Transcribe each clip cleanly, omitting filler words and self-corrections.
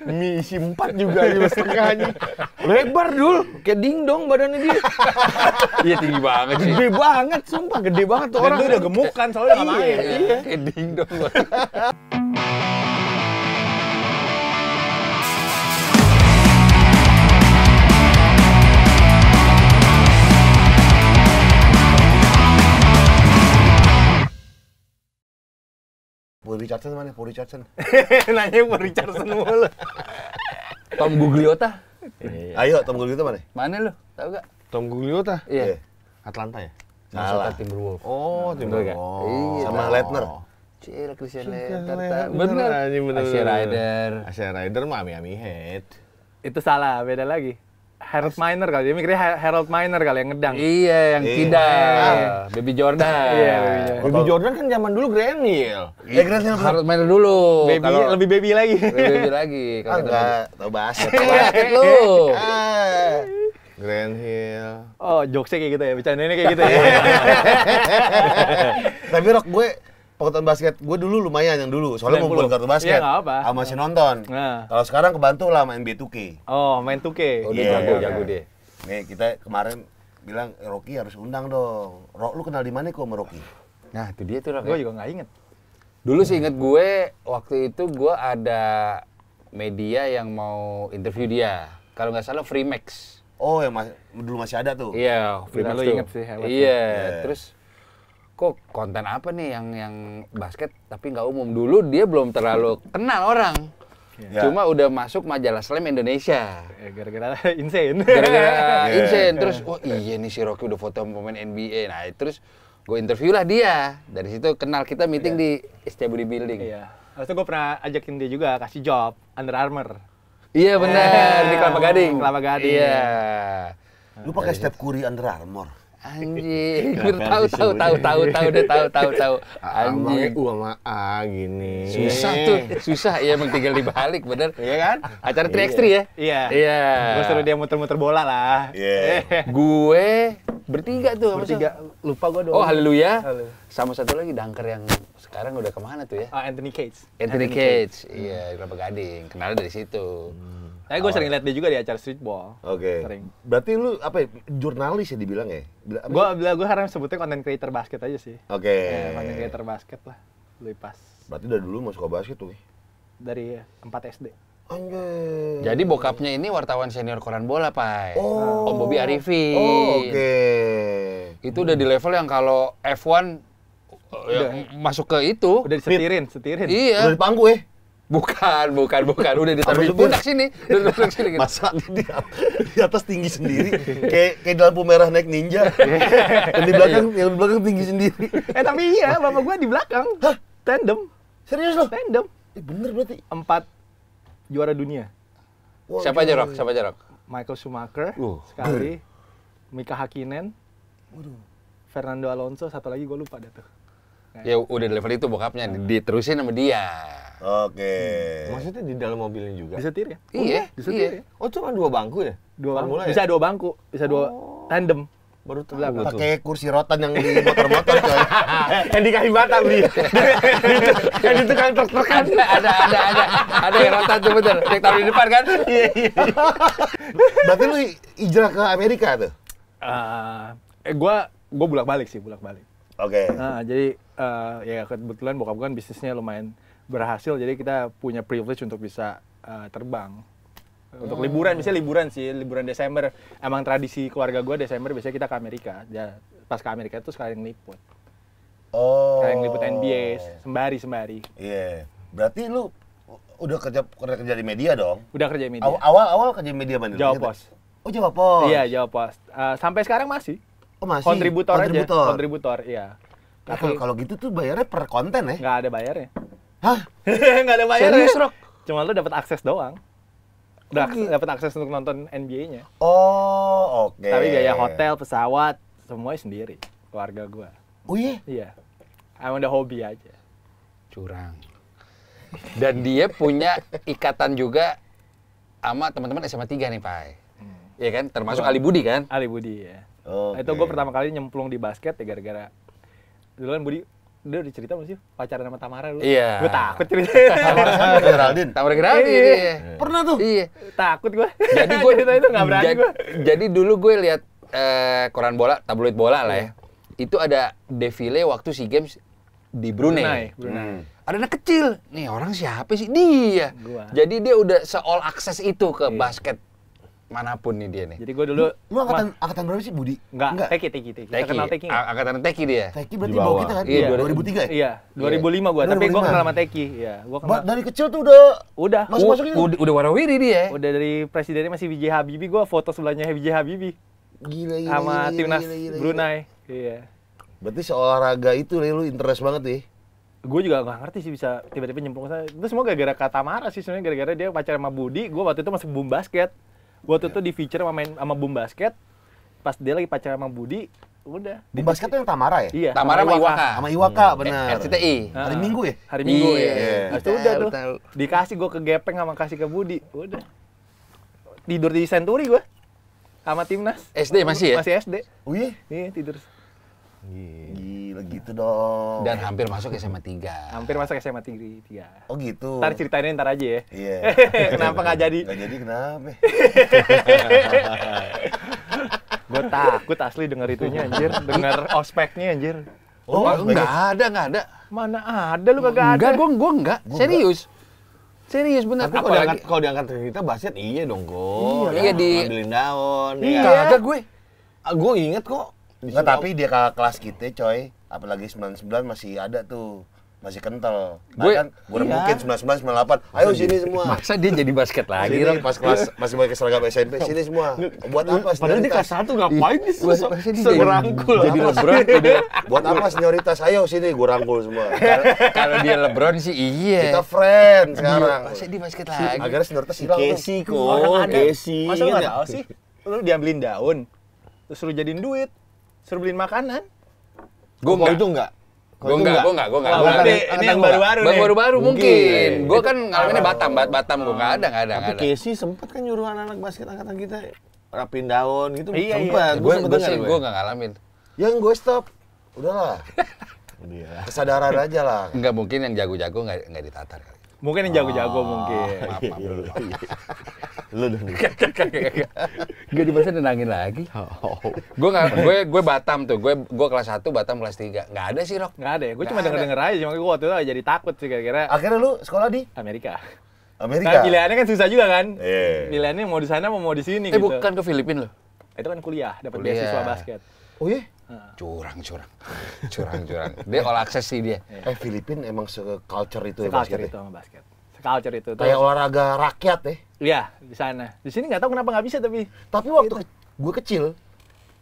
Mie isi 4 juga aja setengahnya. Lebar dul, kayak dingdong badannya dia. Iya tinggi banget sih. Gede banget, sumpah gede banget tuh Dan orang. dia udah gemuk kan, soalnya nggak main. Iya. Kayak dingdong. Paul Richardson mana? Paul Richardson. Nanya Paul Richardson mulu. Tom Gugliotta. Ayo, Tom Gugliotta mana? Mana lu? Tahu gak? Tom Gugliotta? Iya. Atlanta ya? Minnesota Timberwolves. Oh, Bener gak? Timberwolves. Iya. Sama Leitner. Cila Christian Christian Leitner. Leitner. Bener. Bener. Asia Ryder. Asia Ryder mah Miami Heat. Itu salah, beda lagi. Harold Miner kali, dia mikirnya Harold Miner kali yang ngedang. Iya, yang Iya. kidal. Baby Jordan. Iya, Baby Jordan. Baby Jordan kan zaman dulu Grant Hill. Grant Hill harus main dulu. Baby, Kalau- lebih baby lagi. lebih baby lagi. Ah, Kalau enggak, tahu basket. basket lu. Grant Hill. Oh, jokesnya kayak gitu ya, bercandanya kayak gitu ya. Tapi Rock, gue penonton basket gue dulu lumayan yang dulu, soalnya 90. ngumpul kartu basket. Iya, nggak apa. Sama masih nonton. Nah. Kalau sekarang kebantu lah main B2K. Oh, main 2K. Oh, dia Iya. jago dia. Nih kita kemarin bilang Rocky harus undang dong. Rock, lu kenal di mana kok sama Rocky? Nah, itu dia tuh. Gue juga nggak inget. Dulu sih inget gue, waktu itu gue ada media yang mau interview dia. Kalau nggak salah Freemax. Oh, yang dulu masih ada tuh. Iya, Freemax Lu tuh. inget sih, hebat. Iya, Iya. terus kok konten apa nih yang basket tapi nggak umum. Dulu dia belum terlalu kenal orang. Ya. Cuma udah masuk majalah Slam Indonesia. Ya, gara-gara insane. Gara-gara Iya. insane. Terus, wah iya nih si Rocky udah foto sama pemain NBA. Nah, terus gue interview lah dia. Dari situ kenal, kita meeting di Setiabudi Building. Iya. Habis itu gue pernah ajakin dia juga kasih job Under Armour. Iya benar, di Kelapa Gading. Kelapa Gading. Iya. Lu pakai Steph Curry Under Armour. Anjing, Nggak tahu deh, tahu. Amangnya Anjing. sama A gini. Susah tuh, susah. Iya emang tinggal dibalik, bener. Iya kan? Acara 3x3 ya? Iya. Iya. Gue suruh dia muter-muter bola lah. Iya. Gue bertiga tuh. Bertiga, lupa gue Oh, doang. haleluya. Haleluya. Sama satu lagi dunker yang sekarang udah kemana tuh ya? Anthony Cage. Anthony Cage. Iya, di Kelapa Gading. Kenal dari situ. Tapi gue sering liat dia juga di acara streetball. Oke. Sering. Berarti lu apa ya? Jurnalis ya dibilang ya? Gue harus sebutnya content creator basket aja sih. Oke. Ya, content creator basket lah. Lebih pas. Berarti dari dulu mau suka basket tuh. Dari 4 SD. Anjay. Jadi bokapnya ini wartawan senior koran bola, Pai. Oh. Om Bobby Arifin. Oh, oke. Itu udah di level yang kalau F1 masuk ke itu. Udah disetirin. Iya. Udah di pangku ya? Bukan. Udah ditaruh di Apa pundak sini. Udah di pundak sini gitu. Masa di atas tinggi sendiri, kayak di lampu merah naik ninja. yang di belakang tinggi sendiri. Tapi iya, bapak gue di belakang. Hah? Tandem. Serius loh? Tandem. Bener berarti. 4 juara dunia. Wah, Siapa aja, gila. Rok? Michael Schumacher Ger. sekali. Mika Hakkinen. Fernando Alonso, satu lagi gue lupa deh tuh. Ya udah di level itu bokapnya, diterusin sama dia. Oke. Maksudnya di dalam mobilnya juga? Disetir ya? Iya, disetir ya? Oh, cuma 2 bangku ya? Formula ya? Bisa 2 bangku, bisa 2 tandem. Baru tahu. Belakang. Pakai kursi rotan yang di motor-motor coy. Yang di Kalibata beli. Yang di tukang truk-truk kan. Ada yang rotan tuh bener, yang taruh di depan kan? Iya. Berarti lu hijrah ke Amerika tuh? Gua bolak-balik sih. Oke. Nah, jadi ya kebetulan bokap gue kan bisnisnya lumayan berhasil, jadi kita punya privilege untuk bisa terbang. Untuk liburan, misalnya liburan Desember. Emang tradisi keluarga gue Desember biasanya kita ke Amerika. Ya, pas ke Amerika itu sekalian ngeliput. Oh. Sekalian ngeliput NBA, sembari. Iya. Berarti lu udah kerja di media dong? Udah kerja media. Awal kerja di media mana? Jawa Pos. Oh, Jawa Pos. Iya, Jawa Pos. Sampai sekarang masih. Oh, masih. Kontributor aja. Kontributor, iya. Nah, kalau gitu tuh bayarnya per konten ya? Nggak ada bayarnya. Hah? Nggak ada bayarnya. Serius, Rok? Cuma lu dapat akses doang. Udah dapat akses untuk nonton NBA-nya. Oh, oke. Tapi biaya hotel, pesawat, semuanya sendiri. Keluarga gua. Oh iya? Iya. Emang udah hobi aja. Curang. Dan dia punya ikatan juga sama teman-teman SMA 3 nih, Pai. Iya kan? Termasuk Ali Budi kan? Ali Budi ya. Oke. Itu gua pertama kali nyemplung di basket ya gara-gara dulu kan Budi dia udah cerita masih pacaran sama Tamara dulu. Iya. Gue takut ceritanya. Geraldine. Tamara Geraldine. Iya. Iya. Pernah tuh. Iya. Takut gue. Jadi gue cerita itu nggak berani gue. Jadi dulu gue lihat koran bola, tabloid bola lah ya. Itu ada defile waktu SEA Games di Brunei. Ada anak kecil. Nih orang siapa sih? Dia. Gua. Jadi dia udah se-all access itu ke basket manapun nih dia nih. Jadi gue dulu Lu angkatan berapa sih, Budi? enggak. Teki. Kita kenal Teki nggak? Angkatan Teki dia. Teki berarti Di bawah. bawah kita kan? Iya, 2003 ya? Iya, 2005 gue. Tapi gue 2005. kenal sama Teki. Iya, gue kenal. Dari kecil tuh udah Udah. masuk itu. Udah warawiri dia. Udah dari presidennya masih B.J. Habibie, gue foto sebelahnya B.J. Habibie Gila. sama timnas Brunei. Iya. Berarti seolahraga itu lu interest banget nih. Gue juga nggak ngerti sih bisa tiba-tiba nyemplung ke sana. Itu semua gara-gara kata Tamara sih sebenarnya, gara-gara dia pacaran sama Budi. Gue waktu itu masuk Boom Basket. Waktu itu di feature sama Boom Basket. Pas dia lagi pacaran sama Budi, udah. Di basket tuh yang Tamara ya? Iya. Tamara sama Iwaka. Sama Iwaka, benar. RCTI. Hari Minggu ya? Hari Minggu Iya. ya. Habis itu udah tuh. Tahu. Dikasih gue ke Gepeng sama kasih ke Budi. Udah. Tidur di Century gue. Sama timnas. SD masih ya? Masih SD. Oh iya? Iya, tidur. Gila gitu dong. Dan hampir masuk SMA 3. Hampir masuk SMA 3. Oh gitu. Ntar ceritainnya ntar aja ya. Iya. Kenapa nggak jadi? Nggak jadi kenapa? Gue takut asli denger itunya anjir. Denger ospeknya anjir. Oh, Enggak ada. Mana ada lu kagak ada. Enggak, gua enggak. Serius. Serius bener. Tapi kalau diangkat ke kita basket iya dong kok. Iya, di- ngambilin daun. Iya, ya. kagak gue. Gue inget kok. Enggak, tapi dia kakak kelas kita, coy. Apalagi 99 masih ada tuh. Masih kental. Gue- Kan gue mungkin 99 98. Ayo sini semua. Masa dia jadi basket lagi, Sini Rom? pas kelas masih pakai seragam SMP, sini semua. Buat apa Padahal di kelas senioritas? 1 ngapain sih? Masa dia Serangkul. jadi LeBron. Buat apa senioritas? Ayo sini gue rangkul semua. Kalau dia LeBron sih iya. Kita friend sekarang. Masa dia basket lagi? Agar senioritas hilang tuh. Casey Orang kok, ada. Casey. Masa lu Ingat nggak nggak? tahu sih? Lu diambilin daun, terus lu jadiin duit, suruh beliin makanan. Gue Kok enggak. itu enggak? Gue enggak. Wah, Gua berarti angkatan ini yang gua. baru-baru nih. Baru-baru mungkin. Mungkin. Gue kan ngalaminnya Batam gue enggak ada. Tapi Casey sempet kan nyuruh anak-anak basket angkatan kita rapin daun gitu. Iya, Sempet. Gue sempet dengar gue enggak ngalamin. Yang gue stop. Udahlah. Iya. Kesadaran aja lah. Enggak mungkin yang jago-jago enggak ditatar kali. Mungkin yang jago-jago mungkin. Maaf. Lu dong. Gue di masa nenangin lagi. Gue Batam tuh. Gue kelas 1, Batam kelas 3. Enggak ada sih, Rok. Nggak ada ya, gue cuma Nggak ada. denger-denger aja, cuma gue waktu itu jadi takut sih kira-kira Akhirnya lu sekolah di Amerika. Amerika. Nah, pilihannya kan susah juga kan? Iya. Pilihannya mau di sana mau di sini gitu. Bukan ke Filipina loh. Itu kan kuliah, dapat Kuliah. beasiswa basket. Oh iya? Curang. Dia all access sih dia. Filipina emang se-culture itu ya Se-culture basket. itu sama basket. Se-culture itu. Kayak olahraga rakyat ya. Iya, di sana. Di sini nggak tahu kenapa nggak bisa tapi. Tapi waktu gue kecil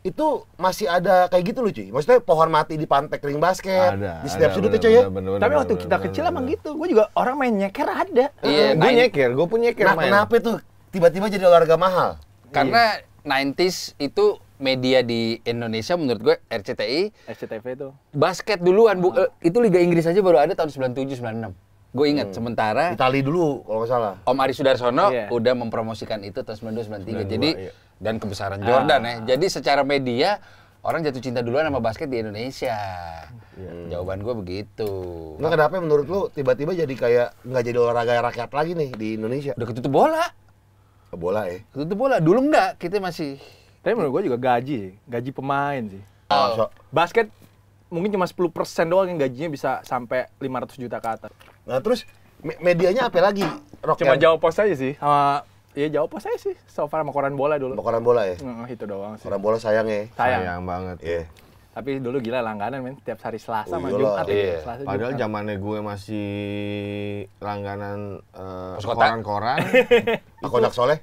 itu masih ada kayak gitu loh cuy. Maksudnya pohon mati di pantai kering basket. Di setiap sudut ya cuy ya. Tapi waktu kita kecil emang gitu. Gue juga orang main nyeker ada. Iya, Gue nyeker, gue pun nyeker Nah main. kenapa itu tiba-tiba jadi olahraga mahal? Karena 90s itu media di Indonesia menurut gue RCTI SCTV itu. basket duluan itu Liga Inggris aja baru ada tahun 97 96. Gue ingat sementara Itali dulu kalau nggak salah. Om Ari Sudarsono Iya. udah mempromosikan itu tahun 92 93. Jadi iya. dan kebesaran Jordan ya. Jadi secara media orang jatuh cinta duluan sama basket di Indonesia. Jawaban gue begitu. Nah kenapa menurut lu tiba-tiba jadi kayak nggak jadi olahraga rakyat lagi nih di Indonesia? Udah ketutup bola. Bola ya. Ketutup bola. Dulu enggak, kita masih Tapi menurut gue juga gaji pemain sih. Oh. Basket mungkin cuma 10% doang yang gajinya bisa sampai 500 juta ke atas. Nah terus medianya apa lagi? Rock Cuma yang- jawab pos aja sih. Sama ya jawab pos aja sih. So far sama koran bola dulu. koran bola ya. Itu doang sih. Koran bola sayang ya. Sayang. banget. Iya. Tapi dulu gila langganan men, tiap hari Selasa Oh, sama iyalah. Jumat ya. Iya. Selasa, Padahal Jumat. zamannya gue masih langganan Pos kota. koran-koran. Aku anak soleh.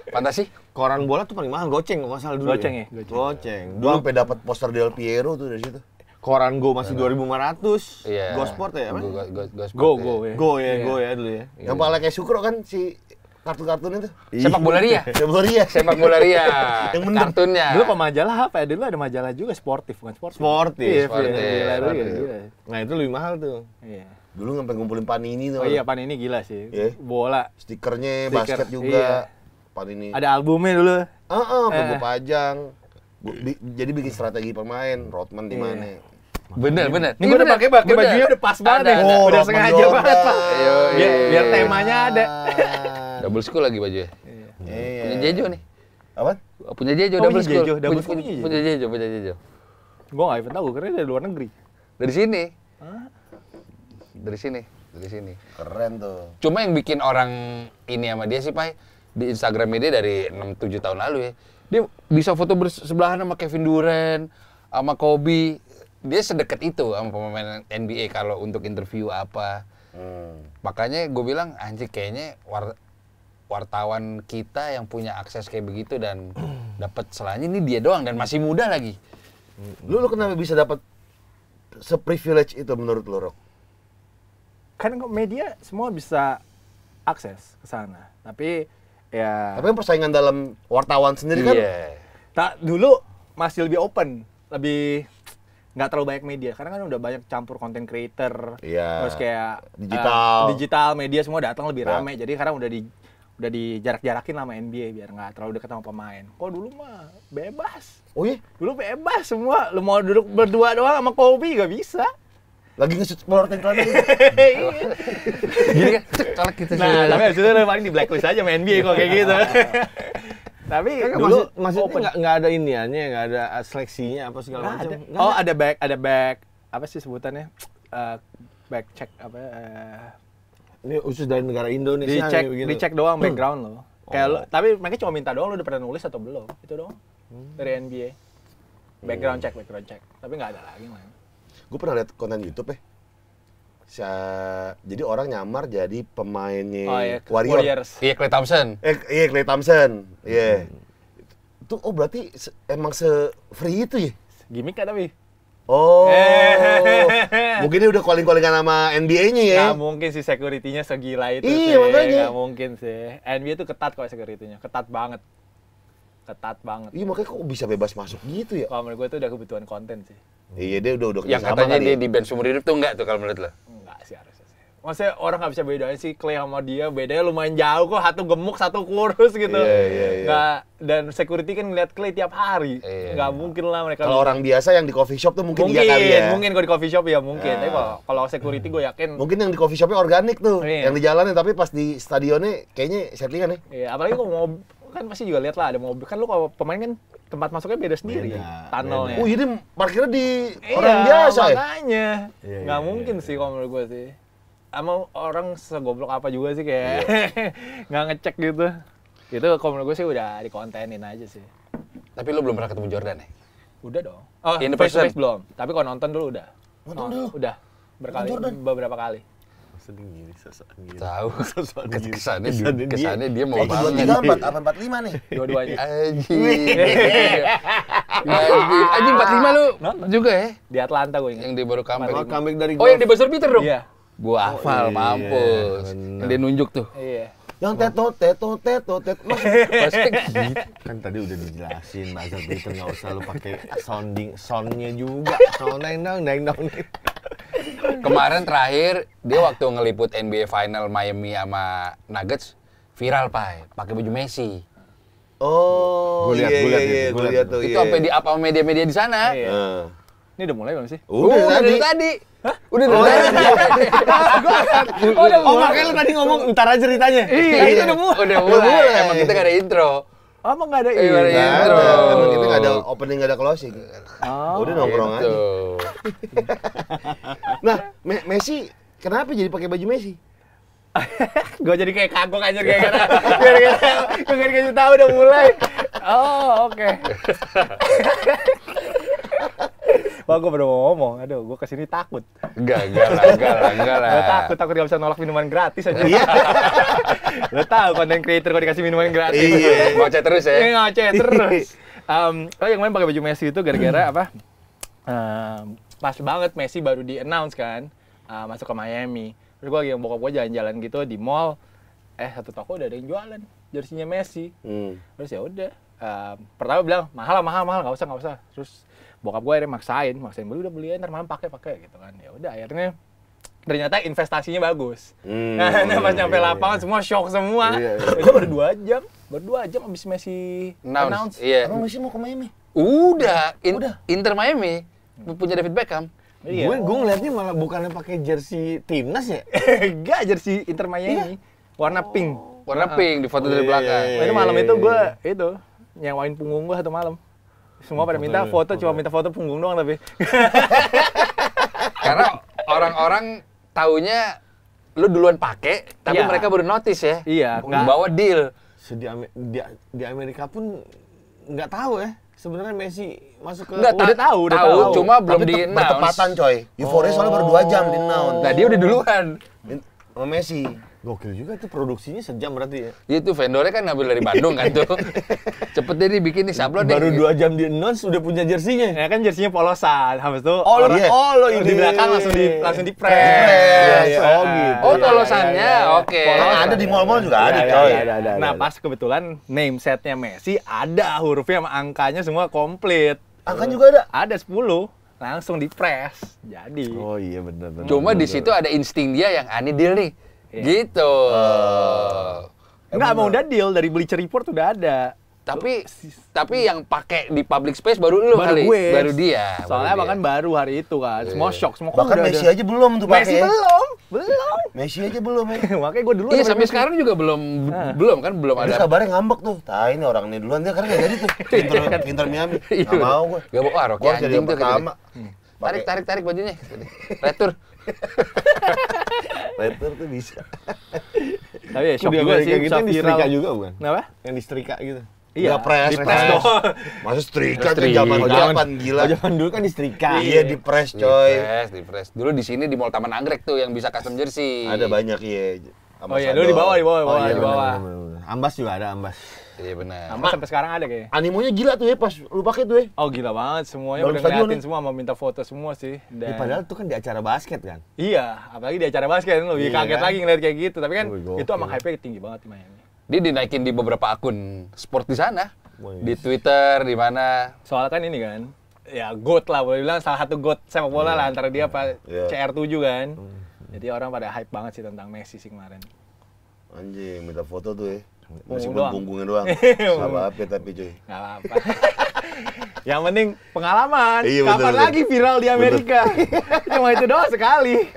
fantasi. Koran bola tuh paling mahal, goceng nggak masalah dulu. Goceng ya? Goceng. Goceng. Dulu sampai dapat poster Del Piero tuh dari situ. Koran Go masih 2.500. Iya. Go Sport ya apa? Go ya. ya. Go ya, Iya. Go ya dulu ya. Yang paling kayak Sukro kan si kartun-kartun itu. Sepak bola Ria. Sebenarnya Sepak bola Ria. Yang bener. Kartunnya. Dulu kok majalah apa ya? Dulu ada majalah juga sportif, bukan sportif. Sportif. Iya, Sportif. gila, dulu Sportif. gila. Nah itu lebih mahal tuh. Iya. dulu sampai ngumpulin Panini tuh. Oh iya, Pan ini gila sih. Iya. Bola. Stikernya, Stiker, basket juga. iya. Panini. Ada albumnya dulu. Gue pajang. Jadi bikin strategi pemain, Rodman di Iya. mana. Bener. Ini gue udah pakai bajunya udah pas banget nih. Udah sengaja banget, Pak. Biar temanya ada. Double school lagi bajunya. Punya Jejo nih. Apa? Punya Jejo double school. Punya Jejo. Gue nggak even tahu, karena dari luar negeri. Dari sini. Dari sini. Keren tuh. Cuma yang bikin orang ini sama dia sih, Pai, di Instagramnya dia dari 6-7 tahun lalu ya. Dia bisa foto bersebelahan sama Kevin Durant, sama Kobe. Dia sedekat itu sama pemain NBA kalau untuk interview apa. Makanya gue bilang, anjir kayaknya wartawan kita yang punya akses kayak begitu dan dapat selanya ini dia doang dan masih muda lagi. Lu kenapa bisa dapat se-privilege itu menurut lu, Rok? Kan media semua bisa akses ke sana. Tapi ya... Tapi yang persaingan dalam wartawan sendiri kan? Dulu masih lebih open. Lebih nggak terlalu banyak media. Karena kan udah banyak campur content creator. Terus kayak... digital, media semua datang lebih rame. Jadi sekarang udah dijarak-jarakin sama NBA biar nggak terlalu dekat sama pemain. Kok dulu mah bebas. Oh iya? Dulu bebas semua. Lu mau duduk berdua doang sama Kobe nggak bisa. Lagi nge-shoot pelorotin celana. Gini kan, colek gitu sih. Nah, tapi abis itu paling di blacklist aja main NBA kok kayak gitu. Tapi dulu maksudnya nggak ada iniannya, nggak ada seleksinya apa segala macam. Oh, ada back apa sih sebutannya? Back check apa ini khusus dari negara Indonesia dicek doang background lo. Kayak lo, tapi mereka cuma minta doang lo udah pernah nulis atau belum. Itu doang. Dari NBA. Background check. Tapi nggak ada lagi man. Gue pernah lihat konten YouTube ya. Jadi orang nyamar jadi pemainnya Warriors. Iya, Klay Thompson. Klay Thompson. Iya. Itu berarti emang se-free itu ya? Gimik kan tapi? Oh. Mungkin dia udah calling-callingan sama NBA-nya ya? Nggak mungkin sih security-nya segila itu sih. Iya, makanya. Nggak mungkin sih. NBA itu ketat kok security-nya. Ketat banget. Iya, makanya kok bisa bebas masuk gitu ya? Kalau menurut gue itu udah kebutuhan konten sih. Iya, dia udah yang katanya dia di band seumur hidup tuh enggak tuh kalau menurut lo? Enggak sih harusnya sih. Maksudnya orang nggak bisa bedain sih Klay sama dia, bedanya lumayan jauh kok, satu gemuk, satu kurus gitu. Iya. Nggak, dan security kan ngeliat Klay tiap hari. Nggak mungkin lah mereka. Kalau orang biasa yang di coffee shop tuh mungkin iya kali ya. Mungkin kalau di coffee shop ya mungkin. Tapi kalau security gue yakin. Mungkin yang di coffee shopnya organik tuh, yang di jalanin, tapi pas di stadionnya kayaknya settingan ya. Iya, apalagi kalau mau kan pasti juga lihat lah ada mobil kan lu kalau pemain kan tempat masuknya beda sendiri tunnelnya. Oh jadi parkirnya di orang biasa ya? Makanya nggak mungkin sih kalau menurut gue sih. Sama orang segoblok apa juga sih kayak nggak ngecek gitu. Itu kalau menurut gue sih udah dikontenin aja sih. Tapi lu belum pernah ketemu Jordan ya? Udah dong. Oh, in face to face belum. Tapi kalau nonton dulu udah. Nonton dulu? Udah. Beberapa kali. Sedih sosok gini. Tahu. Kesannya dia mau banget. 23, 4, apa 45 nih? Dua-duanya. Anjing 45 lu juga ya? Di Atlanta gue ingat. Yang dia baru comeback dari Oh, yang di Buzzer Beater dong? Iya. Gua hafal, mampus. Yang dia nunjuk tuh. Iya. Yang teto. Kan tadi udah dijelasin Buzzer Beater nggak usah lu pakai soundnya juga. Deng dong. Kemarin terakhir dia waktu ngeliput NBA Final Miami sama Nuggets viral pakai baju Messi. Oh, gue lihat tuh. Itu sampai di apa media-media di sana. Iya. Ini udah mulai belum sih? Udah dari tadi. Hah? Udah dari tadi. Oh, makanya lu tadi ngomong ntar aja ceritanya. Iya, itu udah mulai. Emang kita gak ada intro. Oh, emang nggak ada intro. Emang kita nggak ada opening, nggak ada closing. Udah nongkrong aja. Nah, Messi kenapa jadi pakai baju Messi? Gue jadi kayak kagok aja gara-gara gue gak dikasih tahu udah mulai. Oh, oke. Wah, gue baru mau ngomong. Aduh, gue kesini takut. Enggak lah. Gue takut gak bisa nolak minuman gratis aja. Lo tau konten creator kalau dikasih minuman gratis. Iya. Ngoceh terus ya? Iya, ngoceh terus. Yang main pakai baju Messi itu gara-gara apa? Pas banget Messi baru di-announce kan, masuk ke Miami. Terus gue lagi yang bokap gue jalan-jalan gitu di mall. Satu toko udah ada yang jualan jersinya Messi. Terus ya udah. Pertama bilang mahal, nggak usah. Terus bokap gue akhirnya maksain beli ntar malam pakai gitu kan. Ya udah akhirnya ternyata investasinya bagus. Nah pas nyampe lapangan semua shock semua. Itu baru 2 jam abis Messi announce. Iya. Emang Messi mau ke Miami? Udah. Inter Miami punya David Beckham. Iya. Gue ngeliatnya malah bukannya pakai jersey timnas ya? Enggak, jersey Inter Miami. Warna pink. Warna pink di foto dari belakang. Nah, itu malam itu gue nyewain punggung gue satu malam. Semua pada minta foto, cuma minta foto punggung doang tapi. Karena orang-orang taunya lu duluan pakai, tapi Iya. mereka baru notice ya. Iya, nggak. Bawa deal. Di Amerika pun nggak tahu ya. Sebenarnya Messi masuk ke Nggak, Udah tahu, cuma belum Tapi di-announce. bertepatan coy. Euforia soalnya baru 2 jam di-announce. Nah, dia udah duluan. Sama Messi. Gokil juga tuh produksinya sejam berarti ya. Itu vendornya kan ngambil dari Bandung kan tuh. Cepet deh dibikin nih sablon Baru nih. 2 jam di announce udah punya jersinya. Ya kan jersinya polosan, habis itu Lo ini di belakang langsung di press. Di-press. Oh gitu. Oh, tolosannya. Oke. Kan ada di mall-mall juga ada coy. Nah, pas kebetulan name setnya Messi ada hurufnya sama angkanya semua komplit. Angka juga ada. Ada 10, langsung di press. Jadi. Oh iya benar. Cuma di situ ada insting dia yang ani deal nih. Iya. Gitu. Enggak mau udah deal dari Bleacher Report udah ada. Tapi yang pakai di public space baru lu Baru kali. gue. Baru dia. Soalnya baru dia. bahkan baru hari itu kan. Semua shock, semua kok Bahkan udah Messi ada. aja belum tuh Messi pakai. belum. Messi aja belum ya. Makanya gue dulu Iya, sampai sekarang juga belum belum Ada ada. kabarnya ngambek tuh. Tah ini orang ini duluan dia karena nggak jadi tuh. Pinter Miami. Iya, Nggak mau gue. Gak mau, wah Rocky Gua harus jadi anjing yang tuh. pertama. Tarik bajunya. Retur. Retur tuh bisa. Tapi ya shock Di juga Amerika sih, gitu bisa yang di viral. setrika juga bukan? Kenapa? Yang di setrika gitu. Iya, Nggak press, di press press. doang. Masa setrika tuh Setrika. zaman kapan gila. Oh, zaman dulu kan di setrika. Iya di press coy. Di press. Dulu di sini di Mall Taman Anggrek tuh yang bisa custom jersey. Ada banyak iya. Oh iya, dulu di bawah, Oh, iya, di bawah. bener. Ambas juga ada Ambas. Iya benar. Sampai sampai sekarang ada kayaknya. Animonya gila tuh ya pas lu pakai tuh ya. Oh gila banget, semuanya Dalam udah stadion ngeliatin nih. semua, mau minta foto semua sih. Ya, padahal itu kan di acara basket kan. Iya, apalagi di acara basket lu Iya kaget kan? lagi ngeliat kayak gitu. Tapi kan Wih, gokil. itu emang hype-nya tinggi banget di Miami. Dia dinaikin di beberapa akun sport di sana. Wih. Di Twitter, di mana. Soalnya kan ini kan, ya GOAT lah, boleh bilang salah satu GOAT sepak bola lah antara dia apa Iya. CR7 kan. Jadi orang pada hype banget sih tentang Messi sih kemarin. Anjing minta foto tuh ya. Masih doang. punggungnya doang. Sama apa tapi cuy. Nggak apa-apa. Yang penting pengalaman. Iya, Kapan betul. lagi viral di Amerika? Cuma itu doang sekali.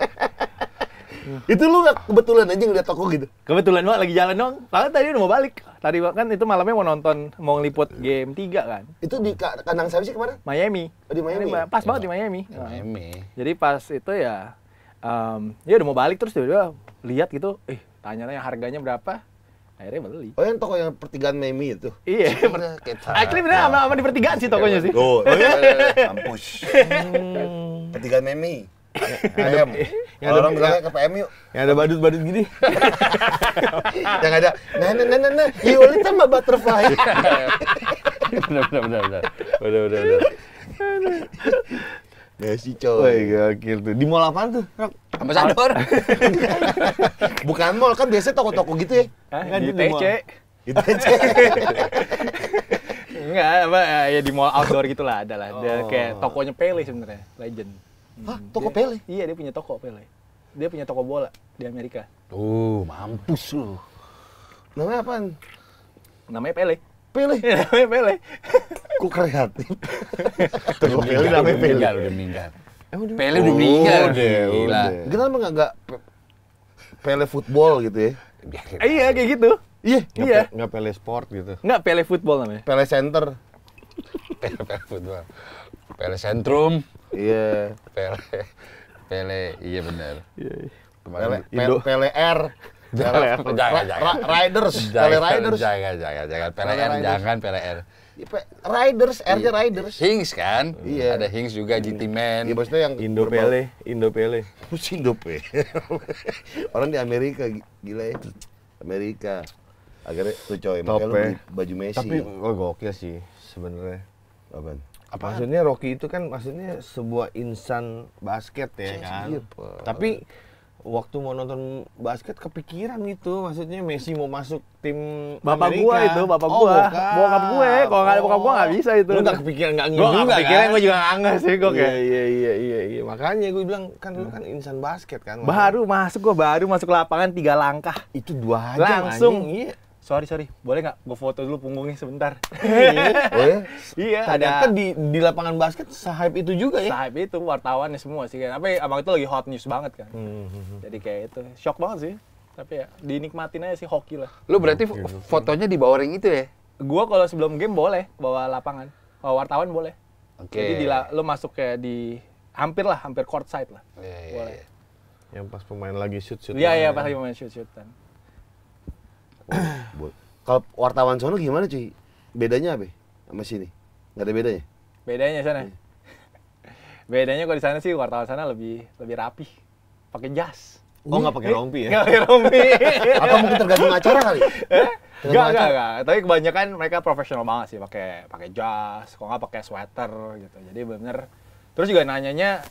Itu lu nggak kebetulan aja ngeliat toko gitu. Kebetulan banget lagi jalan dong. Padahal tadi udah mau balik. Tadi kan itu malamnya mau nonton, mau ngeliput game 3 kan. Itu di kandang siapa sih kemarin? Miami. Oh, di Miami. Pas banget di Miami. Miami. Jadi pas itu ya, ya udah mau balik terus dia lihat gitu, tanya-tanya harganya berapa. Akhirnya beli. Oh yang toko yang pertigaan Miami itu. Iya. Kita. Actually bener sama di pertigaan sih tokonya sih. Oh ya? Kampus. Pertigaan Miami. PM. Yang Orang ada- bilangnya ke PM yuk. Yang ada badut-badut gini. Yang ada nah, you only tambah butterfly. Benar. Messi Wih, coy. gokil tuh. Di mall apaan tuh, Rok? Ambasador. Bukan mall kan biasanya toko-toko gitu ya. Hah, di Di mall. TC. Itu aja. Enggak, apa ya di mall outdoor gitu lah ada lah. Dia kayak tokonya Pele sebenarnya, legend. Hah, toko Dia- Pele? Iya, dia punya toko Pele. Dia punya toko bola di Amerika. Mampus lu. Namanya apaan? Namanya Pele. Pele. Namanya Pele. Kok kreatif? Toko Pele namanya Pele. Udah meninggal. Pele udah meninggal. Gila. Kenapa nggak Pele football gitu ya? Iya, kayak gitu. Iya. Iya. Nggak Pele Sport gitu. Enggak Pele football namanya. Pele Center. Pele football. Pele Sentrum. Iya. Pele, iya benar. Pele, Kemarin Pele R. Jangan. Riders. Pele Riders. Jangan. Pele R, Riders. jangan Pele R. Riders, R-nya Riders. Hings kan? Iya. Ada Hings juga, GT Man. Iya maksudnya yang Indo Pele. Indo Pele. Orang di Amerika gila ya. Amerika. Akhirnya tuh coy, makanya lu Top, ya. beli baju Messi. Tapi gokil sih sebenarnya. Apaan? Maksudnya Rocky itu kan maksudnya sebuah insan basket ya kan. Iya, Pak. Tapi waktu mau nonton basket kepikiran gitu, maksudnya Messi mau masuk tim Bapak Amerika. gua itu, bapak Oh, gua. bokap. Bokap gue. Kalau nggak ada bokap gua nggak bisa itu. Lu nggak kepikiran nggak Gua nggak juga kepikiran, kan? gua juga nggak ngeh sih gua kayak. Iya. Makanya gue bilang kan lu kan insan basket kan. Baru masuk lapangan 3 langkah. Itu 2 jam Langsung. anjing, iya. sorry, boleh nggak gue foto dulu punggungnya sebentar? Oh ya? Iya, Ternyata ada di lapangan basket se-hype itu juga ya. sahabat itu wartawannya semua sih kan. Tapi abang itu lagi hot news banget kan. Jadi kayak itu, shock banget sih. Tapi ya dinikmatin aja sih hoki lah. Lu berarti fotonya di bawah ring itu ya? Gua kalau sebelum game boleh bawa lapangan, bawa wartawan boleh. Oke. Jadi lu masuk kayak di hampir court side lah. Iya, iya, Boleh. iya. Yang pas pemain lagi shoot. Iya, pas lagi main shoot-shootan. Kalau wartawan sono gimana cuy? Bedanya apa? Sama sini? Nggak ada bedanya? Bedanya sana. Bedanya kalau di sana sih wartawan sana lebih rapi. Pakai jas. Oh, nggak pakai rompi ya? Nggak pakai rompi. Atau mungkin tergantung acara kali? Enggak. Tapi kebanyakan mereka profesional banget sih, pakai jas, kalau nggak pakai sweater gitu. Jadi bener. Terus juga nanyanya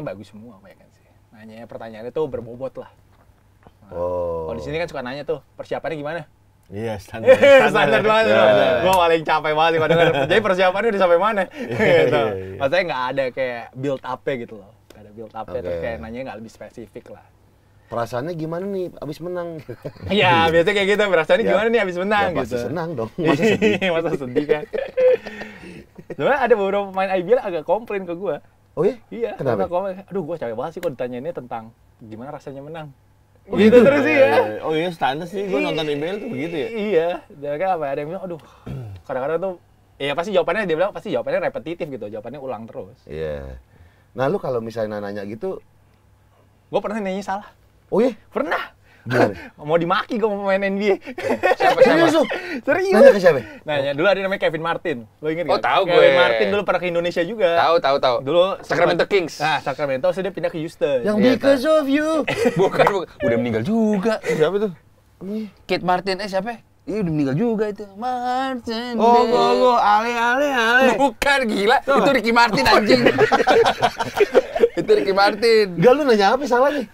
bagus semua kan sih. Nanyanya pertanyaannya tuh berbobot lah. Nah, kalau di sini kan suka nanya tuh, persiapannya gimana? Iya, standar. Standar banget. Gua paling capek banget kalau denger. Jadi persiapannya udah sampai mana? Gitu. Maksudnya nggak ada kayak build up-nya gitu loh. Nggak ada build up-nya, terus kayak nanya nggak lebih spesifik lah. Perasaannya gimana nih abis menang? Iya, biasanya kayak gitu. Perasaannya gimana nih abis menang Ya, pasti gitu. senang dong. Masa sedih? Masa sedih kan? Sebenarnya ada beberapa pemain IBL agak komplain ke gua. Oh iya? Iya, Kenapa? komplain. Aduh, gua capek banget sih kalau ditanyainnya tentang gimana rasanya menang. Gitu terus sih ya. Oh iya, standar sih. Gue nonton IBL tuh begitu ya. Iya, dan kan apa? Ada yang bilang, aduh, kadang-kadang tuh, ya pasti jawabannya dia bilang pasti jawabannya repetitif gitu, jawabannya ulang terus. Iya. Nah lu kalau misalnya nanya gitu, Gua pernah nanya salah. oh iya? Pernah. Gimana? Mau dimaki gua mau main NBA. Serius lu? Serius. Nanya ke siapa? Nanya, dulu ada namanya Kevin Martin. Lo inget Oh, nggak? tahu gue. Kevin Martin dulu pernah ke Indonesia juga. Tahu. Dulu Sacramento Kings. Nah, Sacramento, terus dia pindah ke Houston. Yang Iya, because of you. Bukan. Udah meninggal juga. Siapa tuh? Kate Martin, siapa? Iya udah meninggal juga itu. Martin. Oh, Ale. Bukan, gila. Itu Ricky Martin anjing. Itu Ricky Martin. Enggak, lu nanya apa salahnya?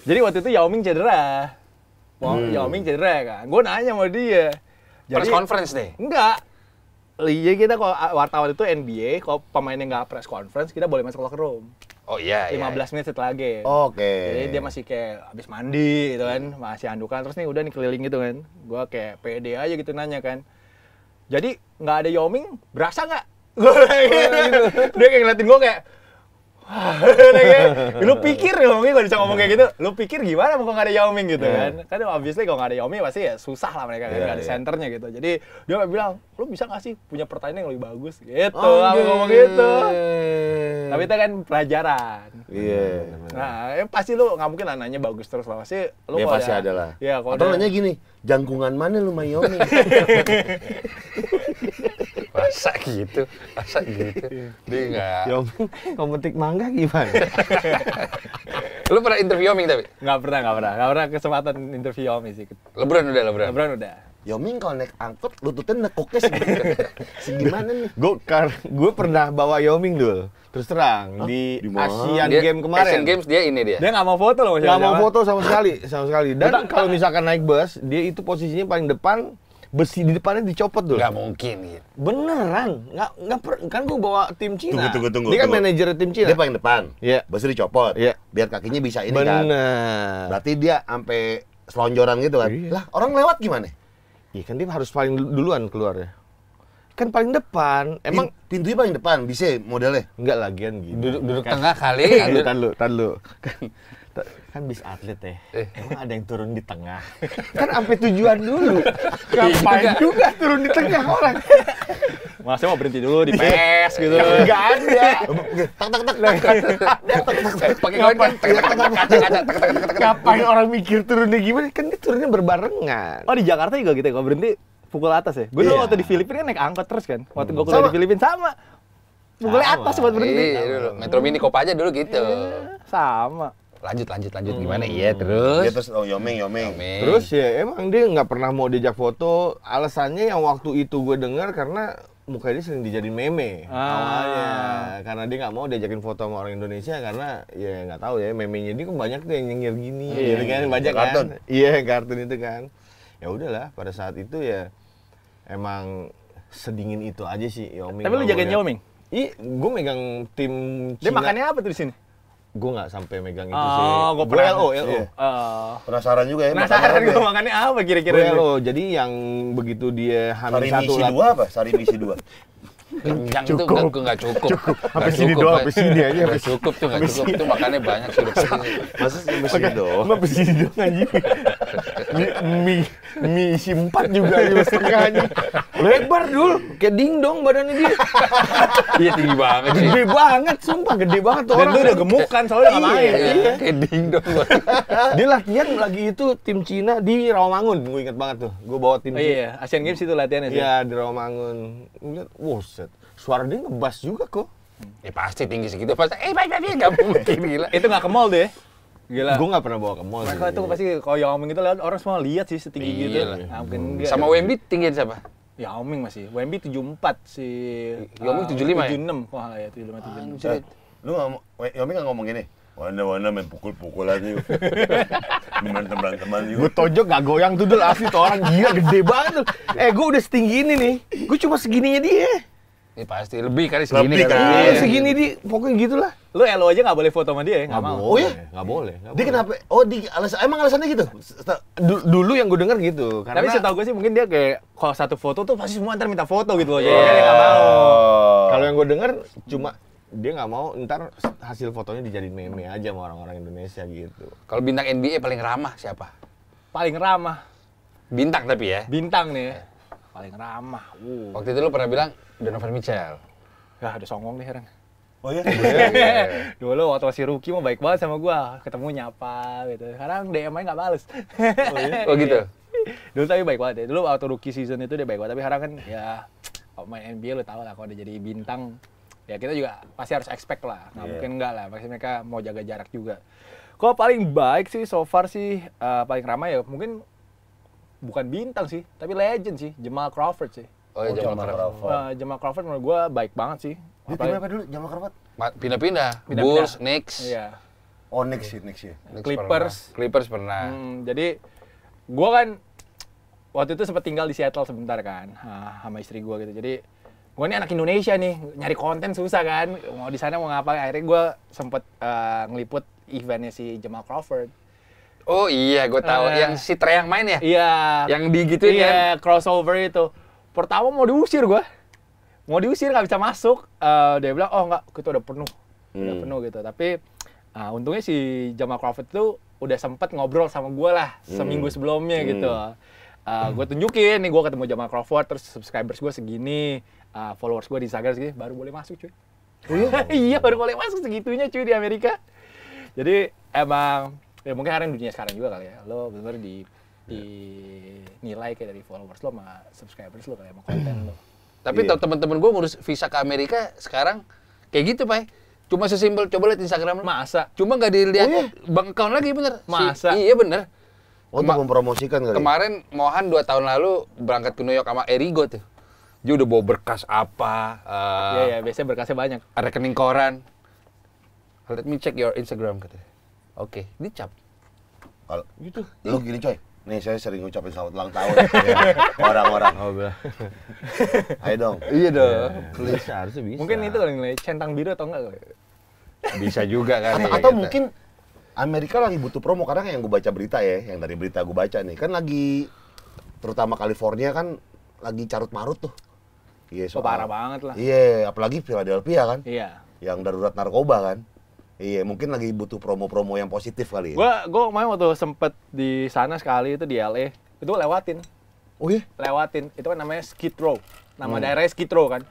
Jadi waktu itu Yao Ming cedera. Yao Ming cedera kan. Gue nanya sama dia. Press conference deh. Enggak. Iya, kita kalau wartawan itu NBA, kalau pemainnya nggak press conference, kita boleh masuk locker room. Oh iya. 15 menit setelah game. Oke. Jadi dia masih kayak habis mandi gitu kan, masih handukan, terus nih udah nih keliling gitu kan. Gua kayak pede aja gitu nanya kan. Jadi nggak ada Yao Ming, berasa nggak? Gue gitu. Dia kayak ngeliatin gue kayak, lu pikir Yao Ming kalau bisa ngomong kayak gitu, lu pikir gimana kalau nggak ada Yao Ming gitu kan? Kan obviously kalau nggak ada Yao Ming pasti ya susah lah mereka kan, nggak ada senternya gitu. Jadi dia bilang, lu bisa nggak sih punya pertanyaan yang lebih bagus? Gitu, aku ngomong gitu. Tapi itu kan pelajaran. Iya. Nah, pasti lu nggak mungkin nanya bagus terus lah. Pasti lu Ya kalau pasti ada lah. Iya, kalau Atau nanya gini, jangkungan mana lu Mayomi? Masa gitu. Dia enggak. Yom, kamu petik mangga gimana? Lu pernah interview Yao Ming tapi? nggak pernah kesempatan interview Yao Ming sih. LeBron LeBron udah. Yoming kalau naik angkot, lututnya nekuknya segimana nih? Gue pernah bawa Yao Ming dulu. Terus terang di Di mana? Asian Dia- Game kemarin. Asian Games dia ini dia. Dia nggak mau foto loh. Nggak mau foto sama sekali. Dan kalau misalkan naik bus, dia itu posisinya paling depan, besi di depannya dicopot dulu. Nggak mungkin gitu. Beneran, kan gue bawa tim Cina. Tunggu. Dia kan manajer tim Cina. Dia paling depan. Iya. Besi dicopot. Iya. Biar kakinya bisa ini kan. Bener. Berarti dia sampai selonjoran gitu kan. Iya. Lah, orang lewat gimana? Iya kan dia harus paling duluan keluar ya. Kan paling depan. Emang Pintunya paling depan, bisa modelnya. enggak lagian gitu. Duduk Kan- tengah kali. Tan lu. Kan bis atlet ya. Emang ada yang turun di tengah. Kan sampai tujuan dulu. Ngapain juga turun di tengah orang. Masnya mau berhenti dulu di PES gitu. Enggak ada. Pakai kawan kan. Ngapain orang mikir turunnya gimana? Kan dia turunnya berbarengan. Oh, di Jakarta juga gitu ya, kalau berhenti pukul atas ya. Gue dulu Iya. waktu di Filipina kan naik angkot terus kan. Waktu gue kuliah di Filipina sama. Pukulnya Sama. atas buat berhenti. Iya dulu. Metro Mini Kopaja dulu gitu. Sama. Lanjut gimana? Iya terus. Dia terus Yoming. Yoming. Terus ya emang dia nggak pernah mau diajak foto. Alasannya yang waktu itu gue dengar karena muka dia sering dijadiin meme awalnya. Karena dia nggak mau diajakin foto sama orang Indonesia karena ya nggak tahu ya memenya dia kan banyak tuh yang nyengir gini, gitu kan banyak Kartun. kan. Iya kartun itu kan. Ya udahlah pada saat itu ya emang sedingin itu aja sih Yao Ming. Tapi lu jagain Yao Ming? Iya, gue megang tim Dia Cina. makannya apa tuh di sini? Gue nggak sampai megang itu sih. Gue Gue LO. Iya. Penasaran juga ya. Penasaran makannya gue makannya apa kira-kira? Gue LO. Jadi yang begitu dia hamil Sari satu misi lah. 2 apa? Sari misi 2. Kenyang itu nggak cukup. Sampai sini doang, sampai sini aja. Nggak cukup tuh, nggak cukup. Itu makannya banyak sudah. Masa misi doang? Sampai sini doang anjing. Mie isi 4 juga aja setengah anjing. Lebar dul, kayak dingdong badannya dia. Iya tinggi banget sih. Gede banget, sumpah gede banget tuh Dan orang. lu udah gemuk kan, soalnya nggak main. Iya, kayak dingdong. Dia latihan lagi itu tim Cina di Rawamangun, gue inget banget tuh. Gue bawa tim Oh iya, Asian Games itu latihannya sih. Iya, di Rawamangun. Gue liat, wuset, suara dia ngebas juga kok. Ya pasti tinggi segitu. Pasti, nggak mungkin gila. Itu nggak ke mall deh. Gila. Gue nggak pernah bawa ke mall sih. Mereka itu pasti kalau Yao Ming itu lihat orang semua lihat sih setinggi gitu. Iya lah. Nah, mungkin enggak. Sama Wemby tinggian siapa? Yao Ming masih. Wemby 74 si Yao Ming 75 ya? 76. Wah, ya 75 76. Anjir. Lu Yomi nggak ngomong gini? Wanda main pukul-pukulan yuk. Berantem-beranteman yuk. Gue tojok gak goyang tuh dul, asli tuh orang gila gede banget tuh. Gue udah setinggi ini nih, gue cuma segininya dia. Ini pasti lebih kali segini Lebih kali. kan? Iya. Segini dia, pokoknya gitulah. Lu elo aja nggak boleh foto sama dia ya? Nggak mau. Oh ya? Nggak boleh. Dia kenapa? Oh, emang alasannya gitu? Dulu yang gue denger gitu, karena Tapi setahu gue sih mungkin dia kayak kalau satu foto tuh pasti semua ntar minta foto gitu loh. Jadi dia nggak mau. kalau yang gue denger cuma dia nggak mau ntar hasil fotonya dijadiin meme aja sama orang-orang Indonesia gitu. Kalau bintang NBA paling ramah siapa? Paling ramah. Bintang tapi ya. Bintang nih. Paling ramah. Waktu itu lu pernah bilang Donovan Mitchell. Ya ada songong nih heran. Oh ya? Dulu waktu masih rookie mah baik banget sama gua, ketemu nyapa gitu. Sekarang DM-nya nggak bales. Oh gitu. Dulu tapi baik banget ya. Dulu waktu rookie season itu dia baik banget. Tapi sekarang kan ya kalau main NBA lu tau lah kalau udah jadi bintang, ya kita juga pasti harus expect lah. Nggak mungkin enggak lah. Pasti mereka mau jaga jarak juga. Kalau paling baik sih so far sih paling ramai ya mungkin bukan bintang sih, tapi legend sih, Jamal Crawford sih. Oh ya Jamal Crawford. Jamal Crawford menurut gua baik banget sih. Dia timnya apa dulu? Jamal Crawford? Pindah-pindah. Pindah-pindah. Bulls, Knicks. Iya. Oh, next ya. Knicks Clippers. pernah. Clippers pernah. Jadi gua kan waktu itu sempat tinggal di Seattle sebentar kan, sama istri gua gitu. Jadi gua ini anak Indonesia nih, nyari konten susah kan. Mau di sana mau ngapain? Akhirnya gua sempet ngeliput eventnya si Jamal Crawford. Oh iya, gue tahu. Yang si Trae yang main ya? Iya. Yang digituin kan? Iya, crossover itu. Pertama mau diusir gua. Mau diusir nggak bisa masuk. Dia bilang, oh nggak, kita udah penuh. Udah penuh gitu. Tapi untungnya si Jamal Crawford itu udah sempet ngobrol sama gue lah seminggu sebelumnya gitu. Gue tunjukin nih gue ketemu Jamal Crawford, terus subscribers gue segini, followers gue di Instagram segini, baru boleh masuk cuy. Iya baru boleh masuk segitunya cuy di Amerika. Jadi emang ya mungkin hari dunia sekarang juga kali ya. Lo bener dinilai kayak dari followers lo sama subscribers lo kayak sama konten lo. Tapi teman-teman gue ngurus visa ke Amerika sekarang kayak gitu, Pak. Cuma sesimpel coba lihat Instagram lo. Masa? Cuma nggak dilihat bank account lagi bener. Masa? Iya bener. Untuk mempromosikan kali. Kemarin Mohan 2 tahun lalu berangkat ke New York sama Erigo tuh. Dia udah bawa berkas apa? Iya, biasanya berkasnya banyak. Rekening koran. Let me check your Instagram katanya. Oke, dicap. Kalau gitu. Lu gini coy. Nih saya sering ngucapin selamat ulang tahun ya, orang-orang. Oh, Ayo dong. Iya dong. bisa, harusnya bisa. Mungkin itu kali nilai centang biru atau enggak kali. Bisa juga kan. Atau mungkin Amerika lagi butuh promo karena yang gue baca berita ya, yang dari berita gue baca nih kan lagi terutama California kan lagi carut marut tuh. Iya, Parah banget lah. Iya, apalagi Philadelphia kan. Iya. Yang darurat narkoba kan. Iya, mungkin lagi butuh promo-promo yang positif kali ya. Gua kemarin waktu sempet di sana sekali itu di LA, itu lewatin. Oh iya? Lewatin. Itu kan namanya Skid Row. Nama daerahnya Skid Row kan.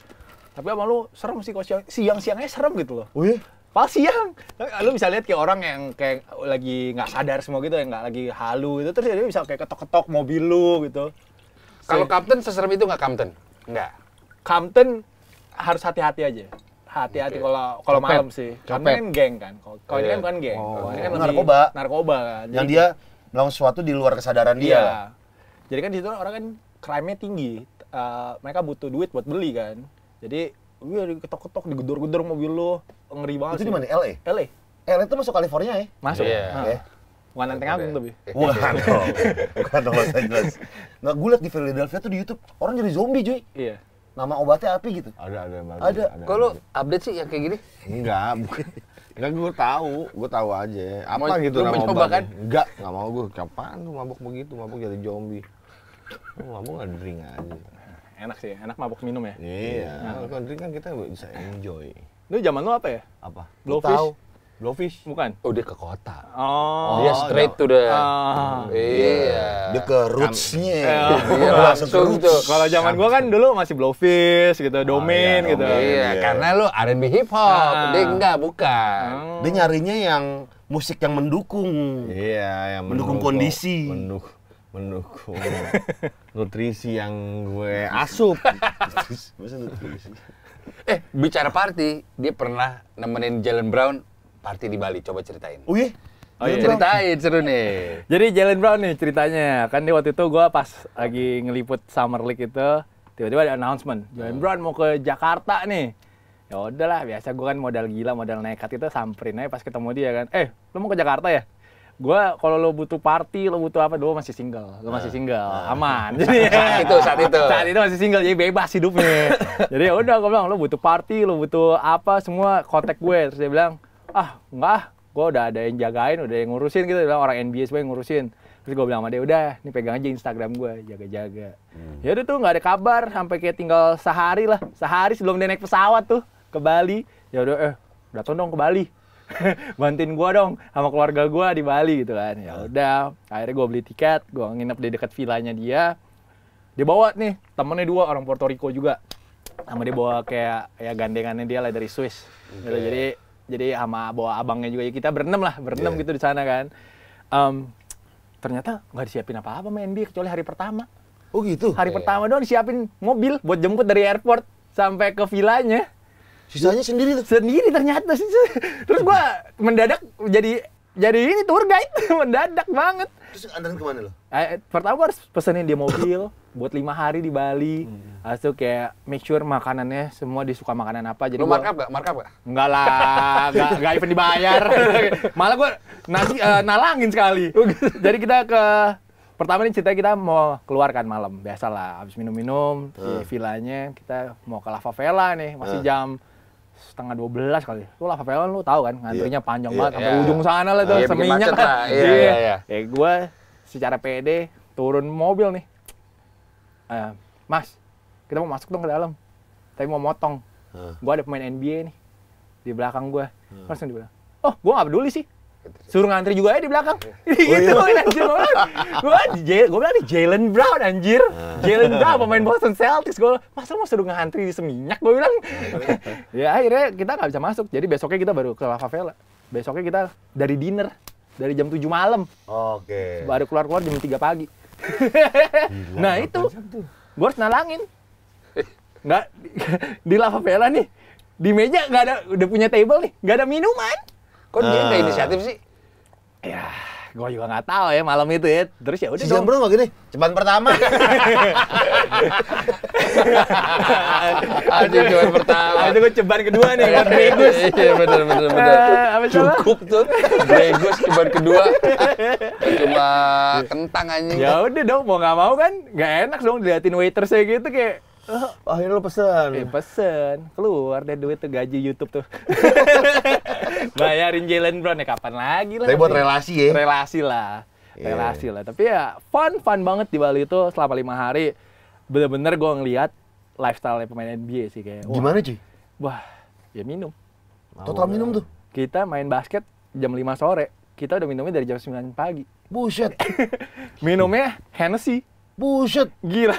Tapi sama lu serem sih kalau siang-siangnya serem gitu loh. Oh iya? Pas siang. Lu bisa lihat kayak orang yang kayak lagi nggak sadar semua gitu, yang nggak lagi halu gitu, terus dia bisa kayak ketok-ketok mobil lu gitu. Kalau Compton seserem itu nggak Compton? Nggak. Compton harus hati-hati aja. Hati-hati kalau malam sih. Karena kan geng kan. Kalau ini kan bukan geng. Kalau ini kan lebih narkoba kan. Yang dia melakukan sesuatu di luar kesadaran dia. Iya. Jadi kan di situ orang kan crime-nya tinggi. Mereka butuh duit buat beli kan. Jadi diketok-ketok, digedor-gedor mobil lu. Ngeri banget. Itu sih. di mana? LA? LA. LA itu masuk California ya? Masuk. Iya. Oke. Bukan Lenteng Agung tapi. Bukan dong. Bukan dong Los Angeles. Nah, gue liat di Philadelphia tuh di YouTube, orang jadi zombie cuy. Iya. Nama obatnya api gitu. Ada. Ada. Kalau update sih yang kayak gini? Enggak, bukan. Enggak, gue tahu aja. Apa Mau- gitu lu nama mau coba obatnya? kan? Enggak mau gue. Kapan tuh mabuk begitu, mabuk jadi zombie. Mabuk nggak drink aja. Enak sih, enak mabuk minum ya. Iya, kalau drink kan kita bisa enjoy. Lu zaman lu apa ya? Apa? Blowfish? Blowfish? Bukan? Oh, dia ke kota. Oh. Dia straight to the... Ah. Iya. Dia ke roots-nya. Iya, langsung tuh. Kalau zaman gua kan dulu masih Blowfish gitu, Domain iya, gitu. Domain. Iya, Iya. karena lu R&B hip hop. Ah. Dia enggak, bukan. Dia nyarinya yang musik yang mendukung. Iya, yang Mendukung kondisi. Mendukung nutrisi yang gue asup. Masa nutrisi? Bicara party, dia pernah nemenin Jalen Brown party di Bali. Coba ceritain. Oh iya? Oh, iya. Ceritain, seru nih. Jadi Jalen Brown nih ceritanya. Kan dia waktu itu gua pas lagi ngeliput Summer League itu, tiba-tiba ada announcement. Jalen Brown mau ke Jakarta nih. Ya udahlah, biasa gua kan modal gila, modal nekat itu samperin aja pas ketemu dia kan. Lu mau ke Jakarta ya? Gua kalau lo butuh party, lo butuh apa? Dulu masih single. Lo masih single, aman. Jadi Saat itu. saat itu masih single, jadi bebas hidupnya. Jadi ya udah, gue bilang lo butuh party, lo butuh apa, semua kontak gue. Terus dia bilang, enggak, gue udah ada yang jagain, udah yang ngurusin gitu. Dia bilang orang NBA semua yang ngurusin. Terus gue bilang sama dia, udah, ini pegang aja Instagram gue, jaga-jaga. Ya udah tuh nggak ada kabar, sampai kayak tinggal sehari sebelum dia naik pesawat tuh ke Bali. Ya udah, datang dong ke Bali. Bantuin gua dong sama keluarga gua di Bali gitu kan. Ya udah, akhirnya gua beli tiket, gua nginep di dekat villanya dia. Dia bawa nih temennya 2 orang Puerto Rico juga. Sama dia bawa kayak ya gandengannya dia lah dari Swiss. Gitu. Jadi sama bawa abangnya juga, ya kita berenam gitu di sana kan. Ternyata nggak disiapin apa-apa main dia kecuali hari pertama. Oh gitu? Hari pertama doang disiapin mobil buat jemput dari airport sampai ke villanya. Sisanya sendiri tuh? Sendiri ternyata. Terus gua mendadak jadi ini tour guide. Mendadak banget. Terus andalan kemana lo? Pertama gua harus pesenin dia mobil buat 5 hari di Bali. Habis itu kayak make sure makanannya semua dia suka makanan apa. Jadi Lu gua markup gak? enggak lah, enggak even dibayar. Malah gua nasi nalangin sekali. Jadi kita pertama nih cerita kita mau keluar kan malam. Biasalah habis minum-minum di villanya kita mau ke La Favela nih. Masih jam setengah 12 kali. Lu La Favela lu tahu kan, ngantrinya panjang banget sampai ujung sana lah tuh, Iya, bikin seminyak macet lah. lah. Iya. Gue secara pede turun mobil nih. Mas, kita mau masuk dong ke dalam. Tapi mau motong. Gue ada pemain NBA nih di belakang gue. Langsung dia bilang, "Oh, gue nggak peduli sih. Suruh ngantri juga aja di belakang." Gitu anjir. Gue bilang nih Jalen Brown anjir. Jalen Brown pemain Boston Celtics. Gue masa mau suruh ngantri di seminyak, gue bilang. Ya akhirnya kita nggak bisa masuk. Jadi besoknya kita baru ke La Favela. Besoknya kita dari dinner dari jam 7 malam. Oke. Baru keluar jam 3 pagi. Nah itu gue harus nalangin. Nggak di La Favela nih. Di meja nggak ada, udah punya table nih, nggak ada minuman. Kok dia nggak inisiatif sih? Ya, gue juga nggak tahu ya malam itu ya. Terus ya udah Si dong. Jambro nggak gini? Ceban pertama. Aja cuma pertama. Itu gue ceban kedua nih, buat Gregus. Iya, bener. Apa salah? Cukup tuh. Gregus ceban kedua. Cuma kentang anjing. Ya udah dong, mau nggak mau kan, nggak enak dong diliatin waitersnya gitu kayak. Akhirnya lo pesen. Pesen, keluar deh duit tuh gaji YouTube tuh. Bayarin Jalen Brown ya kapan lagi lah. Tapi buat relasi ya? Relasi lah. Relasi lah. Tapi ya fun banget di Bali itu selama 5 hari. Bener-bener gue ngeliat lifestyle pemain NBA sih kayak. Gimana cuy? Wah, ya minum. Total minum tuh? Kita main basket jam 5 sore. Kita udah minumnya dari jam 9 pagi. Buset. Minumnya Hennessy. Buset. Gila.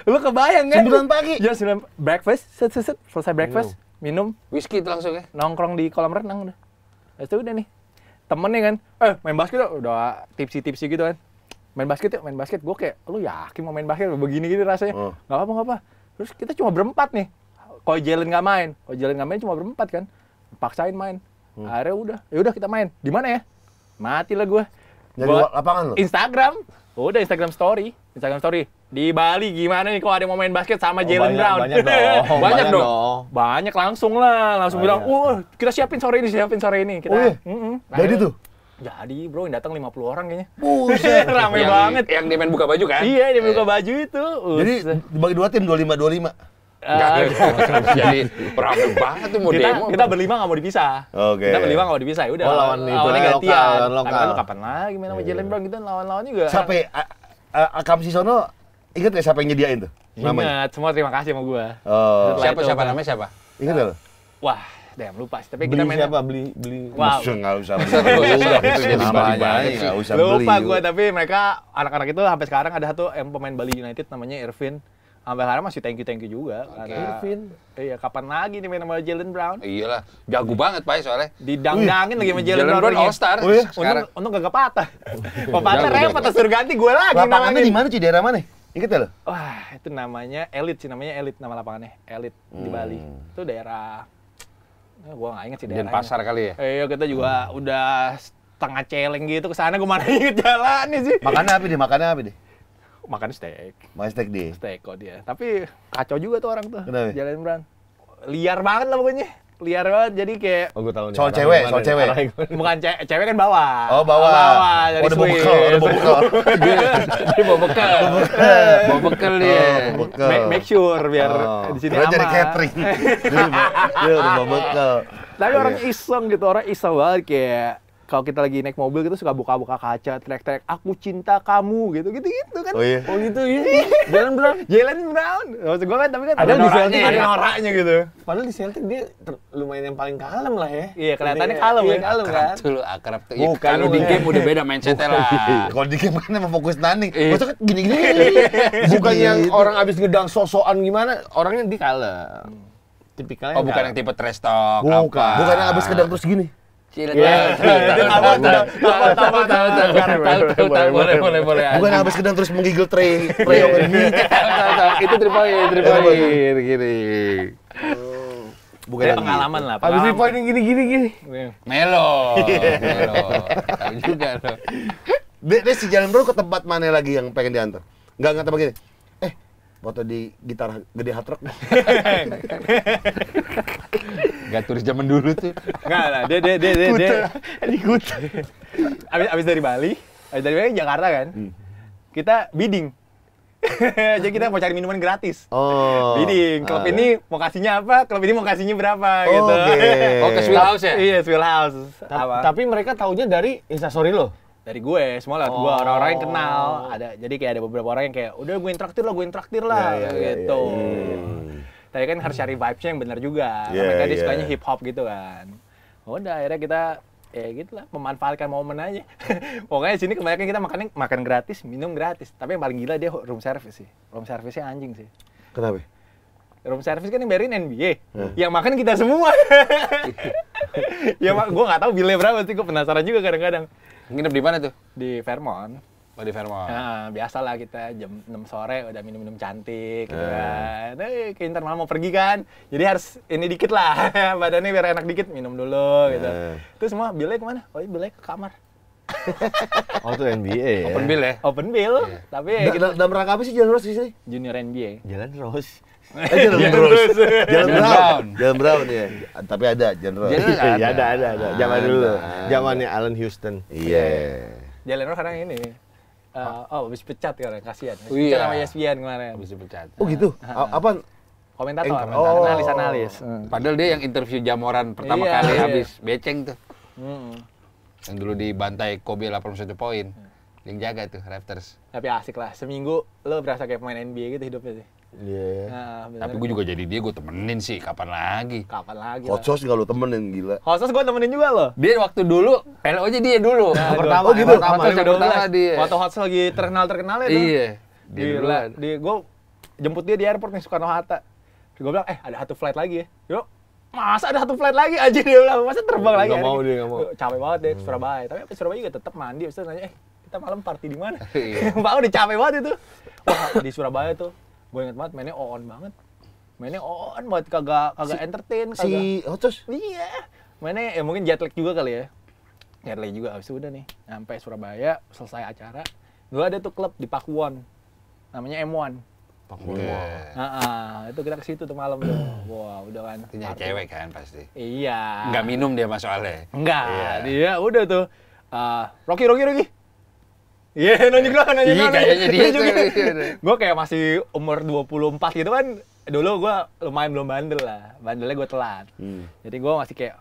Lu kebayang kan? 9 pagi? Jam 9 breakfast, selesai breakfast, minum, Whisky itu langsung ya? nongkrong di kolam renang udah. Itu udah nih. Temennya kan, main basket yuk, udah tipsi-tipsi gitu kan. Main basket yuk, main basket. Gue kayak, lu yakin mau main basket? Begini gitu rasanya. Gak apa-apa. Terus kita cuma berempat nih. Kalau Jalen nggak main cuma berempat kan. Paksain main. Akhirnya udah kita main. Di mana ya? Mati lah gue. Dari lapangan lo? Instagram. Udah Instagram story. Di Bali gimana nih kalau ada mau main basket sama Jalen Brown? Banyak dong. Banyak langsung bilang, kita siapin sore ini. Kita, Jadi tuh? Jadi bro, yang datang 50 orang kayaknya. Buset. Rame Yang- banget. Yang dia main buka baju kan? Iya, dia buka baju itu. Jadi dibagi 2 tim, 25-25. Jadi rame banget tuh mau demo. Kita berlima nggak mau dipisah. Oke. Kita berlima nggak mau dipisah. Ya udah. lawan itu lawannya lokal, gantian. lawan lokal. Tapi kan lu kapan lagi main sama Jalen Brown gitu lawan-lawan juga. Siapa ya? Akam Sisono, inget nggak siapa yang nyediain tuh? Ingat, semua terima kasih sama gua. Oh. Setelah itu, Siapa namanya siapa? Ingat nggak lo? Wah, lupa sih. Tapi kita Beli main siapa? Beli. Wow. Nggak usah Itu jadi Nama banyak dibahas, sih. nggak usah Lupa beli. gua, tapi mereka anak-anak itu sampai sekarang ada satu yang pemain Bali United namanya Irvin. Sampai sekarang masih thank you juga. Karena, Irvin. Iya, kapan lagi nih main sama Jalen Brown? Iyalah, jago banget Pak soalnya. Didang-dangin lagi sama Jalen Jalen Brown. Brown lagi. All-Star Oh iya? sekarang. Untung gak patah. Kalau patah Jago, repot, jago. suruh ganti gue lagi Lapangannya namanya. di mana, Ci? Daerah mana? Ingat ya lo? Wah, itu namanya Elite sih, namanya Elite nama lapangannya. Elite di Bali. Itu daerah gua nggak inget sih daerahnya. Denpasar kali ya? Iya, kita juga udah setengah celeng gitu ke sana, gua mana inget jalannya sih. Makannya apa deh? Makannya apa deh? Makan steak. Makan steak deh. Steak kok dia. Tapi kacau juga tuh orang tuh. Kenapa? Jalen Brown. Liar banget lah pokoknya. Liar banget, jadi kayak Oh, gue tahu nih. Soal arah cewek, gimana soal nih, cewek. arah gimana. bukan cewek kan bawa. Oh, bawa. Dari Oh, ada bawa Swiss. bekal, ada bawa bekal. Dia bawa bekal. Bawa bekal dia. Oh, bekal. Make sure biar di sini Kira aman. jadi catering. Dia udah bawa bekal. Tapi orang iseng gitu, orang iseng banget kayak kalau kita lagi naik mobil gitu suka buka-buka kaca, teriak-teriak aku cinta kamu gitu kan. Oh iya. Oh gitu ya. Jalen Brown. Jalen Brown. Maksud gua kan tapi kan Ada di noraknya Celtic ya. ada noraknya gitu. Padahal di Celtic dia lumayan yang paling kalem lah ya. Iya, kelihatannya kalem Iya, ya. kalem kan. Tuh lu akrab tuh. Ya, Bukan, kalau di bukan. game udah beda mindset-nya lah. Kalau di game kan emang fokus nanding. Iya. Maksudnya kan gini-gini. Bukan yang Gitu. orang abis ngedang sosokan gimana, orangnya di kalem. Tipikalnya Oh, bukan yang tipe trash talk Bukan. apa. Bukan yang abis kedang terus gini. Cilet. Boleh. Bukan yang abis kedang terus menggigil treyong ini. Itu tripoin gini. Bukan Kayak yang pengalaman lah. Abis di poin yang gini. Melo. Tahu juga lo. Dia si Jalan Bro ke tempat mana lagi yang pengen diantar? Enggak tempat gini. Foto di gitar gede hard rock. Gak turis zaman dulu tuh. Enggak lah, dia ikut. Abis dari Bali Jakarta kan. Kita bidding. Jadi kita mau cari minuman gratis. Oh. Bidding, klub ini mau kasihnya apa, klub ini mau kasihnya berapa gitu. Oke. Oh, ke Swill House ya? Iya, Swill House. Apa? Tapi mereka taunya dari Instastory lo. Dari gue, semua lewat gue, orang-orang yang kenal. Jadi kayak ada beberapa orang yang kayak, udah gue intraktir lah, gitu. Tapi kan harus cari vibes-nya yang benar juga. Iya, Mereka dia iya. sukanya hip hop gitu kan. Udah, akhirnya kita ya gitu lah, memanfaatkan momen aja. Pokoknya di sini kebanyakan kita makan gratis, minum gratis. Tapi yang paling gila dia room service sih. Room service-nya anjing sih. Kenapa? Room service kan yang bayarin NBA. Yang makan kita semua. Ya gue nggak tahu bilnya berapa sih, gue penasaran juga kadang-kadang. Nginep di mana tuh? Di Fairmont. Oh, di Fairmont. Nah, biasalah kita jam 6 sore udah minum-minum cantik gitu kan. Ke internal mau pergi kan. Jadi harus ini dikit lah. Badannya biar enak dikit, minum dulu gitu. Terus semua bilnya kemana? Oh, bilnya ke kamar. Oh, itu NBA ya. Open bill ya? Open bill. Tapi ya gitu, Dalam rangka apa sih Jalan Rose di sini? junior NBA. Jalan Rose. Jalan Rose. Jalan Brown. Brown. Jalan Brown ya. Tapi ada Jalan Rose. Jalan- Iya, ada. Zaman dulu. Ada. Zamannya Allen Houston. Iya. Jalan kadang ini. Habis pecat kan, kasihan. Oh, iya. Pecat sama ESPN kemarin. Habis dipecat. Oh gitu. Apaan? Komentator, Oh. analis-analis. Padahal dia yang interview Jamoran pertama Iya, kali iya. habis beceng tuh. Hmm. Yang dulu dibantai Kobe 81 poin. Yang jaga tuh Raptors. Tapi asik lah, seminggu lo berasa kayak pemain NBA gitu hidupnya sih. Iya. Nah, bener. Tapi gue juga jadi dia, gue temenin sih. Kapan lagi? Kapan lagi Hot lah. sauce nggak lu temenin gila. Khusus gue temenin juga loh. Dia waktu dulu, PLO-nya dia dulu. Nah, pertama, oh gitu. pertama, Hot Sauce yang pertama dia. Waktu Hot Sauce lagi terkenal-terkenalnya tuh. Iya. Dia Gila. duluan. Gue jemput dia di airport nih Soekarno-Hatta. Gue bilang, ada satu flight lagi ya. Yuk, masa ada satu flight lagi aja dia bilang. Masa terbang lagi? Nggak mau Akhirnya, dia, nggak mau. Capek banget deh ke Surabaya. Tapi sampai Surabaya juga tetap mandi. Habis itu nanya, kita malam party di mana? Iya. Pak udah capek banget itu. Wah, di Surabaya tuh. Gue inget banget mainnya on banget. Mainnya on banget, kagak entertain, kagak. Si Hot sauce? Iya. Mainnya ya mungkin jet lag juga kali ya. Jet lag juga, habis itu udah nih. Sampai Surabaya, selesai acara. Gue ada tuh klub di Pakuwon. Namanya M1. Itu kita ke situ tuh malam tuh. Wah, udah kan. Itu nyari cewek kan pasti. Iya. Nggak minum dia mas soalnya. Enggak. Iya. Dia udah tuh. Rocky. Iya, nunjuk doang. Iya, kayaknya dia tuh. Gue kayak masih umur 24 gitu kan. dulu gue lumayan belum bandel lah. Bandelnya gue telat. Jadi gue masih kayak,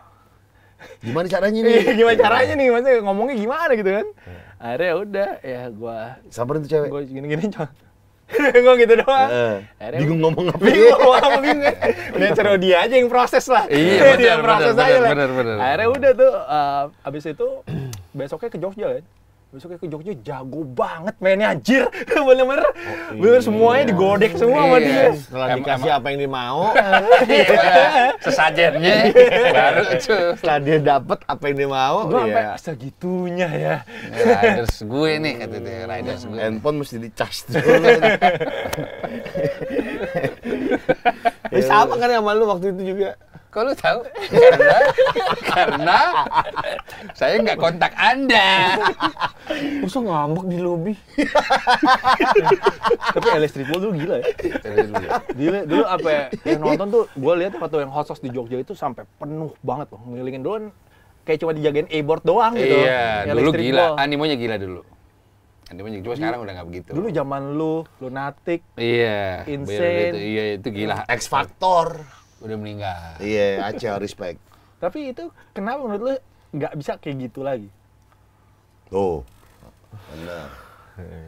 Gimana caranya nih? gimana caranya nih? Maksudnya ngomongnya gimana gitu kan? Akhirnya udah, ya gue Samperin tuh cewek. gini-gini cuma. Gue gitu doang. Akhirnya Bingung ngomong apa. bingung apa bingung. Udah seru dia aja yang proses lah. Iya, Dia benar, proses benar, aja lah. benar. Akhirnya udah tuh, abis itu besoknya ke Jogja kan. Besoknya ke Jogja jago banget mainnya anjir. Bener-bener bener semuanya digodek semua sama dia. Setelah dikasih apa yang dia mau, Sesajennya baru cuy. setelah dia dapat apa yang dia mau, Gue sampai ya. segitunya ya. Riders gue nih kata dia, riders gue. Handphone mesti dicas dulu. Sama kan sama lu waktu itu juga. Kok lu tahu? Karena saya nggak kontak Anda. Masa ngambek di lobi? Tapi Electric Ball dulu gila ya. Dulu apa ya, yang nonton tuh gue lihat waktu yang hot sauce di Jogja itu sampai penuh banget loh. Ngelilingin doang kayak cuma dijagain e-board doang gitu. Iya, dulu Electric gila. Ball. Animonya gila dulu. Animonya cuma sekarang udah nggak begitu. Dulu zaman lu Lunatic. Iya. Insane. Itu, iya itu gila. X Factor. Udah meninggal. Iya, Aceh respect. Tapi itu kenapa menurut lu nggak bisa kayak gitu lagi? Tuh. Benar.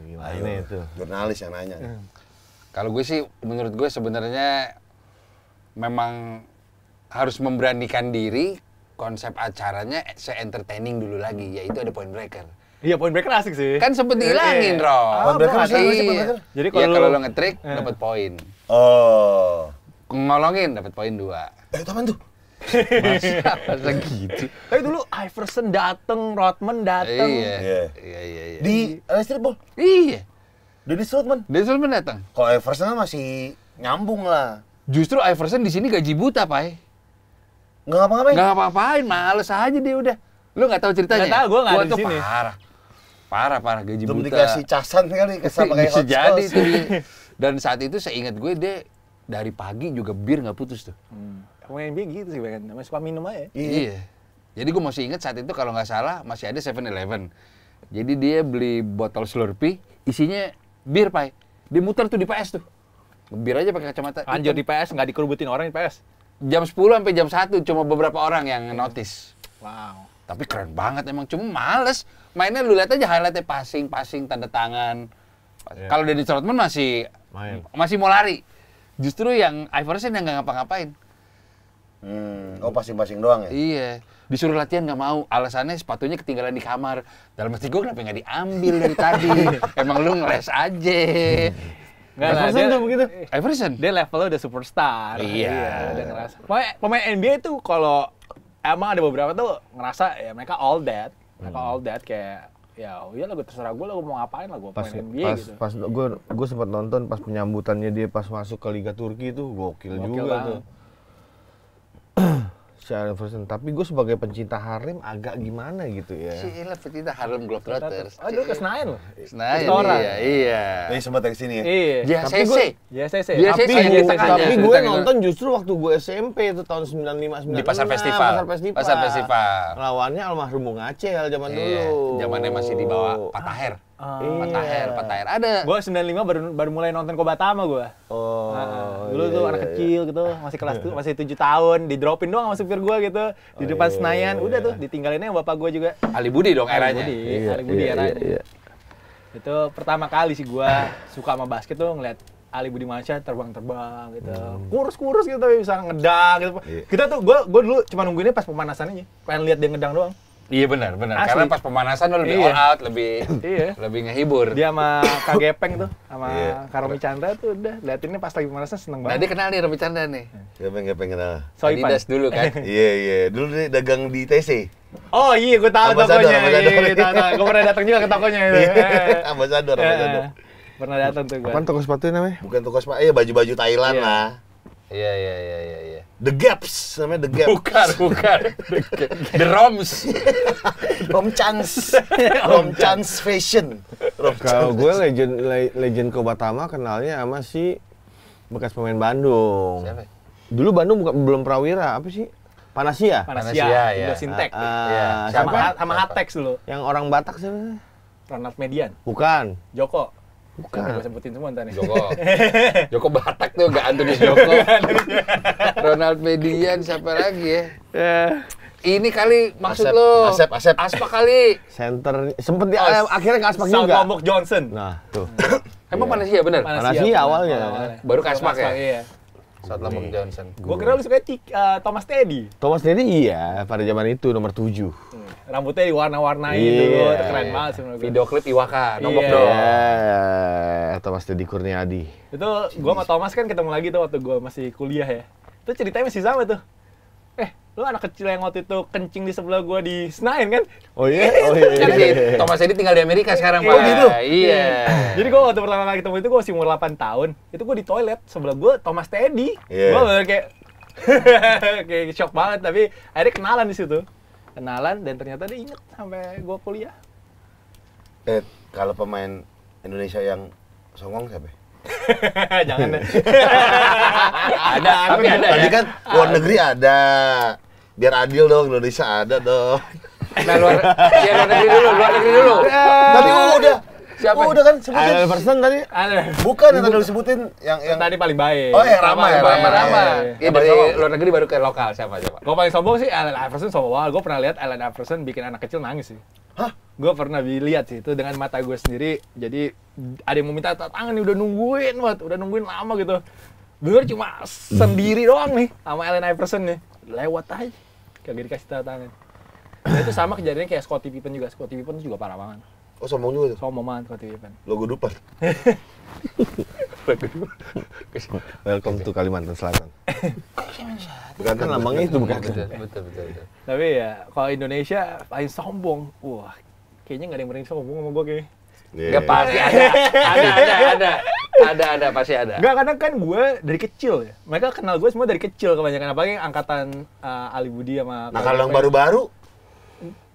Gimana itu? Jurnalis yang nanya. Kalau gue sih, menurut gue sebenarnya memang harus memberanikan diri. Konsep acaranya se-entertaining dulu lagi, yaitu ada Point Breaker. Iya, Point Breaker asik sih. Kan sempet dihilangin, Ron. Point Breaker masih ada sih, Point Iya. Breaker? Jadi Ya, kalau kalau lu- lo nge-trick, dapat poin. Oh. Ngolongin, dapat poin 2. Itu apaan tuh? Masa gitu? Tapi dulu Iverson dateng, Rodman dateng. Iya. Iya. Iya. Di Electric Ball. Iya. Dennis Rodman. Dennis Rodman datang. Kalau Everson masih nyambung lah. Justru Iverson di sini gaji buta, Pai. Nggak ngapa-ngapain. Nggak apa-apain, males aja dia udah. Lu nggak tahu ceritanya? Nggak tahu, gua nggak ada di tuh sini. Parah gaji Belum buta. dikasih casan kali, kesal pakai Bisa hot jadi sauce. tuh dia. Dan saat itu saya ingat gue dia dari pagi juga bir nggak putus tuh. Pemain NBA gitu sih, kan. Namanya suka minum aja. Iya. Jadi gue masih ingat saat itu kalau nggak salah masih ada 7-Eleven. Jadi dia beli botol Slurpee, isinya bir, Pai. Dia muter tuh di PS tuh. Bir aja pakai kacamata. Anjir di PS, nggak dikerubutin orang di PS. Jam 10 sampai jam 1 cuma beberapa orang yang notice. Wow. Tapi keren banget emang, cuma males. Mainnya lu lihat aja highlightnya passing, tanda tangan. Kalau Dennis Rodman masih mau lari. Justru yang Iverson yang nggak ngapa-ngapain. Oh pasing-pasing doang ya? Iya. Disuruh latihan nggak mau. Alasannya sepatunya ketinggalan di kamar. Dalam hati gue kenapa nggak diambil dari tadi? Emang lu ngeles aja. Nggak lah, Iverson tuh begitu. Iverson? Dia levelnya udah superstar. Iya. Udah ngerasa. Pemain NBA tuh kalau emang ada beberapa tuh ngerasa ya mereka all that. Mereka all that kayak ya oh iya lah gue terserah gue lah gue mau ngapain lah gue Pas pemain NBA gitu. pas gue sempat nonton pas penyambutannya dia pas masuk ke Liga Turki itu gokil juga banget. tuh. Si Iverson, tapi gue sebagai pencinta harem agak gimana gitu ya. Gila, pecinta Harlem Globetrotters. Oh dulu ke Senayan loh. Senayan, Restoran. iya. Ini sempat dari sini ya? Iya. JCC. JCC. Dia Tapi JCC, gue- tengahnya. Tapi gue Ceritanya. nonton justru waktu gue SMP itu tahun 95 96. Di Pasar Festival. Pasar Festival. Lawannya almarhum Bung Acel zaman Iya, dulu. zamannya masih di bawah Pak Taher. Pak Taher ada. Gue 95 baru mulai nonton Kobatama gue. Oh. Dulu iya, tuh iya, anak iya. kecil gitu, masih kelas tuh, masih 7 tahun, di dropin doang sama supir gue gitu, di depan Senayan, udah tuh ditinggalinnya sama bapak gue juga. Ali Budi dong eranya. Ali Budi eranya. Itu pertama kali sih gue suka sama basket tuh ngeliat Ali Budi Mansyah terbang-terbang gitu, kurus-kurus gitu tapi bisa ngedang gitu. Kita tuh, gue dulu cuma nungguinnya pas pemanasan aja, pengen lihat dia ngedang doang. Iya benar. Asli. Karena pas pemanasan lo lebih Iya. all out, lebih Iya. lebih ngehibur. Dia sama Kak Gepeng tuh, sama Iya. Karomi Chandra tuh udah liatinnya pas lagi pemanasan seneng Nah, banget. dia kenal nih Robi Chandra nih. Gak pengen kenal. Soipan. Adidas dulu kan. Iya. Dulu dia dagang di TC. Oh iya, gue tahu Ambasador, tokonya. ambasador. Iya, tahu. Gue pernah datang juga ke tokonya itu. Ambasador. Pernah datang tuh gue. Apaan toko sepatu namanya? Bukan toko sepatu, baju-baju Thailand Iya. lah. Iya. The Gaps, namanya The Gaps. Bukan. The Roms. Rom Chance. Rom Chance Fashion. Kalau gue legend Kobatama kenalnya sama si bekas pemain Bandung. Siapa? Dulu Bandung belum Prawira, apa sih? Panasia. Panasia, Panasia, ya. Indosintek. Iya. Sama Siapa? Hatex dulu. Yang orang Batak siapa? Ronald Median. Bukan. Joko. Bukan. Gue sebutin semua ntar nih. Joko Batak tuh, nggak Antonius Joko. Ronald Median, siapa lagi ya? Ini kali maksud lo. Asep. Aspak kali. Center sempet dia akhirnya ke Aspak juga. Lombok Johnson. Nah, tuh. Emang Panasia bener? Panasia awalnya. Baru ke Aspak ya? Iya. Saat Lombok Johnson. Gue kira lu suka Thomas Teddy. Thomas Teddy iya, pada zaman itu nomor 7. Rambutnya diwarna-warnain Iya. dulu, itu keren banget sih menurut gue. Video klip Iwaka, nombok Iya. dong. Thomas Teddy Kurniadi. Itu gue sama Thomas kan ketemu lagi tuh waktu gue masih kuliah ya. Itu ceritanya masih sama tuh. Lu anak kecil yang waktu itu kencing di sebelah gue di Senayan kan? Oh iya, oh iya. Kan si Thomas Eddy tinggal di Amerika sekarang, Pak. Oh, gitu? Iya. Jadi gue waktu pertama kali ketemu itu gue masih umur 8 tahun. Itu gue di toilet, sebelah gue Thomas Teddy. Iya. Gue bener kayak kayak shock banget, tapi akhirnya kenalan di situ. Kenalan dan ternyata dia inget sampai gue kuliah. Kalau pemain Indonesia yang songong siapa? Jangan deh. Ada, tapi ada Tadi ya. kan luar negeri ada. Biar adil dong, Indonesia ada dong. Nah, luar negeri dulu. Tadi udah. Siapa? Udah kan sebutin. Allen Iverson tadi. Ada. Bukan yang tadi lu sebutin yang Tadi paling baik. Oh, yang Rama ya, Rama. Rama. Iya. Iya, dari luar negeri baru ke lokal siapa? Gue paling sombong sih Allen Iverson sombong banget. Gue pernah lihat Allen Iverson bikin anak kecil nangis sih. Hah? Gue pernah lihat sih itu dengan mata gue sendiri. Jadi ada yang mau minta tangan nih, udah nungguin lama gitu. Bener cuma sendiri doang nih sama Allen Iverson nih. Lewat aja. Kagak dikasih tanda tangan. Nah, itu sama kejadiannya kayak Scottie Pippen juga. Scottie Pippen juga parah banget. Oh, sombong juga tuh. Sombong banget Scottie Pippen. Logo depan. Welcome to Kalimantan Selatan. Bukan Kan lambangnya itu bukan. Betul. Tapi ya kalau Indonesia paling sombong. Wah, kayaknya nggak ada yang berani sombong sama gue kayaknya. Enggak pasti ada, pasti ada. Enggak, karena kan gue dari kecil ya. Mereka kenal gue semua dari kecil kebanyakan. Apalagi angkatan Ali Budi sama... Nah, kalau yang baru-baru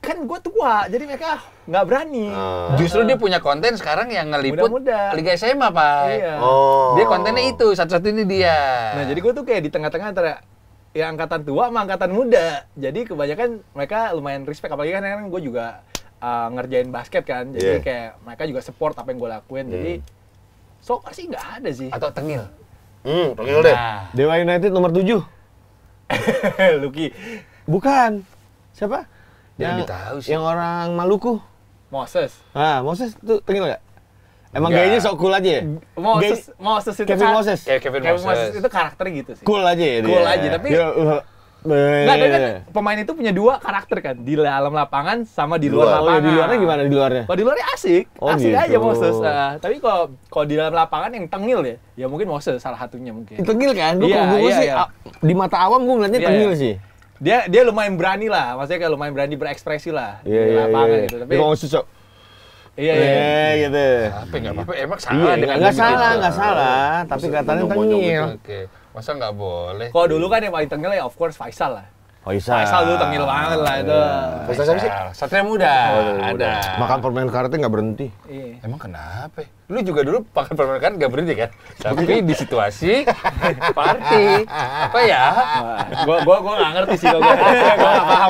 Kan gue tua, jadi mereka nggak berani. Justru dia punya konten sekarang yang ngeliput Muda-muda. Liga SMA, Pak. Iya. Oh. Dia kontennya itu, satu-satunya dia. Nah, jadi gue tuh kayak di tengah-tengah antara ya angkatan tua sama angkatan muda. Jadi kebanyakan mereka lumayan respect. Apalagi kan gue juga ngerjain basket kan. Jadi kayak mereka juga support apa yang gue lakuin. Jadi so far sih nggak ada sih. Atau tengil. Panggil deh. Nah, Dewa United nomor 7. Lucky. Bukan. Siapa? dia Yang- lebih tahu sih. Yang orang Maluku. Moses. Ah, Moses tuh tengil nggak? Emang Nggak. gayanya sok cool aja ya? Moses itu Kevin Moses. Kayak Kevin Moses. itu karakter gitu sih. Cool aja ya dia. Cool aja, tapi- Dia, Nggak, tapi kan pemain itu punya dua karakter kan, di dalam lapangan sama di luar Luar. Oh lapangan. ya, di luarnya gimana di luarnya? Kalau di luarnya asik, Oh, asik gitu. aja Moses. Tapi kalau di dalam lapangan yang tengil ya mungkin Moses salah satunya mungkin. Tengil kan? Gue Iya, gue iya, sih iya. di mata awam gue ngeliatnya Iya, tengil iya. sih. Dia lumayan berani lah, maksudnya kayak lumayan berani berekspresi lah Iya, di iya, lapangan iya. gitu. Tapi Dia ngomong susuk. iya. gitu. Apa nggak apa-apa? Emang Iya, salah dengan nggak begitu? salah, nggak salah. Tapi kelihatannya tengil. Oke. Masa nggak boleh? Kalau dulu kan yang paling tengil ya of course Faisal lah. Faisal dulu tengil banget lah itu. Faisal siapa sih? Satria Muda. Ada. Makan permen karetnya nggak berhenti. Iya. Emang kenapa? Lu juga dulu makan permen kan nggak berhenti kan? Tapi di situasi party. Apa ya? Gua nggak ngerti sih gua nggak paham.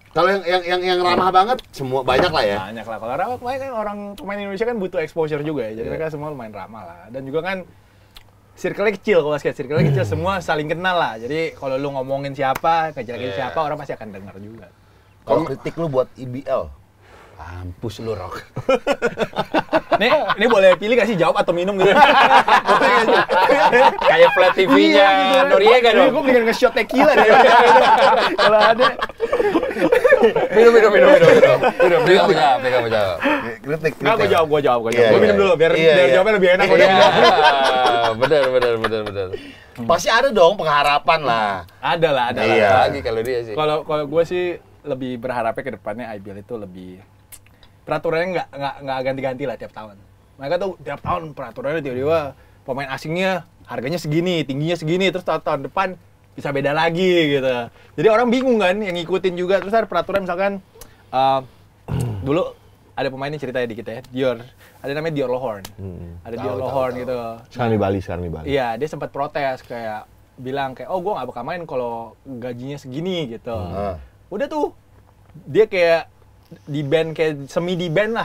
Kalau yang ramah banget semua banyak lah ya. Banyak lah. Kalau ramah kemarin kan orang pemain Indonesia kan butuh exposure juga ya. Jadi mereka semua lumayan ramah lah. Dan juga kan circle-nya kecil kalau basket. Circle-nya kecil semua saling kenal lah. Jadi kalau lu ngomongin siapa, ngejelekin siapa, orang pasti akan dengar juga. Kalau kritik lu buat IBL. Mampus lu, Rok. Ini boleh pilih gak sih jawab atau minum gitu? Kayak flat TV-nya Noriega dong. Gue mendingan nge-shot tequila deh. Kalau ada. Minum. Dia nggak mau jawab. Kritik. Nggak, gue jawab. Iya, Gue minum iya. dulu, biar Iya, iya. jawabnya lebih enak. Iya. Benar. Pasti ada dong pengharapan lah. Ada lah. Iya. Lagi kalau dia sih. Kalau gue sih lebih berharapnya ke depannya IBL itu lebih peraturannya nggak ganti-ganti lah tiap tahun. Mereka tuh tiap tahun peraturannya tiba-tiba pemain asingnya harganya segini, tingginya segini, terus tahun depan bisa beda lagi gitu. Jadi orang bingung kan yang ngikutin juga. Terus ada peraturan misalkan dulu ada pemain ini ceritanya dikit ya, Dior. Ada namanya Dior Lohorn. Ada Dior Lohorn gitu. Sekarang di Bali. Iya, dia sempat protes kayak bilang kayak oh gue nggak bakal main kalau gajinya segini gitu. Udah tuh dia kayak di band kayak semi di band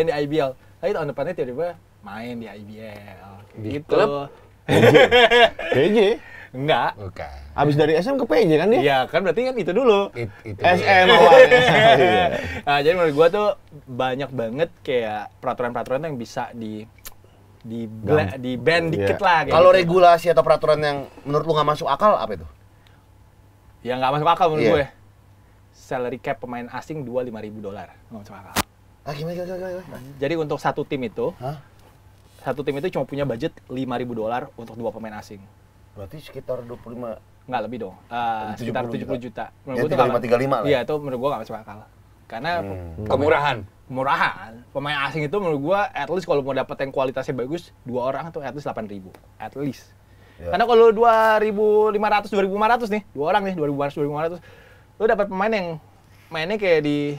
di IBL. Tapi tahun depannya tiba-tiba main di IBL. Di Gitu. klub? PJ. Enggak. Bukan. Abis dari SM ke PJ kan dia? Iya, kan berarti kan itu dulu. Itu SM dia. awalnya. Iya. Nah, jadi menurut gua tuh banyak banget kayak peraturan-peraturan yang bisa di band dikit Iya. lah. kayak Kalau gitu. regulasi atau peraturan yang menurut lu nggak masuk akal apa itu? Ya nggak masuk akal menurut Iya. gue. Salary cap pemain asing $25.000. Nggak masuk akal. Ah gimana? Jadi untuk satu tim itu, Hah? satu tim itu cuma punya budget $5.000 untuk 2 pemain asing. Berarti sekitar 25. Nggak lebih dong. Sekitar 70 juta. Ya, tuh nggak- 35 lah. Iya, itu menurut gue nggak masuk akal. Karena Kemurahan. murahan. Pemain asing itu menurut gue at least kalau mau dapet yang kualitasnya bagus, 2 orang tuh at least 8.000. At least. Ya. Karena kalau 2.500, 2.500 nih, 2 orang nih, 2.500, 2.500, lu dapat pemain yang mainnya kayak di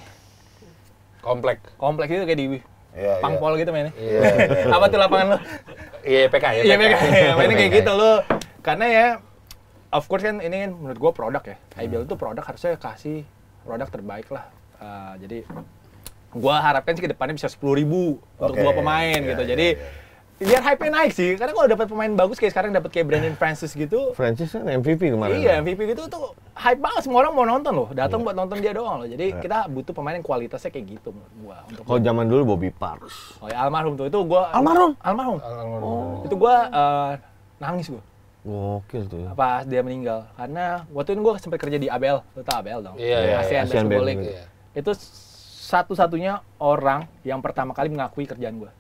Komplek. kompleks itu, kayak di Iya, Pangpol gitu mainnya. Iya, iya. Apa tuh lapangan lu? Iya, PK ya. Iya, mainnya kayak gitu lu. Karena ya, of course kan ini kan menurut gua produk ya. IBL itu produk harusnya kasih produk terbaik lah. Jadi gua harapkan sih ke depannya bisa 10.000 untuk Oke, 2 pemain iya, gitu. iya, Jadi iya. biar hype-nya naik sih. Karena kalau dapat pemain bagus kayak sekarang dapat kayak Brandon Francis gitu. Francis kan MVP kemarin. Iya, MVP gitu tuh hype banget, semua orang mau nonton loh. Datang Iya. buat nonton dia doang loh. Jadi kita butuh pemain yang kualitasnya kayak gitu menurut gua untuk Kalau zaman dulu Bobby Parks. Oh ya, almarhum tuh. Itu gua Almarhum? Almarhum. Itu gua nangis gua Gokil tuh ya. pas dia meninggal. Karena waktu itu gua sempat kerja di ABL. Lu tau ABL dong? Iya, iya, ASEAN Asian Basketball Band. League. Iya. Itu satu-satunya orang yang pertama kali mengakui kerjaan gua.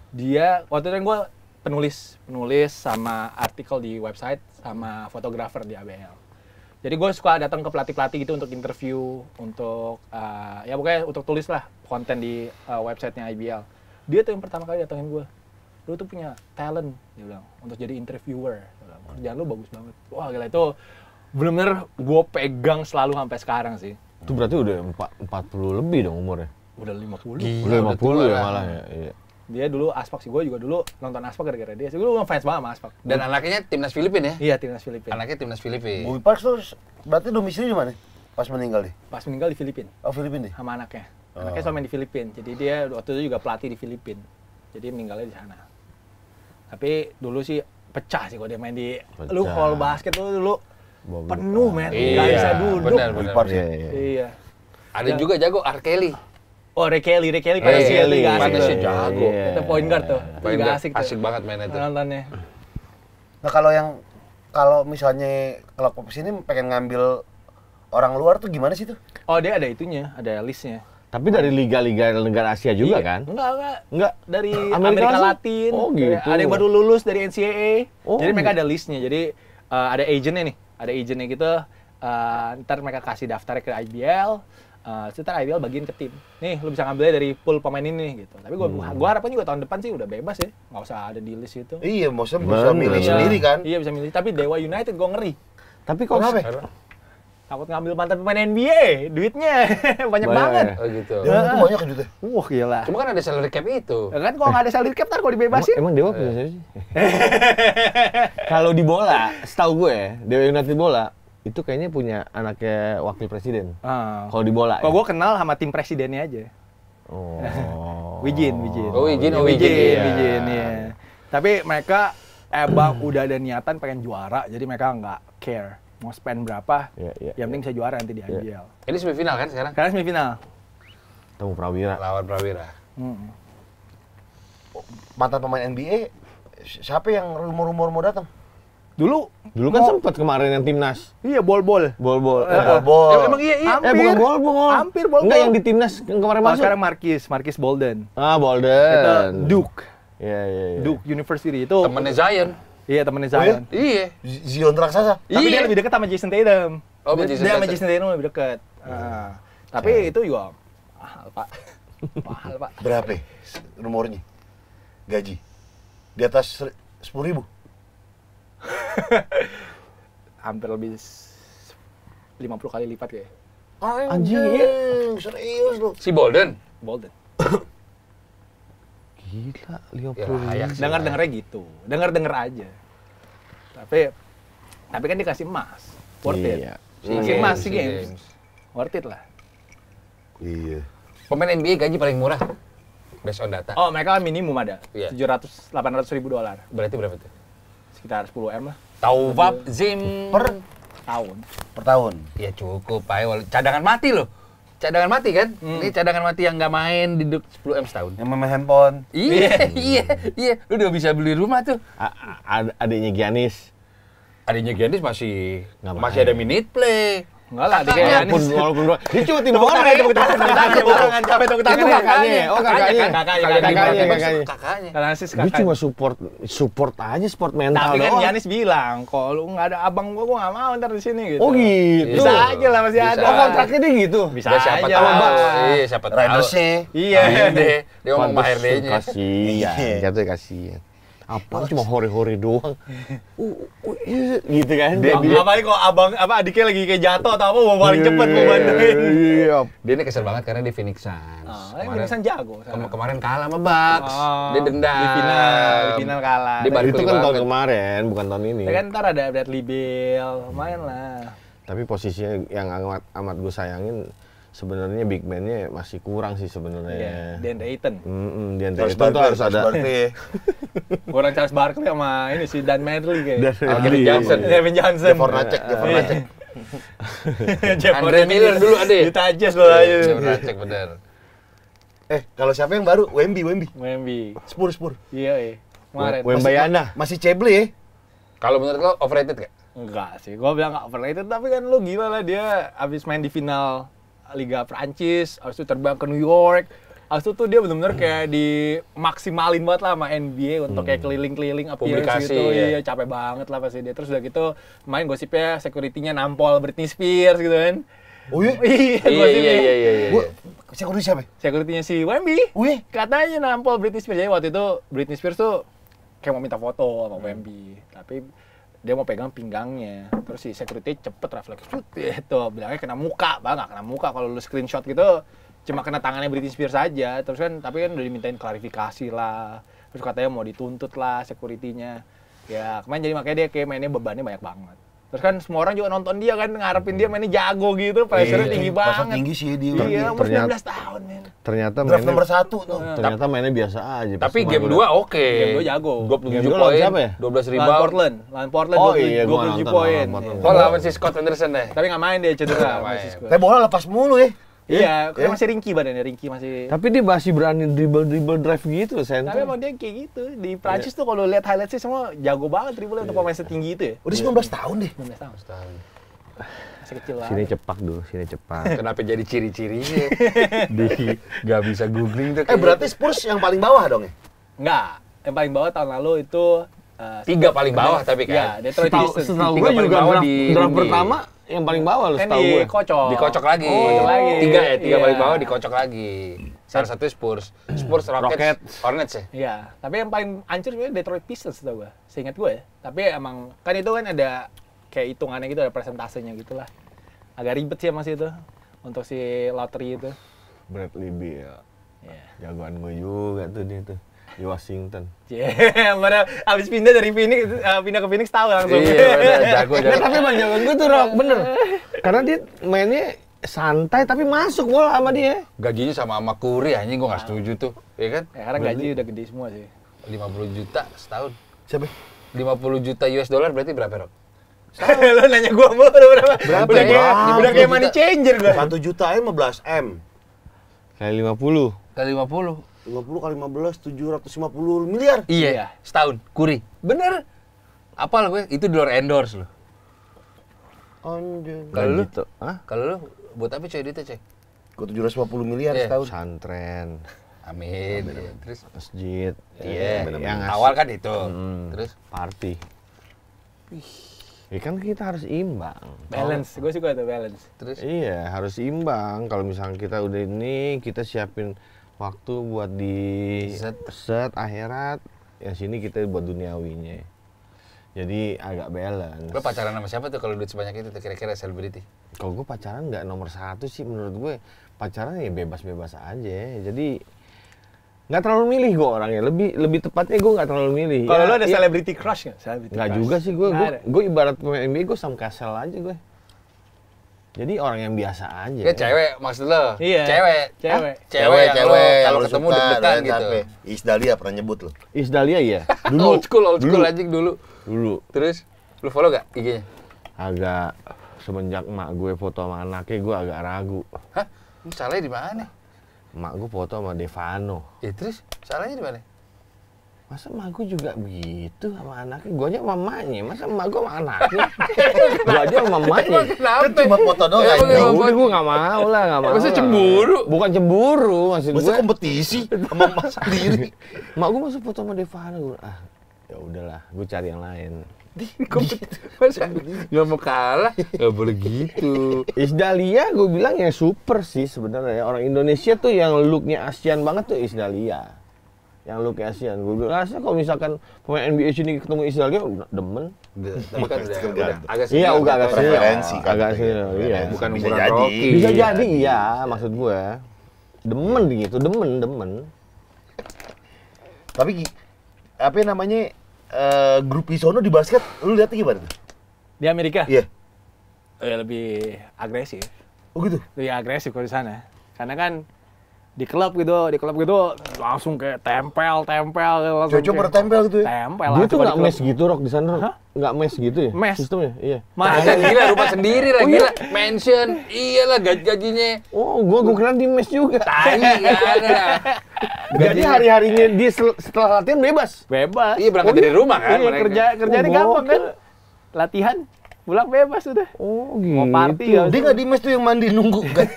Dia waktu itu kan gua penulis sama artikel di website sama fotografer di ABL. Jadi gue suka datang ke pelatih-pelatih gitu untuk interview, untuk ya pokoknya untuk tulis lah konten di websitenya IBL. Dia tuh yang pertama kali datengin gue. Lu tuh punya talent, dia bilang, untuk jadi interviewer. Dia bilang, kerjaan lu bagus banget. Wah gila, itu bener-bener gue pegang selalu sampai sekarang sih. Itu berarti udah 40 lebih dong umurnya. Udah 50. Udah udah 50 tua ya lah. malah ya. Iya. Dia dulu Aspak sih, gue juga dulu nonton Aspak gara-gara dia. Gue ngefans banget sama Aspak. Dan anaknya timnas Filipina ya? Iya, timnas Filipina. Anaknya timnas Filipina. Bobby Parks tuh berarti domisili di mana? Pas meninggal nih? Pas meninggal di Filipina. Oh, Filipina nih? Sama anaknya. Anaknya sama main di Filipina. Jadi dia waktu itu juga pelatih di Filipina. Jadi meninggalnya di sana. Tapi dulu sih pecah sih kalau dia main di lu Pecah. hall basket tuh dulu Bobby penuh men, Iya, nggak bisa duduk. benar, Bobby benar. Parks Iya, ya? iya. Iya. Ada juga jago R. Kelly. Oh, Ray Kelly Ray pada sih Kelly, juga asik pada tuh. sih jago. Iya. Itu point guard tuh. Itu Point juga guard, asik tuh. asik banget mainnya tuh. Nontonnya. Nah kalau misalnya klub ini pengen ngambil orang luar tuh gimana sih tuh? Oh, dia ada itunya, ada listnya. Tapi dari liga-liga negara Asia juga Iya. kan? Enggak. Enggak. Dari Amerika Amerika sih? Latin. Oh, gitu. Ada yang baru lulus dari NCAA. Oh, Jadi mereka gitu. ada listnya. Jadi ada agentnya nih. Ada agentnya gitu. Ntar mereka kasih daftarnya ke IBL. Ntar IBL bagiin ke tim. Nih, lu bisa ngambilnya dari pool pemain ini gitu. Tapi gua harapnya juga tahun depan sih udah bebas ya. Nggak usah ada di list itu. Iya, maksudnya bisa Bener. milih Iya. sendiri kan? Iya, bisa milih. Tapi Dewa United gua ngeri. Tapi kok Kenapa? Takut ngambil mantan pemain NBA. Duitnya banyak Banyak banget. ya? Oh gitu. Ya, itu banyak gitu. Wah, gila. Cuma kan ada salary cap itu. Ya kan kalau nggak ada salary cap ntar kalau dibebasin. Emang Dewa punya siapa sih? Kalau di bola, setahu gue, Dewa United bola itu kayaknya punya anaknya wakil presiden. Kalau di bola. Kalau gue kenal sama tim presidennya aja. Oh. Wijin. Oh, Wijin, oh, Wijin, Wijin, Wijin, iya. Tapi mereka emang udah ada niatan pengen juara, jadi mereka nggak care mau spend berapa. Iya, iya, Yang penting bisa juara nanti di IBL. Ini semifinal kan sekarang? Sekarang semifinal. Temu Prawira. Lawan Prawira. Mantan pemain NBA, siapa yang rumor-rumor mau datang? Dulu Dulu kan sempet kemarin yang timnas. iya bol-bol. Bol-bol. Bol. Emang iya, iya. Hampir. bukan bol-bol. Hampir bol-bol. Enggak yang di timnas yang kemarin Oh, masuk. sekarang Marquis Bolden. Ah, Itu Bolden. Duke. Iya, iya, iya. Duke University itu. Temennya Zion. Iya, temennya Oh, iya? Zion. Iya. Zion raksasa. Tapi Iya. dia lebih dekat sama Jason Tatum. Oh, sama dia Jason sama Tatum. Jason Tatum lebih dekat. Tapi itu juga mahal, Pak. Mahal, Pak. Berapa rumornya? Gaji? Di atas 10.000? Hampir lebih 50 kali lipat kayak. Anjing, iya. Serius lu. Si Bolden. Bolden. Gila, Ya, 50 layak sih. Dengar-dengar aja. Dengar aja. Tapi kan dikasih emas. Worth it. Iya. Dikasih emas SEA SEA Games. Games. Worth it lah. Iya. Pemain NBA gaji paling murah based on data. Oh, mereka minimum ada. Iya. 800 ribu dolar. Berarti berapa tuh? Sekitar 10 M lah. Taubab Zim Per Tahun. tahun. ya cukup, Pak. Cadangan mati loh. Cadangan mati kan? Ini cadangan mati yang nggak main di 10 M setahun. Yang main handphone. Iya. Lu udah bisa beli rumah tuh. Adiknya Giannis. Adanya Giannis masih Nggak main. masih ada minute play. Enggak lah, dia Walaupun dia cuma tim orang. tepuk tangan, capek tepuk Itu tangan. kakaknya. Oh, kakaknya. Kakaknya. Kakaknya. Karena sis Gue kakak. cuma support aja, sport mental Tapi kan doang. Giannis bilang, kalau lu nggak ada abang gua nggak mau ntar di sini gitu. Oh gitu. Bisa aja lah masih Bisa. ada. Oh kontraknya dia gitu. Bisa Ya, siapa aja. tahu. lah. Iya, siapa tahu. Ridersnya. Iya. Iya deh. Dia ngomong sama HRD-nya. Kasihan, jatuh kasihan. Apa cuma hore-hore doang. Gitu kan. Apalagi kalau abang adiknya lagi kayak jatuh atau apa mau paling cepet mau bantuin. Iya. Dia ini kesel banget karena di Phoenix Suns. Phoenix jago. Kemarin kalah sama Bucks. Dia dendam. Di final kalah. Dia balik Itu kan tahun banget. kemarin, bukan tahun ini. Ya kan ntar ada Bradley Beal, lumayan lah. Tapi posisinya yang amat gue sayangin sebenarnya big man-nya masih kurang sih Iya, sebenarnya. DeAndre Ayton. Dia itu harus ada. Orang Charles Barkley sama ini si Dan Medley kayak. Kevin Johnson. Devin Johnson. Hornacek. Andre Miller dulu ada ya? Utah Jazz loh aja. Hornacek bener. Kalau siapa yang baru? Wemby. Wemby. Spur. Iya. Kemarin. Wembayana. Masih Ceble ya? Kalau menurut lo overrated gak? Enggak sih, gua bilang nggak overrated, tapi kan lu gila lah dia abis main di final Liga Prancis, abis itu terbang ke New York, abis itu tuh dia benar-benar kayak dimaksimalin banget lah sama NBA untuk kayak keliling-keliling appearance Publikasi, gitu, ya. iya capek banget lah pasti dia. Terus udah gitu main gosipnya security-nya nampol Britney Spears gitu kan. Oh iya? Iya, gosipnya. Iya. Gua security siapa? Security-nya si Wemby. Wih. Katanya nampol Britney Spears. Jadi waktu itu Britney Spears tuh kayak mau minta foto sama Wemby, tapi dia mau pegang pinggangnya. Terus si security cepet refleks, itu bilangnya kena muka, bang nggak kena muka. Kalau lu screenshot gitu, cuma kena tangannya Britney Spears aja. Terus kan, tapi kan udah dimintain klarifikasi lah. Terus katanya mau dituntut lah security-nya. Ya kemarin jadi makanya dia kayak mainnya bebannya banyak banget. Terus kan semua orang juga nonton dia kan, ngarepin dia mainnya jago gitu, pressure-nya tinggi Pressure banget. tinggi sih dia. Iya, umur Ternyata- 19 tahun men. Ternyata Draft nomor mainnya 1 tuh. ternyata mainnya biasa aja. Tapi Pas game kemarin 2 oke. Game 2 jago. 27 Game dua lawan poin, siapa ya? 12 Lawan rebound. Portland, Oh iya, gua 27 nonton poin. lawan Portland. Oh, lawan si Scott Anderson deh. Tapi nggak main dia cedera. Nggak main. masih squad. Tapi bola lepas mulu ya. Iya, kan masih ringki badannya, ringki masih. Tapi dia masih berani dribble drive gitu, Tapi center. emang dia kayak gitu. Di Prancis tuh kalau lihat highlight sih semua jago banget dribble untuk pemain setinggi itu ya. Udah 19 tahun deh. 19 tahun. Masih kecil lah. Sini cepak dulu, sini cepak. Kenapa jadi ciri-cirinya? Di nggak bisa googling tuh. Berarti Spurs yang paling bawah dong ya? Enggak. Yang paling bawah tahun lalu itu 3 paling bawah tapi Iya, kan. Detroit Pistons. Setahu Tiga gue paling juga bawah draft, di draft NBA. pertama yang paling bawah loh Kan setahu gue. dikocok. Dikocok lagi. Kocok lagi. 3 ya, 3 paling Iya. bawah dikocok lagi. Salah satu Spurs, Rockets, Rockets. Hornets ya. Iya, tapi yang paling hancur sebenarnya Detroit Pistons tau gue. Seingat gue ya. Tapi emang kan itu kan ada kayak hitungannya gitu, ada persentasenya gitu lah. Agak ribet sih masih itu untuk si lottery itu. Bradley Beal. Iya. Jagoan gue juga tuh dia tuh. Di Washington. Yeah, pada abis pindah dari Phoenix, pindah ke Phoenix tahu langsung. Iya, bener, jago. Nggak, tapi emang jagoan gue tuh Rock, bener. Karena dia mainnya santai tapi masuk bola sama dia. Gajinya sama Curry anjing, gua nggak setuju tuh. Iya kan? Ya, karena gaji udah gede semua sih. 50 juta setahun. Siapa? 50 juta US dollar berarti berapa, Rok? Lo nanya gua mulu berapa? Berapa Udah ya? kayak, udah kayak money changer gua. 1 juta aja 15 M. Kayak 50. Kali 50. 50 kali 15, 750 miliar. Iya, setahun. Curry. Bener. Apal gue, itu di luar endorse loh. Anjing. Kalau lu? Gitu. Hah? Kalau lu buat apa coy duitnya, coy? Gue 750 miliar Iya. setahun. Pesantren, Amin. Iya. Terus masjid. iya, yang awal kan itu. Terus party. Ya kan kita harus imbang. Balance, gue suka tuh balance. terus Iya, harus imbang. Kalau misalnya kita udah ini, kita siapin waktu buat di set akhirat, yang sini kita buat duniawinya. Jadi agak balance. lo pacaran sama siapa tuh kalau duit sebanyak itu tuh kira-kira selebriti? Kalau gue pacaran nggak nomor 1 sih menurut gue. Pacaran ya bebas-bebas aja. Jadi nggak terlalu milih gue orangnya. Lebih tepatnya gue nggak terlalu milih. Kalau Ya, lo ada ya, celebrity crush nggak? Celebrity nggak crush. juga sih gue. Nggak ada. Gue ibarat pemain NBA gue Sam Cassell aja gue. Jadi orang yang biasa aja. Kayak cewek maksud lo? Iya. Cewek. Cewek. Hah? Cewek yang lo kalau lu ketemu suka, deg-degan dan gitu. sampai Isdalia pernah nyebut lo. Isdalia ya? Old school anjing dulu. Dulu. Terus lu follow gak IG-nya? Agak semenjak emak gue foto sama anaknya gue agak ragu. Hah? Lu salahnya di mana? Emak gue foto sama Devano. Ya terus salahnya di mana? Masa emak gue juga begitu sama anaknya? Gue aja sama emaknya, masa emak gue sama anaknya? Gue aja sama emaknya. Kan cuma foto doang Emang anjing. emang Udah gue gak mau lah, gak mau. Masa lah. cemburu? Bukan cemburu, maksud Masa gue. kompetisi sama emak sendiri. Emak gue masuk foto sama Devano. Ya udahlah, gue cari yang lain. Masa nggak mau kalah? Nggak boleh gitu. Isdalia gue bilang yang super sih sebenarnya. Orang Indonesia tuh yang looknya ASEAN banget tuh Isdalia. Yang looknya ASEAN. Gue bilang rasanya kalau misalkan pemain NBA sini ketemu Isdalia, demen. Tapi kan udah agak Iya, udah agak senior. Preferensi kan. Agak senior, iya. Bukan Bisa umuran jadi. Rocky. Bisa Iya. jadi iya, maksud gue. Demen gitu, demen. Tapi apa namanya grup Isono di basket, lu lihatnya gimana tuh? Di Amerika? Iya. Lebih agresif. Oh gitu. Lebih agresif kalau di sana. Karena kan di klub gitu langsung kayak tempel langsung Cocok kayak- bertempel gitu ya. Tempel Dia lah, tuh coba nggak di klub. mes gitu, Rok, di sana, Rok? Hah? Nggak mes gitu ya? Mes? Sistemnya, iya. Ada gila rumah sendiri lah, gila. Mansion, iyalah gajinya. Oh, gua kira di mes juga. Tai nggak ada. Jadi hari-harinya dia setelah latihan bebas? Bebas. Iya berangkat dari rumah kan Iya, mereka. kerjanya Oh, gampang kan. gokil. Latihan, pulang bebas udah. Oh, Mau party gitu. ya. Dia nggak di mes tuh yang mandi nunggu kan?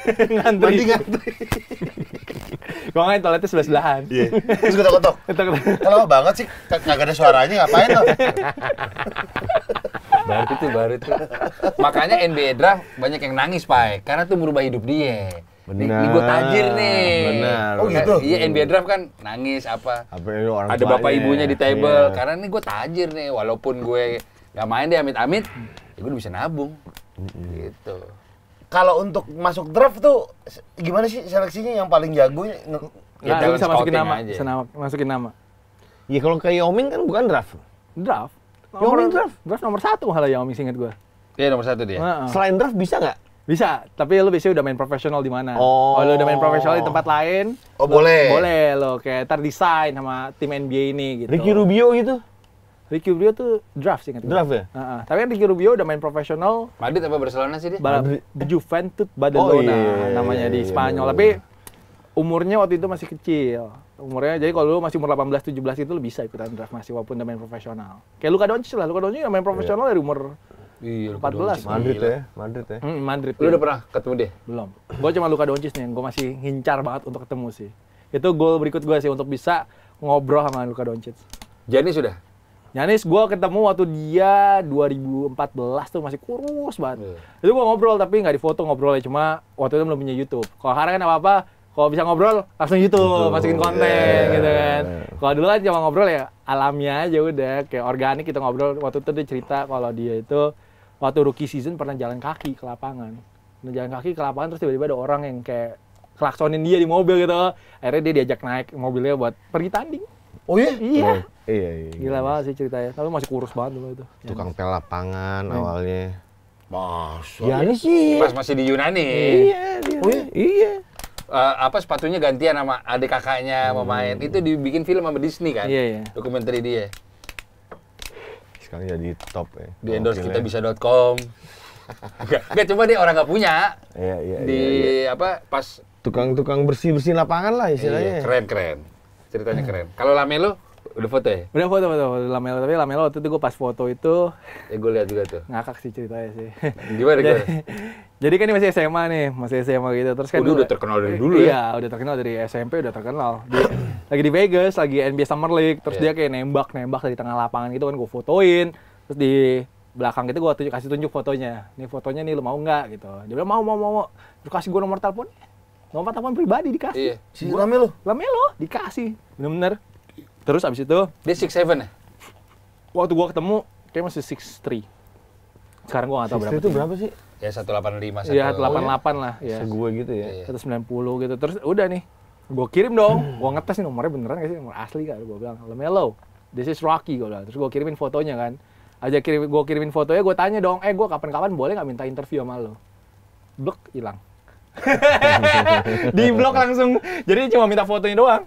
Mandi ngantri. Gua ngain toiletnya sebelah-sebelahan. Iya. Terus ketok-ketok. Kalau banget sih kagak ada suaranya ngapain lo? Baru itu. Makanya NBA draft banyak yang nangis, Pak. Karena tuh merubah hidup dia. Nih gue tajir nih. Benar. Oh, gitu? Iya, NBA draft kan nangis apa. Apa ini orang Ada bapak tuanya. ibunya di table. Iya. Karena nih gue tajir nih. Walaupun gue gak main deh amit-amit, ya gue udah bisa nabung. Gitu. Kalau untuk masuk draft tuh gimana sih seleksinya yang paling jago? Ya, Nah, talent bisa masukin scouting nama, aja. masukin nama. Iya, kalau kayak Yao Ming kan bukan draft. Draft. Yao Ming draft? Draft nomor 1 malah Yao Ming seinget gua. Iya nomor 1 dia. Heeh. Selain draft bisa nggak? Bisa, tapi lu biasanya udah main profesional di mana? Oh. Kalau lu udah main profesional di tempat lain, Oh, boleh. boleh lo kayak terdesain sama tim NBA ini gitu. Ricky Rubio gitu? Ricky Rubio tuh draft sih Draft ya? Heeh. Tapi kan Ricky Rubio udah main profesional Madrid apa Barcelona sih dia? Juventus Badalona Oh, iya, namanya di iya, Spanyol. iya. Tapi umurnya waktu itu masih kecil. Umurnya jadi kalau lu masih umur 18 17 itu lu bisa ikutan draft masih walaupun udah main profesional. Kayak Luka Doncic lah. Luka Doncic udah main profesional dari umur Iya, 14. Madrid ya? Madrid ya? Madrid. Lu udah pernah ketemu dia? Belum. Gue cuma Luka Doncic nih, yang gue masih ngincar banget untuk ketemu sih. Itu goal berikut gue sih untuk bisa ngobrol sama Luka Doncic. Giannis sudah? Giannis gue ketemu waktu dia 2014 tuh masih kurus banget. Iya. Itu gue ngobrol tapi nggak difoto ngobrolnya, cuma waktu itu belum punya YouTube. Kalau sekarang kan apa-apa, kalau bisa ngobrol langsung YouTube, masukin konten gitu kan. Kalau dulu kan cuma ngobrol ya alamnya aja udah, kayak organik kita ngobrol. Waktu itu dia cerita kalau dia itu waktu rookie season pernah jalan kaki ke lapangan. Pernah jalan kaki ke lapangan terus tiba-tiba ada orang yang kayak klaksonin dia di mobil gitu. Akhirnya dia diajak naik mobilnya buat pergi tanding. Oh iya? Iya. Iya. Gila banget sih ceritanya. Tapi masih kurus banget dulu itu. Tukang pel lapangan awalnya. Masa. Ya ini sih. Pas masih di Yunani. Iya, dia. Oh iya? Iya. Apa sepatunya gantian sama adik kakaknya mau main. Itu dibikin film sama Disney kan? Iya, iya. Dokumenter dia. Sekarang jadi top ya. Di endorse Gokil kita ya. bisa.com. Enggak cuma dia orang nggak punya. Iya, iya. Di iya. apa pas Tukang-tukang bersih-bersihin lapangan lah iya, istilahnya. keren. Ceritanya keren. Kalau Lamelo udah foto ya? Udah foto Lamelo, tapi Lamelo waktu itu gue pas foto itu Ya gue lihat juga tuh. ngakak sih ceritanya sih. Gimana? Jadi kan ini masih SMA nih, masih SMA gitu. Terus kan Udah terkenal dari dulu ya? Iya, udah terkenal dari SMP, udah terkenal. Lagi di Vegas, lagi NBA Summer League, terus Iya. dia kayak nembak dari tengah lapangan gitu kan gue fotoin. Terus di belakang itu gue kasih tunjuk fotonya. Nih fotonya nih lu mau nggak gitu. Dia bilang mau. Terus kasih gue nomor telepon. Nomor telepon pribadi dikasih. Iya. Si Lamelo. Lamelo dikasih, bener-bener. Terus abis itu Dia 6'7" ya? waktu gua ketemu kayak masih 6'3". Sekarang gua nggak tahu berapa. Itu berapa sih? Ya 185 Iya, 188 lah, ya. Segue gitu ya. Iya. 190 gitu. Terus udah nih. Gua kirim dong. Gua ngetes nih nomornya beneran nggak sih, nomor asli kan. Gua bilang, "Lamelo, this is Rocky," gua bilang. Terus gua kirimin fotonya kan. Gua kirimin fotonya, gua tanya dong, gua kapan-kapan boleh nggak minta interview sama lo? blok hilang. Di blok langsung. Jadi cuma minta fotonya doang.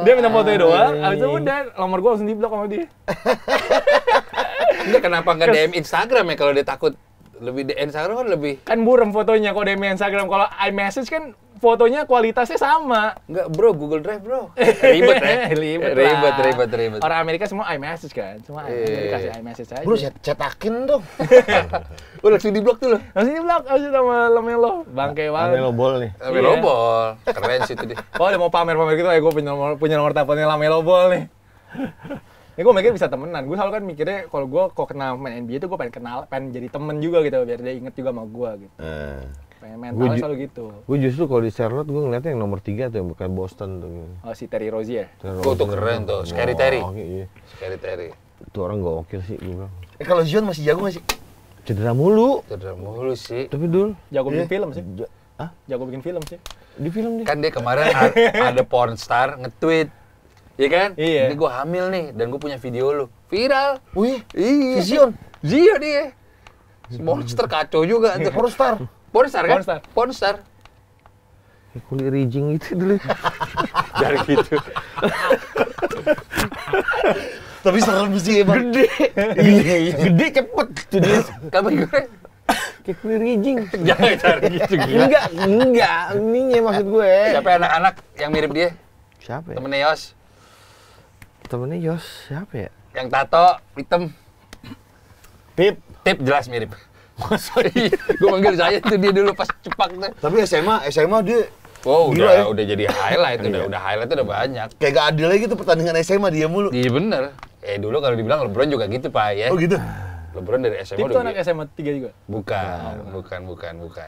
Dia minta fotonya doang, habis itu udah nomor gua langsung di blok sama dia. Enggak, kenapa nggak DM Instagram ya kalau dia takut? Lebih DM Instagram kan lebih. Kan buram fotonya kalau DM Instagram. Kalau iMessage kan fotonya kualitasnya sama. Enggak, bro, Google Drive, bro. Ribet ya? Ribet. Orang Amerika semua iMessage kan. Semua dikasih iMessage aja. Bro, cetakin dong. Udah langsung di blok tuh loh. Langsung di blok, langsung sama Lamelo. Bangke banget. Lamelo Ball nih. Lamelo Ball. Keren sih itu dia. Kalau dia mau pamer-pamer gitu, gue punya nomor teleponnya Lamelo Ball nih. Ini gue mikir bisa temenan. Gue selalu kan mikirnya kalau gue kenal main NBA itu gue pengen jadi temen juga gitu, biar dia inget juga sama gue gitu. Pengen mentalnya selalu gitu. Gue justru kalau di Charlotte gue ngeliatnya yang nomor 3 tuh, yang bukan Boston tuh. Oh, si Terry Rozier. Oh, tuh keren tuh. Scary Terry. Iya. Scary Terry. Itu orang gokil sih gue bilang. Kalau Zion masih jago nggak sih? Cedera mulu. Cedera mulu sih. Tapi dul. Jago bikin film sih. Hah? Jago bikin film sih. Di film dia. Kan dia kemarin ada porn star nge-tweet. Iya kan? Iya. Ini gue hamil nih, dan gue punya video lu. Viral. Wih, Iya. si Zion. Zion dia. Monster kacau juga. Pornstar. Pornstar kan? Pornstar. Pornstar. Kulit rijing itu dulu. Dari gitu. Tapi serem sih emang. Gede. Iya. Gede cepet tuh dia. Kamu gue? Kayak kulit rijing. Jangan cari gitu gila. Enggak. Ininya maksud gue. Siapa anak-anak yang mirip dia? Siapa ya? Temennya Yos. Temennya Yos, siapa ya? Yang tato, hitam. Pip. Tip jelas mirip. Masa iya? Gue manggil saya tuh dia dulu pas cepak tuh. Tapi SMA dia Oh, gila ya. udah jadi highlight, udah highlight udah banyak. Kayak gak adil lagi tuh pertandingan SMA dia mulu. Iya bener. Dulu kalau dibilang LeBron juga gitu, Pak ya. Oh gitu. LeBron dari SMA Itu udah anak gitu. SMA 3 juga? Bukan.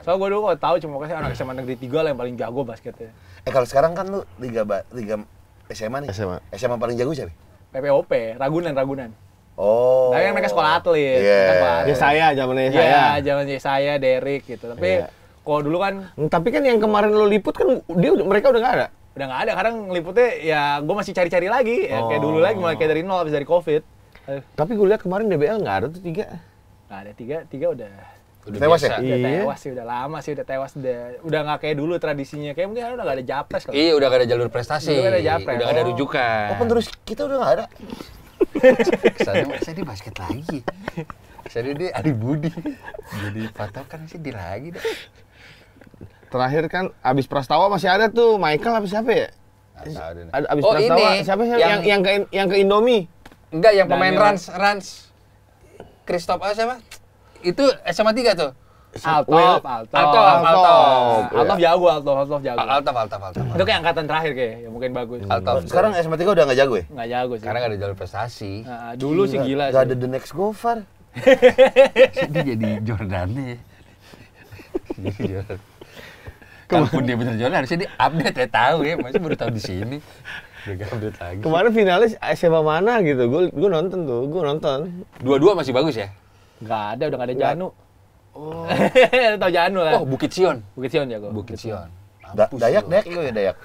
Soalnya gue dulu kalau tahu cuma kasih anak SMA negeri 3 lah yang paling jago basketnya. Kalau sekarang kan lu liga SMA nih. SMA paling jago siapa? PPOP, Ragunan. Oh. Tapi kan mereka sekolah atlet. Iya. Mereka sekolah atlet. Ya saya, zamannya Iya, saya. zaman saya, Derek gitu. Tapi Iya. kalau dulu kan Tapi kan yang kemarin lo liput kan mereka udah nggak ada. udah nggak ada. Kadang ngeliputnya ya gue masih cari-cari lagi. Ya, kayak dulu lagi, mulai kayak dari nol habis dari COVID. Tapi gue lihat kemarin DBL nggak ada tuh 3. Nggak ada, tiga udah Tewas ya? biasa. udah Iya. tewas sih, udah lama sih, udah tewas. Udah nggak kayak dulu tradisinya. Kayak mungkin udah nggak ada japres kali. Iya, udah gak ada jalur prestasi. Udah gak ada japres. Udah gak ada rujukan. Oh, penerus kita udah gak ada. Kesannya masa dia basket lagi. Kesannya dia Adi Budi. Jadi patokan sih dia lagi deh. Terakhir kan abis Prastawa masih ada tuh Michael apa siapa ya? Nggak tahu deh. Abis Oh, Prastawa ini, siapa sih yang ke Indomie? Enggak, yang pemain Daniel. Rans. Christoph siapa? Itu SMA 3 tuh. Altov jago. Altaf. Itu kayak angkatan terakhir kayak, ya mungkin bagus. Altaf. Sekarang SMA 3 udah gak jago ya? Nggak jago sih. Karena gak ada jalur prestasi. Nah, dulu sih gila Gak sih. ada the next Gofar. Dia jadi Jordan nih. Jadi Jordan. Kalaupun dia bener Jordan harusnya dia update ya, tahu ya. Masih baru tahu di sini. Udah gak update lagi. Kemarin finalis SMA mana gitu? Gue nonton tuh, Dua-dua masih bagus ya? Nggak ada, udah nggak ada Janu. Oh. Tahu Janu kan? Oh, Bukit Sion. Bukit Sion jago. Bukit Sion. Dayak lu ya Dayak.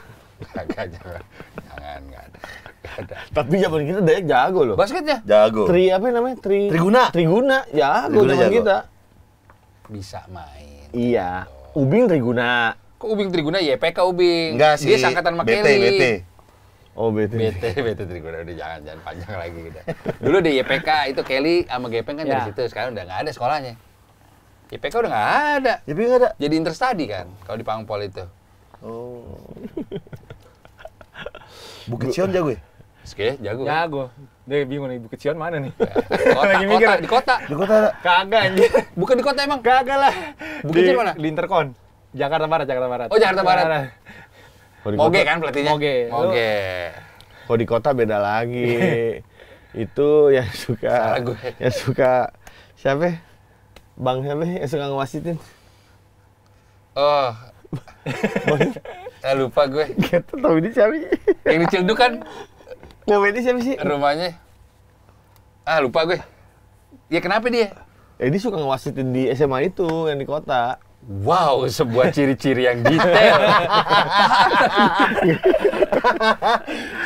Kagak, jangan, nggak ada. Tapi zaman kita Dayak jago loh. Basketnya Jago. Apa namanya? Triguna. Jago Triguna zaman jago. kita. bisa main. Iya. Ubing Triguna. Kok Ubing Triguna YPK Ubing? Enggak sih. Dia sangkatan sama BT. Kelly. Oh, BT. BT Triguna udah jangan panjang lagi udah. Dulu di YPK itu Kelly sama Gepeng kan dari Ya. situ, sekarang udah nggak ada sekolahnya. YPK udah nggak ada. Ya tapi nggak ada. Jadi interstudy kan kalau di Pangpol itu. Oh. Bukit Sion jago ya? Oke, jago. Kan? Jago. Dia bingung nih, Bukit Sion mana nih? Kota, Lagi mikir. di kota. Di kota ada. Kagak anjir. Bukan di kota emang. Kagak lah. Bukit Sion mana? Di Intercon. Jakarta Barat. Oh, Jakarta Barat. Kalau di Moge kota- kan pelatihnya? Moge. Moge. Kalau di kota beda lagi. Itu yang Salah gue. suka siapa? ya? Bang siapa ya yang suka ngewasitin? Oh. Lupa gue. Kita tahu ini siapa sih? Yang di Cilduk kan Nama ini siapa sih? rumahnya. Lupa gue. Ya kenapa dia? Dia suka ngewasitin di SMA itu yang di kota. Wow, sebuah ciri-ciri yang detail.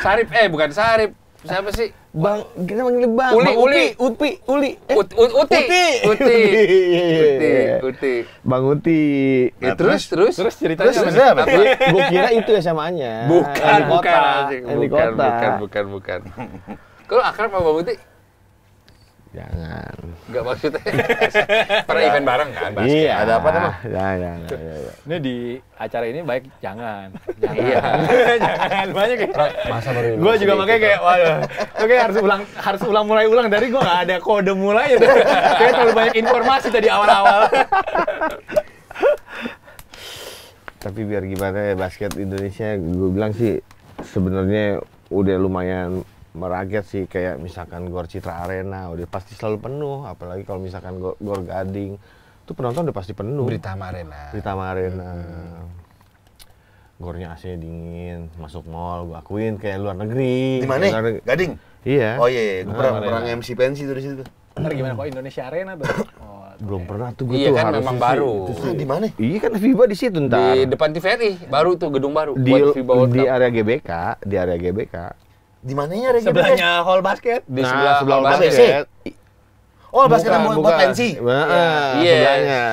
Sarip, bukan Sarip. siapa sih? Bang, kita manggil Bang. Uli, Bang Uli. Uti. Uti. Bang Uti. Ya, terus? Terus ceritanya Terus apa? apa? Gue kira itu SMA-nya. Bukan, Di kota. anjing. Di kota. Bukan. Kalau akrab sama Bang Uti? Jangan. Enggak maksudnya. Pernah event bareng kan, basket. Iya. Ada apa namanya? Jangan. Ini di acara ini baik jangan. Iya. Jangan banyak ya. Masa baru Gue juga makanya kayak waduh. Oke, harus ulang dari gue nggak ada kode mulai itu. Kayak terlalu banyak informasi tadi awal-awal. Tapi biar gimana ya, basket Indonesia gue bilang sih sebenarnya udah lumayan merakyat sih. Kayak misalkan Gor Citra Arena udah pasti selalu penuh, apalagi kalau misalkan Gor Gading itu penonton udah pasti penuh. Britama Arena. Gornya AC-nya dingin, masuk mall, gua akuin kayak luar negeri. Di mana? Gading. Iya. Oh iya, gue pernah MC pensi tuh di situ. Ntar gimana kok Indonesia Arena tuh? Oh, Belum pernah tuh gue Iya tuh. kan, harusnya memang sih. baru. Ah, di mana? Iya kan FIBA di situ ntar. Di depan TVRI, baru tuh gedung baru. di buat FIBA World di Cup. area GBK. Di mananya Regi? sebelahnya hall basket. Di Nah, sebelah hall basket. basket. Oh, basket yang Bukan, buat bukan. pensi. Nah, Iya. sebelahnya.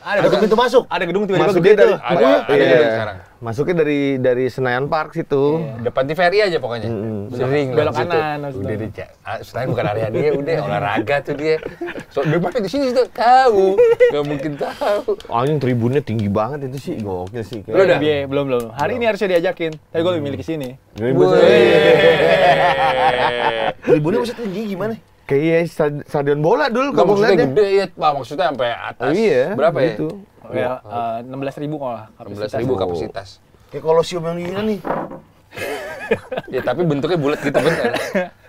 Ada pintu masuk. Ada gedung tiba-tiba Masuknya gede dari tuh. Ada iya. gedung sekarang. Masuknya dari Senayan Park situ. Depan TVRI aja pokoknya. Sering Belok lah situ. kanan, maksudnya. Udah deh, setelah bukan area dia, udah olahraga tuh dia. So, dia main di sini situ tahu. Gak mungkin tahu. Anjing tribunnya tinggi banget itu sih, gokil sih. Belum udah? Belum. Hari ini harusnya diajakin. Tapi gue lebih milih kesini. Tribunnya maksudnya tinggi gimana? Kayak stadion bola dulu Gak kalau maksudnya ngeliatnya. gede ya, Pak. Maksudnya sampai atas. Oh, iya. Berapa ya? Gitu. Ya, 16.000 kalau lah. 16.000 kapasitas. Kayak kolosium yang di Yunani nih. Ya tapi bentuknya bulat gitu bener.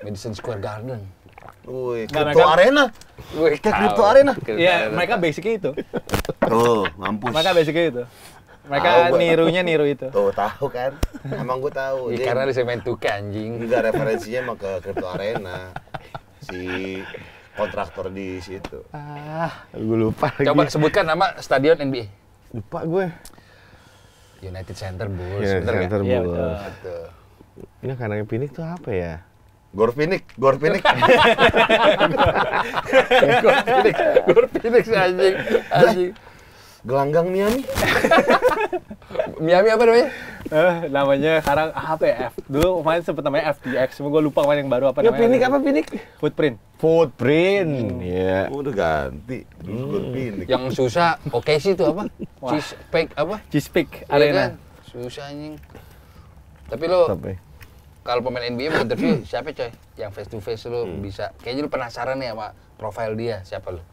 Madison Square Garden. Wih, Nggak, Crypto mereka- Arena. Wih, Kayak tahu. Crypto Arena. Iya, mereka basicnya itu. Tuh, mampus. Mereka basicnya itu. Mereka Tahu gua. niru itu. Tuh, tahu kan? Emang gue tahu. Ya, Dia karena di semen tuke anjing. enggak referensinya emang ke Crypto Arena. Si kontraktor di situ. Gue lupa lagi. Coba sebutkan nama stadion NBA. Lupa gue. United Center Bulls. Ya, Bener nggak? center Iya, Bulls. betul. Betul. Ini kandangnya Phoenix tuh apa ya? Gor Phoenix. Gor Phoenix anjing. Anjing. Gelanggang Miami. Miami apa namanya? Namanya sekarang apa ya? F. Dulu kemarin sempet namanya FTX. Cuma gue lupa kemarin yang baru apa Ya namanya. Phoenix apa Phoenix? Footprint. Footprint. Iya. Udah ganti. Terus Gor Phoenix. Yang susah, oke sih itu apa? Wah. Cheesecake apa? Cheesecake Iya Arena. kan? Susah anjing. Tapi lo Sampai. kalau pemain NBA mau interview siapa coy? Yang face to face lo bisa. Kayaknya lo penasaran nih sama profil dia, siapa lo?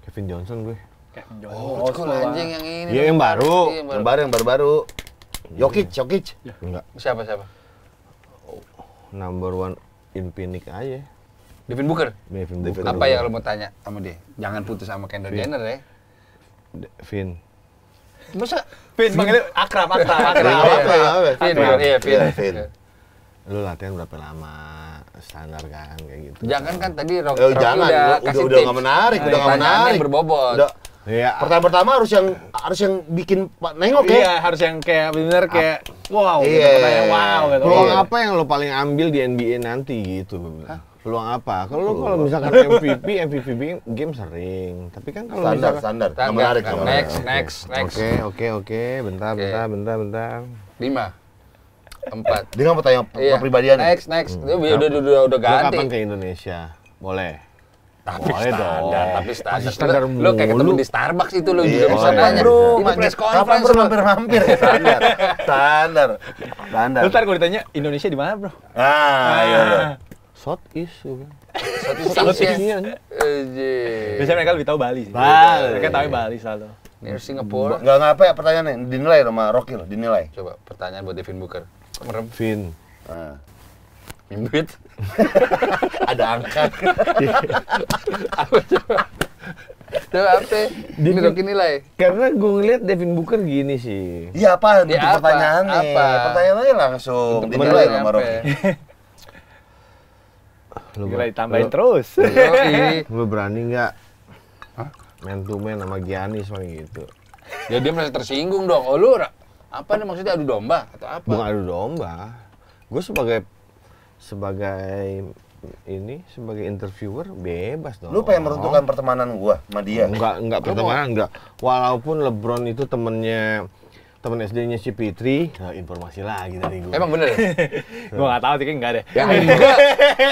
Kevin Johnson gue. Kevin Oh, Johnson. cool anjing yang ini. Iya, yang baru. Iya, Yang baru-baru. Jokic. Enggak. Siapa? Number one in Phoenix aja. Devin Booker. Devin Devin Booker. Apa yang lo mau tanya sama dia? Jangan putus sama Kendall Iya. Jenner ya. Vin. Masa? Vin, panggilnya akrab. Apa ya? Vin, Akrab. iya, Vin. Iya, Vin. Lu latihan berapa lama? Standar kan kayak gitu. Jangan kan tadi Rocky Jangan, kasih udah tips. nggak menarik, udah nggak Pertanyaannya menarik. yang berbobot. Udah. Iya. Pertama harus yang bikin nengok ya. Iya, harus yang kayak bener kayak wow, gitu. Iya. Pertanyaan wow gitu. Peluang Iya. apa yang lo paling ambil di NBA nanti gitu? Gua bilang. Peluang apa? Kalau misalkan MVP game sering. Tapi kan kalau misalkan Standar. Nggak Enggak, menarik. enggak. nggak menarik. Next. Oke. Bentar. 5, 4. Dia nggak mau tanya Iya. kepribadian. Next. Dia udah Lo ganti. kapan ke Indonesia? Boleh. Tapi Boleh standar, dong. tapi standar. Masih standar Lo kayak ketemu mulu. di Starbucks itu lo Iya, juga bisa oh, iya, nanya. bro. Itu press Kapan conference bro lo. mampir-mampir? Standar. Lu ntar kalau ditanya Indonesia di mana, Bro? Iya. Southeast gua bilang. Southeast Iya. Biasanya mereka lebih tahu Bali sih. Bali. Mereka tahu Bali selalu. Near Singapore. Nggak ngapa ya pertanyaannya? Dinilai sama Rocky lo, dinilai. Coba pertanyaan buat Devin Booker. Merem. Vin. Nah. Duit. Ada angka. Apa coba? Coba apa? Ini Rocky nilai. Karena gue ngeliat Devin Booker gini sih. Iya apa? Dia Itu apa? pertanyaannya. Apa? Pertanyaannya langsung Untuk dinilai menilai sama apa? Rocky. Gila ditambahin terus. Yoi. Lu berani nggak man to man sama Giannis sama gitu? Ya dia merasa tersinggung dong. Oh lu apa nih maksudnya adu domba atau apa? Bukan adu domba. Gue sebagai interviewer bebas dong. Lu pengen meruntuhkan pertemanan gua sama dia? Enggak pertemanan, enggak. Walaupun LeBron itu temen SD-nya si Fitri, nah, informasi lagi dari gue. Emang bener ya? Gue nggak tahu sih, kayaknya nggak deh. Ya, enggak.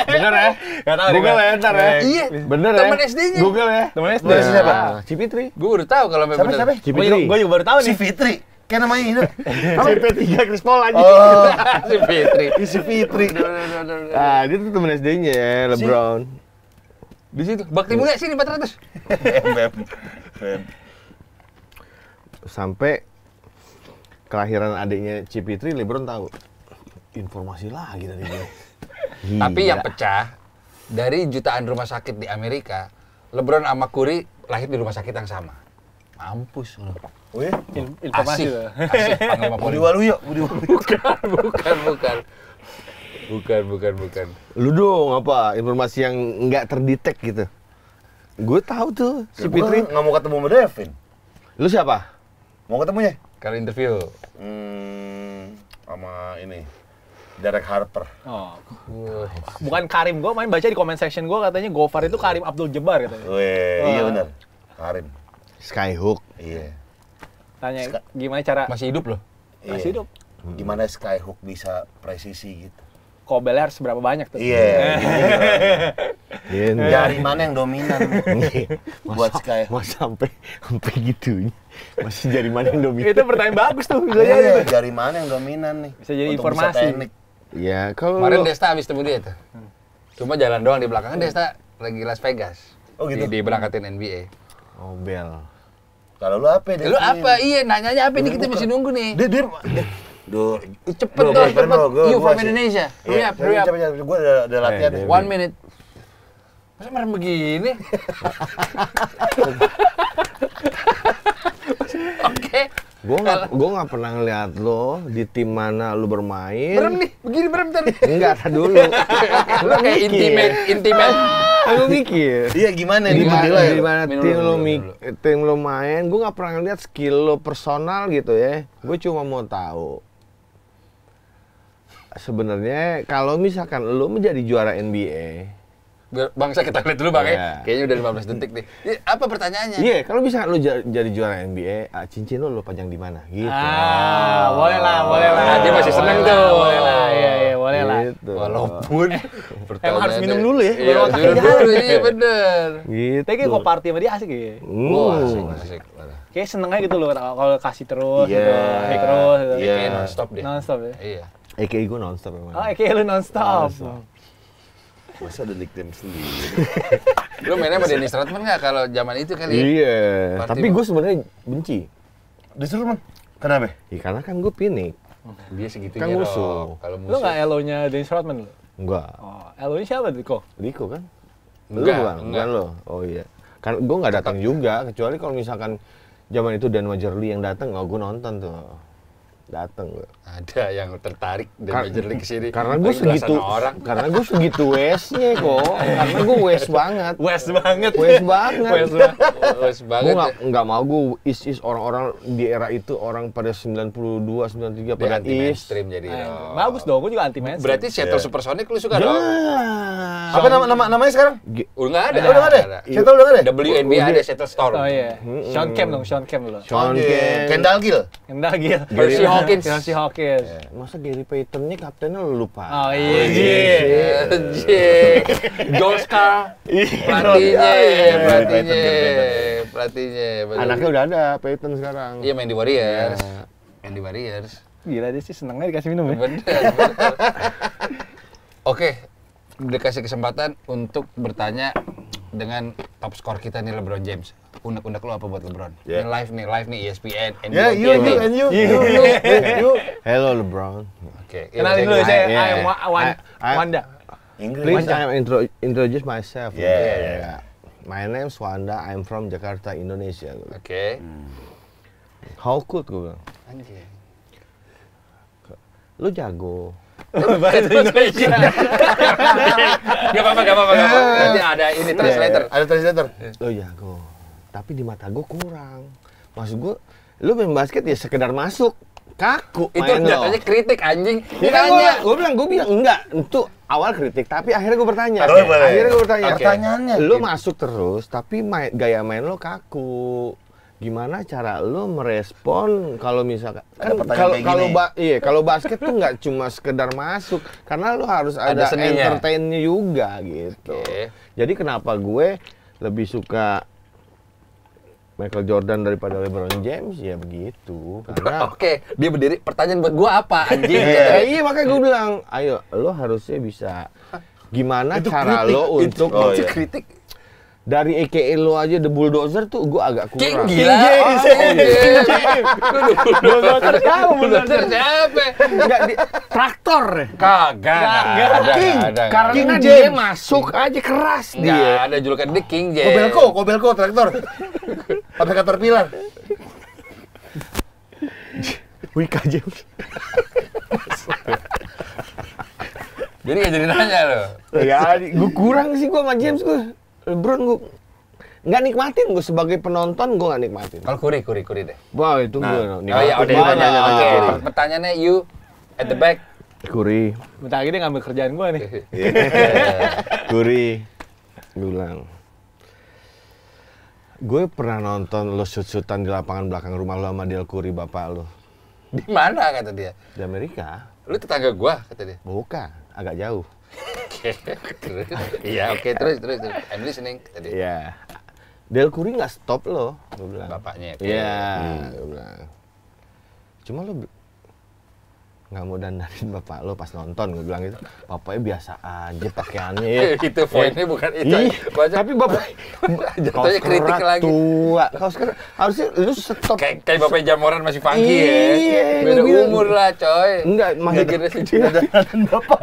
Bener ya? Nggak tahu. Google ya, ntar ya. Iya, Bener ya? temen SD-nya. Google ya. Temen SD. Nah, siapa? Si Fitri. Gue udah tahu kalau memang bener. Siapa? Si Fitri. Gue juga baru tahu Si nih. Fitri. Kayak namanya ini. CP3 Chris Paul aja. Oh, Si Fitri. si Fitri. Ah, dia tuh temen SD-nya ya, LeBron. Di situ. Bakti Mulia sini 400. Beb. Sampai kelahiran adiknya Cipitri, LeBron tahu. Informasi lagi dari gue. Tapi yang pecah dari jutaan rumah sakit di Amerika, LeBron sama Curry lahir di rumah sakit yang sama. Mampus lu. Oh ya? Informasi Asik, tuh. asik, Panglima Budi Polim. Waluyo, Budi Waluyo. Bukan. Lu dong apa informasi yang nggak terdetek gitu. Gue tahu tuh si Fitri. Nggak mau ketemu sama Devin. Lu siapa? Mau ketemunya? Kalau interview. Sama ini. Derek Harper. Oh. Bukan Karim, gue main baca di comment section gue katanya Gofar itu Karim Abdul Jabbar katanya. Weh, iya benar. Karim. Skyhook. Iya. Tanya gimana cara Masih hidup loh. masih hidup. Gimana Skyhook bisa presisi gitu? Kobelnya harus berapa banyak tuh? Iya. Iya. Jari mana yang dominan buat Skyhook? Mas sampai gitu. Masih jari mana yang dominan? Itu pertanyaan bagus tuh. Bisa jadi. Iya, jari mana yang dominan nih? Bisa jadi Untuk informasi. Bisa teknik. Ya kalau Kemarin Desta habis temu dia tuh. Cuma jalan doang di belakang. Kan Desta lagi Las Vegas. Oh, gitu? Diberangkatin NBA. Bel. Kalau lu apa deh? Lu apa? Iya, nanyanya apa? Ini kita masih nunggu nih. Dia Duh, Cepet Bro, dong, cepet, cepet. bro. Gua You from sih. Indonesia. Hurry up. Gue udah latihan. Iya, 1 minute. Masa merem begini? Oke. Gue nggak pernah ngeliat lo di tim mana lu bermain. Merem nih, begini merem tadi. Enggak, tar dulu. Lu kayak intimate. Aku mikir. Iya, gimana Di nih? mana Minum tim dulu, lo minum dulu. tim lo main, gue nggak pernah ngeliat skill lo personal gitu ya. Gue cuma mau tahu. Sebenarnya kalau misalkan lo menjadi juara NBA, Bangsa kita lihat dulu Bang Iya. ya. Kayaknya udah 15 detik nih. Apa pertanyaannya? iya kalau misalkan lo jadi juara NBA, cincin lo panjang di mana? Gitu. Boleh lah. Ah, dia masih seneng Boleh lah, tuh. Boleh lah, iya, boleh lah. Gitu. Walaupun Emang harus minum dulu ya, Iya, baru otaknya minum jalan. dulu, iya bener. Gitu. Tapi kayak kok party sama dia asik ya. Wah, asik. Kayak seneng aja gitu loh kalau kasih terus Iya. gitu, kasih terus gitu. Iya. Kayak non-stop deh. Non-stop ya. Iya. AKA gue nonstop emang. Oh, kayak lu non-stop. Masa ada nickname sendiri? Lu mainnya sama Dennis Rodman nggak kalau zaman itu kali ya? Iya. Party Tapi Bang. gue sebenarnya benci. Disuruh man? Kenapa? Ya, karena kan gue pinik. Dia segitunya Kan musuh. Rob. Kalau Lu musuh. nggak elo-nya Dennis Rodman lu? Enggak. Oh, elo-nya siapa tuh kok? Riko kan? Enggak, Lu bukan? enggak. Bukan lo? Oh iya. Kan gue nggak datang juga, kecuali kalau misalkan zaman itu Dan Wajerli yang datang, gue nonton tuh. Datang gue. Ada yang tertarik dan Major League kesini. Karena gue Belasan segitu, orang. karena gue segitu wes-nya kok. Karena gue wes banget. West banget. Wes banget. West banget. Wes Gue banget. nggak mau gue is orang-orang di era itu orang pada 92, 93 Dia pada anti is. mainstream jadi. Rob. Bagus dong, gue juga anti mainstream. Berarti Seattle Supersonic lu suka dong? Jelas. Apa namanya sekarang? Udah nggak ada. Udah nggak ada? Seattle udah nggak ada? WNBA ada Seattle Storm. Oh iya. Sean Kemp dong, Sean Kemp dulu. Sean Kemp. Kendall Gill. Kendall Gill. Percy Hawkins. Percy Hawkins. Masa Gary Payton-nya kaptennya lu lupa? Oh iya. Anjing. Joel Scar. Pelatihnya. bener. Anaknya udah ada Payton sekarang. Iya main di Warriors. Main di Warriors. Gila dia sih seneng aja dikasih minum ya. Bener. Oke, dikasih kesempatan untuk bertanya dengan top skor kita nih LeBron James. Unek-unek lu apa buat LeBron? Yeah. Ini live nih ESPN, Ya, you. Hello LeBron. Oke. Kenalin dulu saya, Wanda. Inggris. Please introduce myself. Yeah. My name's Wanda. I'm from Jakarta, Indonesia. Oke. How could gue bilang? Anjing. Lu jago. Bahasa Indonesia. Gak apa-apa. Nanti ada ini translator. Ada translator. Lu jago. Tapi di mata gue kurang. Maksud gue, lu main basket ya sekedar masuk. Kaku Itu main lo. jatuhnya kritik anjing. Ya kan Nanya. gue bilang enggak. Itu awal kritik, tapi akhirnya gue bertanya. Boleh, boleh. Akhirnya gue bertanya. Oke. Pertanyaannya. Lu masuk terus, tapi gaya main lo kaku. Gimana cara lo merespon kalau misalkan Ada kan pertanyaan kayak gini. kalau basket tuh nggak cuma sekedar masuk, karena lo harus Ada ada seninya. entertainnya juga gitu. Oke. Jadi kenapa gue lebih suka Michael Jordan daripada LeBron James ya begitu. Karena Oke, dia berdiri. Pertanyaan buat gua apa anjing? iya makanya gue bilang, ayo lo harusnya bisa gimana Itu cara kritik. lo untuk Oh, Itu iya. kritik. dari AKA lo aja The Bulldozer tuh gue agak King kurang. gila. James. Bulldozer siapa? Bulldozer siapa? Enggak, traktor. Kagak. Ada. King. Karena King dia James. masuk aja keras Nggak dia. ada julukan dia King James. Kobelko traktor. Pakai Caterpillar. Wika James. Jadi nggak jadi nanya lo. Ya, gue kurang sih gue sama James gue. LeBron gue nggak nikmatin, gue sebagai penonton gue nggak nikmatin. Kalau Kuri deh. Wah itu gue Oh iya, udah nikmatin. Oke, Oke. pertanyaannya you at the back. Kuri, Bentar lagi dia ngambil kerjaan gue nih. Kuri, gue bilang, gue pernah nonton lo shoot-shootan di lapangan belakang rumah lo sama Del Curry bapak lo Di mana kata dia? di Amerika. Lu tetangga gua kata dia. Bukan, agak jauh. Terus, iya oke terus. I'm listening kata dia. Iya. Del Curry nggak stop lo, gue bilang. Bapaknya. Oke. Iya, gue bilang. Cuma lo nggak mau dandanin bapak lo pas nonton, gue bilang gitu. Bapaknya biasa aja pakaiannya ya. Itu poinnya bukan itu. Ih, Baca, tapi bapak jatuhnya kritik lagi. tua. Kaos kerak harusnya lu stop. Kayak bapaknya Jamoran masih funky ya. Iya, Beda gua bilang. umur lah coy. Enggak, maksud generasi juga. Bapak.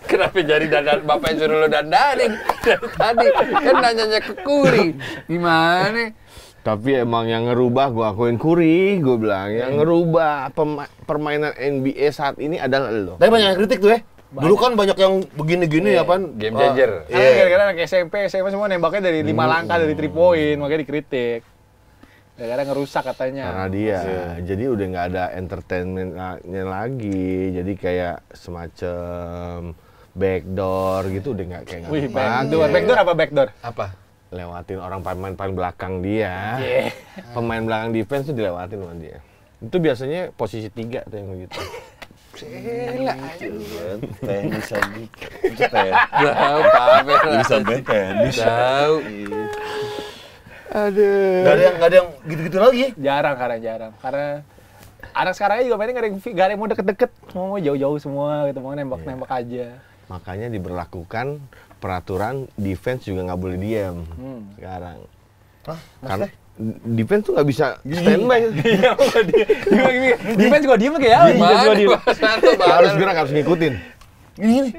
Kenapa jadi dandan bapak yang suruh lo dandanin dari tadi? Kan nanyanya ke Kuri. Gimana? Tapi emang yang ngerubah gua akuin Curry, gua bilang yang ngerubah permainan NBA saat ini adalah lo. Tapi banyak yang kritik tuh ya. Dulu kan banyak yang begini-gini ya pan. Game changer. Karena gara-gara anak SMP, SMA semua nembaknya dari 5 langkah, dari 3 point, makanya dikritik. Gara-gara ngerusak katanya. Karena dia, jadi udah nggak ada entertainmentnya lagi, jadi kayak semacam backdoor gitu udah nggak kayak Wih, nggak backdoor. Backdoor apa backdoor? Apa? lewatin orang pemain paling belakang dia. Yeah. Pemain belakang defense tuh dilewatin sama dia. Itu biasanya posisi 3 tuh yang begitu. Tenis lagi. Tenis. Tahu, pamer. Bisa main tenis. Tahu. Aduh. Nggak ada yang gitu-gitu lagi. Jarang. Karena anak sekarang juga mainnya nggak ada yang mau deket-deket. Mau jauh-jauh semua gitu, mau nembak-nembak aja. Makanya diberlakukan peraturan defense juga nggak boleh diam sekarang. Hah? Karena defense tuh nggak bisa standby. Iya, defense gua diem kayak apa? Defense gua diem. Harus gerak, harus ngikutin. Ini.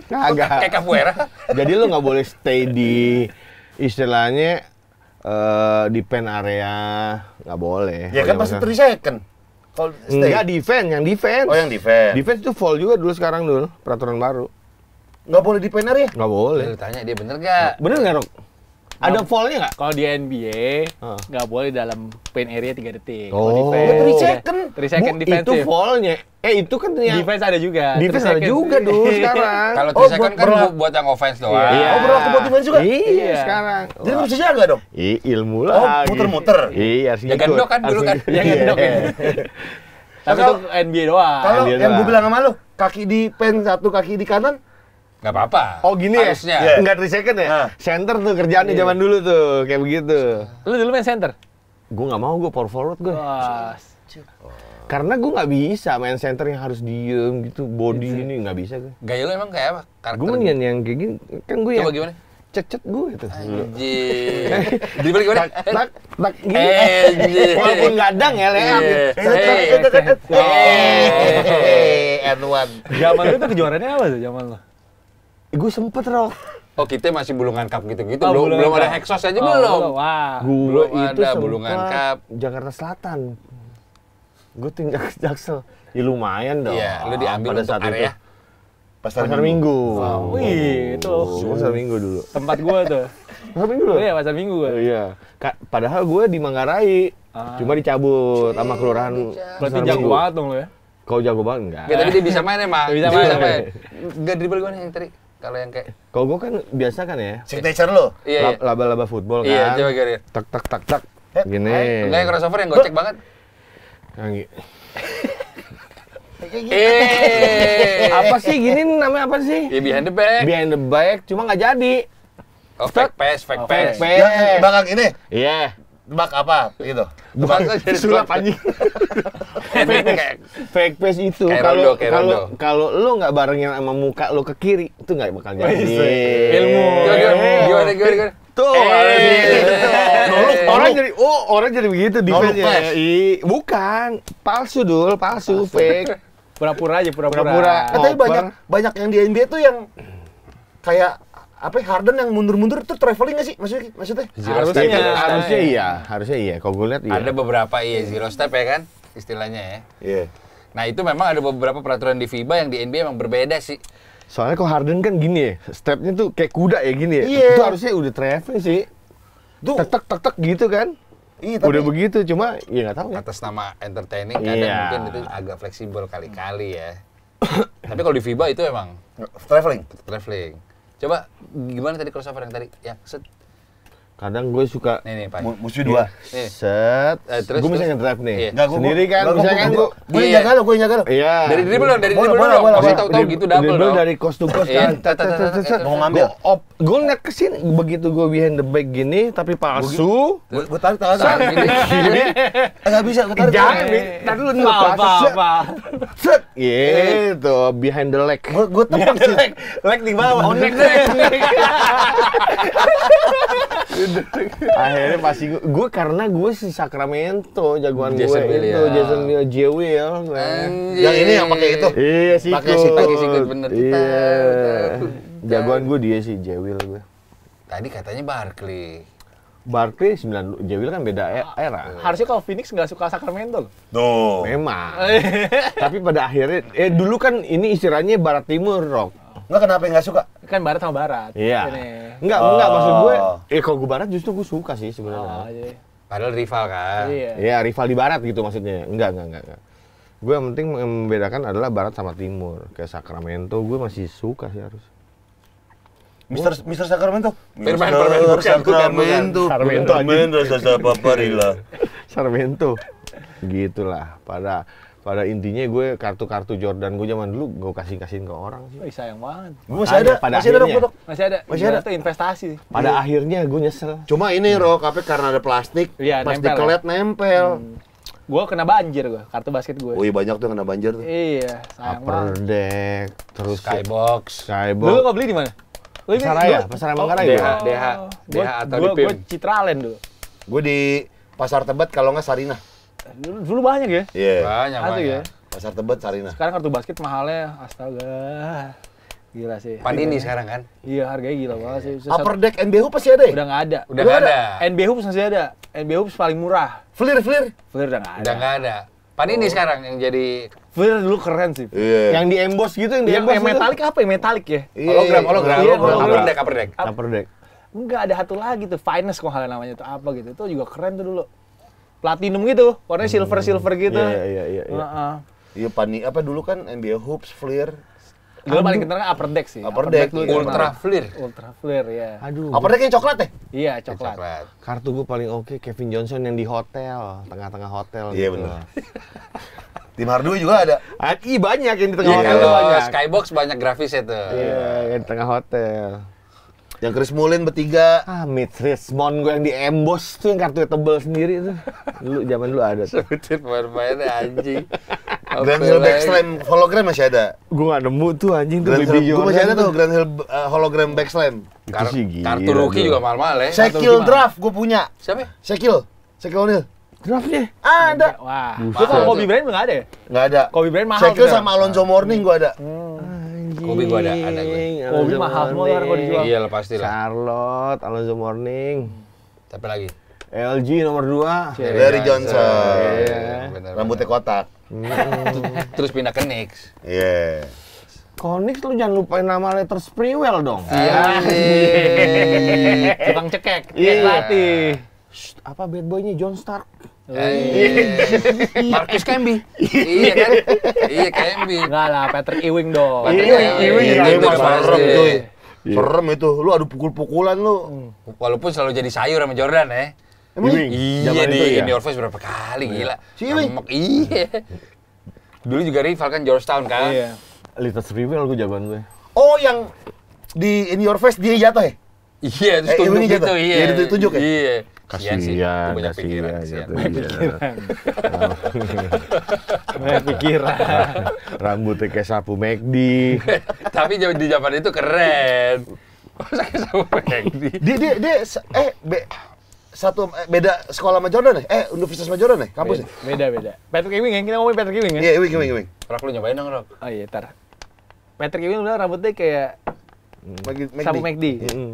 Kagak. Kayak capoeira. Jadi lu nggak boleh stay di istilahnya di pen area, nggak boleh. Ya kan pasti 3 second. Kalau stay. Enggak defense, yang defense. Oh yang defense. Defense itu foul juga dulu sekarang dulu, peraturan baru. Nggak boleh di penner ya? Nggak boleh. Lu tanya dia bener gak? Bener nggak, Rok? Ada foulnya nggak? Kalau di NBA nggak boleh dalam paint area 3 detik. Oh. Kalau defense, Ya, 3 second. 3 second Bu, defensive. itu foulnya. Itu kan yang Defense ada juga. defense 3 ada second. juga dulu sekarang. Kalau Oh, 3 second kan berlaku. buat yang offense doang. Iya. Oh berlaku buat defense juga? Iya, sekarang. Jadi nggak bisa jaga dong? Ilmu Oh, lagi. muter-muter. Iya, harus Ya ngikut. gendok kan dulu kan. Ya gendok ya. Tapi itu NBA doang. Kalau dia yang gue doang. bilang sama lu, kaki di pen satu, kaki di kanan, Gak apa-apa. Oh gini ya? Harusnya. Iya. Enggak 3 second ya? Ah. Center tuh kerjaannya zaman dulu tuh, kayak begitu. Lu dulu main center? Gue nggak mau, gue power forward gue. Wah. Karena gue nggak bisa main center yang harus diem gitu, body ini nggak bisa gue. Gaya lu emang kayak apa? Karakter. Gue mendingan yang kayak gini, kan gue yang Coba gimana? cet gue itu. Anjir. Dribble gimana? Tak gini. Anjir. Walaupun gadang ya, layup gitu. N1. Zaman lu tuh kejuaraannya apa tuh zaman lu? Gue sempet Rok. Oh kita masih bulungan cup gitu-gitu. Oh, belum bulungan ada cup. Hexos aja Oh, belum. Wah. Gue Belum itu ada sempet Bulungan Cup. Jakarta Selatan. Gue tinggal ke Jaksel. Ya lumayan dong. Iya, lu diambil pada untuk saat area. itu. Pasar Minggu. Wih, itu. Pasar Minggu dulu. Tempat gua tuh. Pasar Minggu loh? Iya, pasar Minggu gua. Oh, iya. Padahal gue di Manggarai. Cuma dicabut sama kelurahan Berarti Pasar jago Minggu. banget dong lu ya. Kau jago banget enggak? Tapi dia bisa main emang. Bisa Dia main. Gak dribble gue nih yang tadi. Kalau yang kayak Kau gue kan biasa kan ya? Signature lo. iya. Laba-laba football kan? Iya, coba gini. Tak tak tak tak. Gini. Enggak yang crossover yang gocek banget. Apa sih gini namanya apa sih? Ya behind the back. Behind the back, cuma nggak jadi. Oh, fake pass, fake pass. Yang belakang ini. Iya. Tebak apa gitu. Bukan kok jadi Sulap anjing. kayak Fake pass itu Kayak kalau Rondo, kayak kalau Rondo. kalau lu nggak barengin sama muka lu ke kiri itu nggak bakal jadi. Ilmu. Gimana? Tuh, orang jadi begitu defense-nya. flash. Bukan, palsu, fake. Pura-pura aja, Pura-pura. pura-pura. Tapi Oper. banyak yang di NBA tuh yang kayak apa ya, Harden yang mundur-mundur tuh traveling nggak sih maksudnya? Zero step. Harusnya iya. Kalau gue lihat iya. Ada beberapa zero step ya kan istilahnya ya. Iya. Nah, itu memang ada beberapa peraturan di FIBA yang di NBA emang berbeda sih. Soalnya kok Harden kan gini ya, stepnya tuh kayak kuda ya gini ya. Iya. Itu harusnya udah traveling sih. Tuh. Tek gitu kan. Iya, tapi Udah begitu, cuma ya nggak tahu ya. Atas nama entertaining kadang Iya. mungkin itu agak fleksibel kali-kali ya. Tapi kalau di FIBA itu emang traveling. traveling. Coba gimana tadi crossover yang tadi? Yang set. Kadang gue suka Nih, Pak. Musuh dua. Nih. set, Terus, gue bisa terus? nge-drive nih. Iya. Nggak, Sendiri kan, bisa kan gue. Gue Iya. jaga lo, gue jaga lo. Iya. Dari dribble dong, dari Boleh, dribble boleh, dong. boleh, Masih boleh. tahu-tahu gitu double Dribble dong. dari coast to coast Iya, kan. Mau ngambil. Gue ngeliat kesini, begitu gue behind the back gini, tapi palsu. Gue tarik tangan. Gini. Nggak bisa, gue tarik Jangan, tangan. tadi lu lepas. Apa? Set, gitu, behind the leg. Gue tepak sih. Leg di bawah. Akhirnya pasti gue karena gue si Sacramento jagoan gue Jason itu Williams. Jason J. Will. Yang ini yang pakai itu. Iya sih. Pakai sikut. Pakai sikut, bener. Iya. Tahu. Jagoan gue dia sih J. Will gue. Tadi katanya Barkley. Barkley 9 J. Will kan beda era. Harusnya kalau Phoenix nggak suka Sacramento loh. Tuh. Memang. Tapi pada akhirnya dulu kan ini istilahnya barat timur rock. Nggak kenapa nggak suka? Kan barat sama barat. Iya. Ini. Enggak maksud gue. Oh. Kalau gue barat justru gue suka sih Oh, sebenarnya. iya. Padahal rival kan. Iya. Iya, rival di barat gitu maksudnya. Enggak. Gue yang penting membedakan adalah barat sama timur. Kayak Sacramento gue masih suka sih harus. Mister Sacramento. Firman, Mister bukan. Sacramento. Sarmiento, Sacramento, Sasa Paparilla. Sarmiento. Gitulah. Pada intinya gue kartu-kartu Jordan gue zaman dulu gue kasihin ke orang sih. Wih, sayang banget. Gue masih ada, Pada masih ada akhirnya. foto. Masih ada. Masih ada. Itu investasi. Pada akhirnya gue nyesel. Cuma ini Rok, apa karena ada plastik, Iya, pas nempel, dikelet nempel. Gua kena banjir gua, kartu basket gue. Oh iya banyak tuh kena banjir tuh. Iya, sayang Upper banget. deck, terus Skybox. Lu Skybox. nggak beli di mana? Lu ini- Pasaraya, lu- Pasar oh, Manggarai DH, gua. DH atau di gua PIM? Citraland dulu. Gue di Pasar Tebet kalau nggak Sarinah. Dulu banyak ya. Iya. Banyak Asli ya. banyak. Pasar Tebet Sarinah. Sekarang kartu basket mahalnya, astaga. Gila sih. Panini sekarang kan. Iya, harganya gila banget sih. Upper Deck NBA Hoops pasti ada ya? Udah nggak ada. Udah nggak ada. NBA Hoops masih ada. NBA Hoops paling murah. Flir. Flir udah nggak ada. Udah nggak ada. Panini sekarang yang jadi Flir dulu keren sih. Iya. Yang di emboss gitu, yang di Yang emboss itu. metalik apa ya? Metalik ya? hologram. Iya, hologram. Upper deck, upper deck. Upper deck. Enggak, ada satu lagi tuh, Finest kok hal namanya tuh apa gitu. Itu juga keren tuh dulu. Platinum gitu, warnanya silver gitu. Iya. Heeh. Iya apa dulu kan NBA Hoops, Flir. Dulu paling kental kan Upper Deck sih. Upper Deck, dulu iya. Ultra terkenal. Flir. Ultra Flir ya. Aduh. Upper Deck yang coklat ya? Iya, coklat. Coklat. Kartu gue paling oke Kevin Johnson yang di hotel, tengah-tengah hotel. Iya, gitu. bener. Tim Hardaway juga ada. Banyak yang di tengah Iya, hotel kalau banyak. Skybox banyak grafisnya tuh. Iya, yang di tengah hotel. Yang Chris Mullin bertiga. Mitch Richmond gue yang di emboss tuh yang kartunya tebel sendiri tuh. Zaman dulu ada tuh. Sebutin pemain-pemainnya anjing. Grand Hill Backslam hologram masih ada. Gue gak nemu tuh anjing tuh Grand Baby Hill, gue Jordan masih ada tuh Grand Hill hologram Backslam. Itu sih gila. Kartu rookie tuh. juga mahal-mahal ya. Shaquille Draft gue punya. Siapa ya? Shaquille O'Neal. Draftnya? Ada. Wah, Buset. lu kalau Kobe Bryant nggak ada ya? Nggak ada. Kobe Bryant mahal Shaquille tuh, sama Alonzo Mourning gue ada. Kobe gua ada gue. Kobe mahal semua kan kalau dijual. Iya lah pasti lah. Charlotte, Alonzo Mourning. Siapa lagi? LG nomor 2. Larry Johnson. Iya, benar. Rambutnya kotak. Terus pindah ke Knicks. Iya. Konix lu jangan lupain nama letter Sprewell dong. Tukang cekek, Iya. pelatih. Apa bad boy-nya John Stark? Marcus Camby. Iya kan? Iya Camby. Enggak lah, Patrick Ewing dong. Patrick Ewing, Ewing, itu itu serem pasti. tuh. Serem itu, lu adu pukul-pukulan lu. Walaupun selalu jadi sayur sama Jordan ya. Ewing, Iya zaman di itu ya? In Your Face berapa kali gila. Si Ewing? Ngemek, iya. Dulu juga rival kan Georgetown kan. Iya. Little Rival gue jagoan gue. Oh, yang di In Your Face dia jatuh ya? Iya, terus tunduk Ewing gitu, jatuh? iya. Iya, ditunjuk ya? Iya. Kasihan sih, itu Kasihan, banyak pikiran. kasihan. Banyak pikiran. Rambutnya kayak sapu McD. Tapi di zaman itu keren. Masa kayak sama Peggy? Beda sekolah sama Jordan ya? Universitas sama Jordan ya? Kampus ya? Beda. Patrick Ewing yang kita ngomongin Patrick Ewing ya? Iya, Ewing. Rok lu nyobain dong, Rok. Oh iya, ntar. Patrick Ewing bilang rambutnya kayak sapu McD.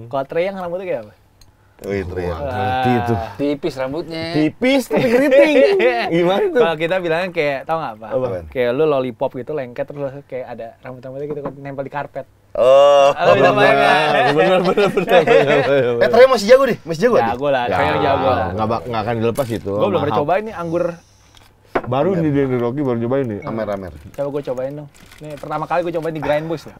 Kalau Trey yang rambutnya kayak apa? Oh, itu ya. Ngerti itu. Tipis rambutnya. Tipis tapi keriting. Gimana tuh? Kalau kita bilangnya kayak, tau nggak apa? Apaan? Kayak lu lollipop gitu, lengket terus kayak ada rambut-rambutnya gitu nempel di karpet. Oh, Halo, bisa main nggak? Bener. Trey masih jago nih? Masih jago nih? Jago lah, saya jago lah. Nggak akan dilepas itu. Gue belum pernah Mahal. cobain nih anggur. Baru nih di Rocky baru cobain nih. Amer. Coba gue cobain dong. Nih pertama kali gue cobain di Grind Boys ya.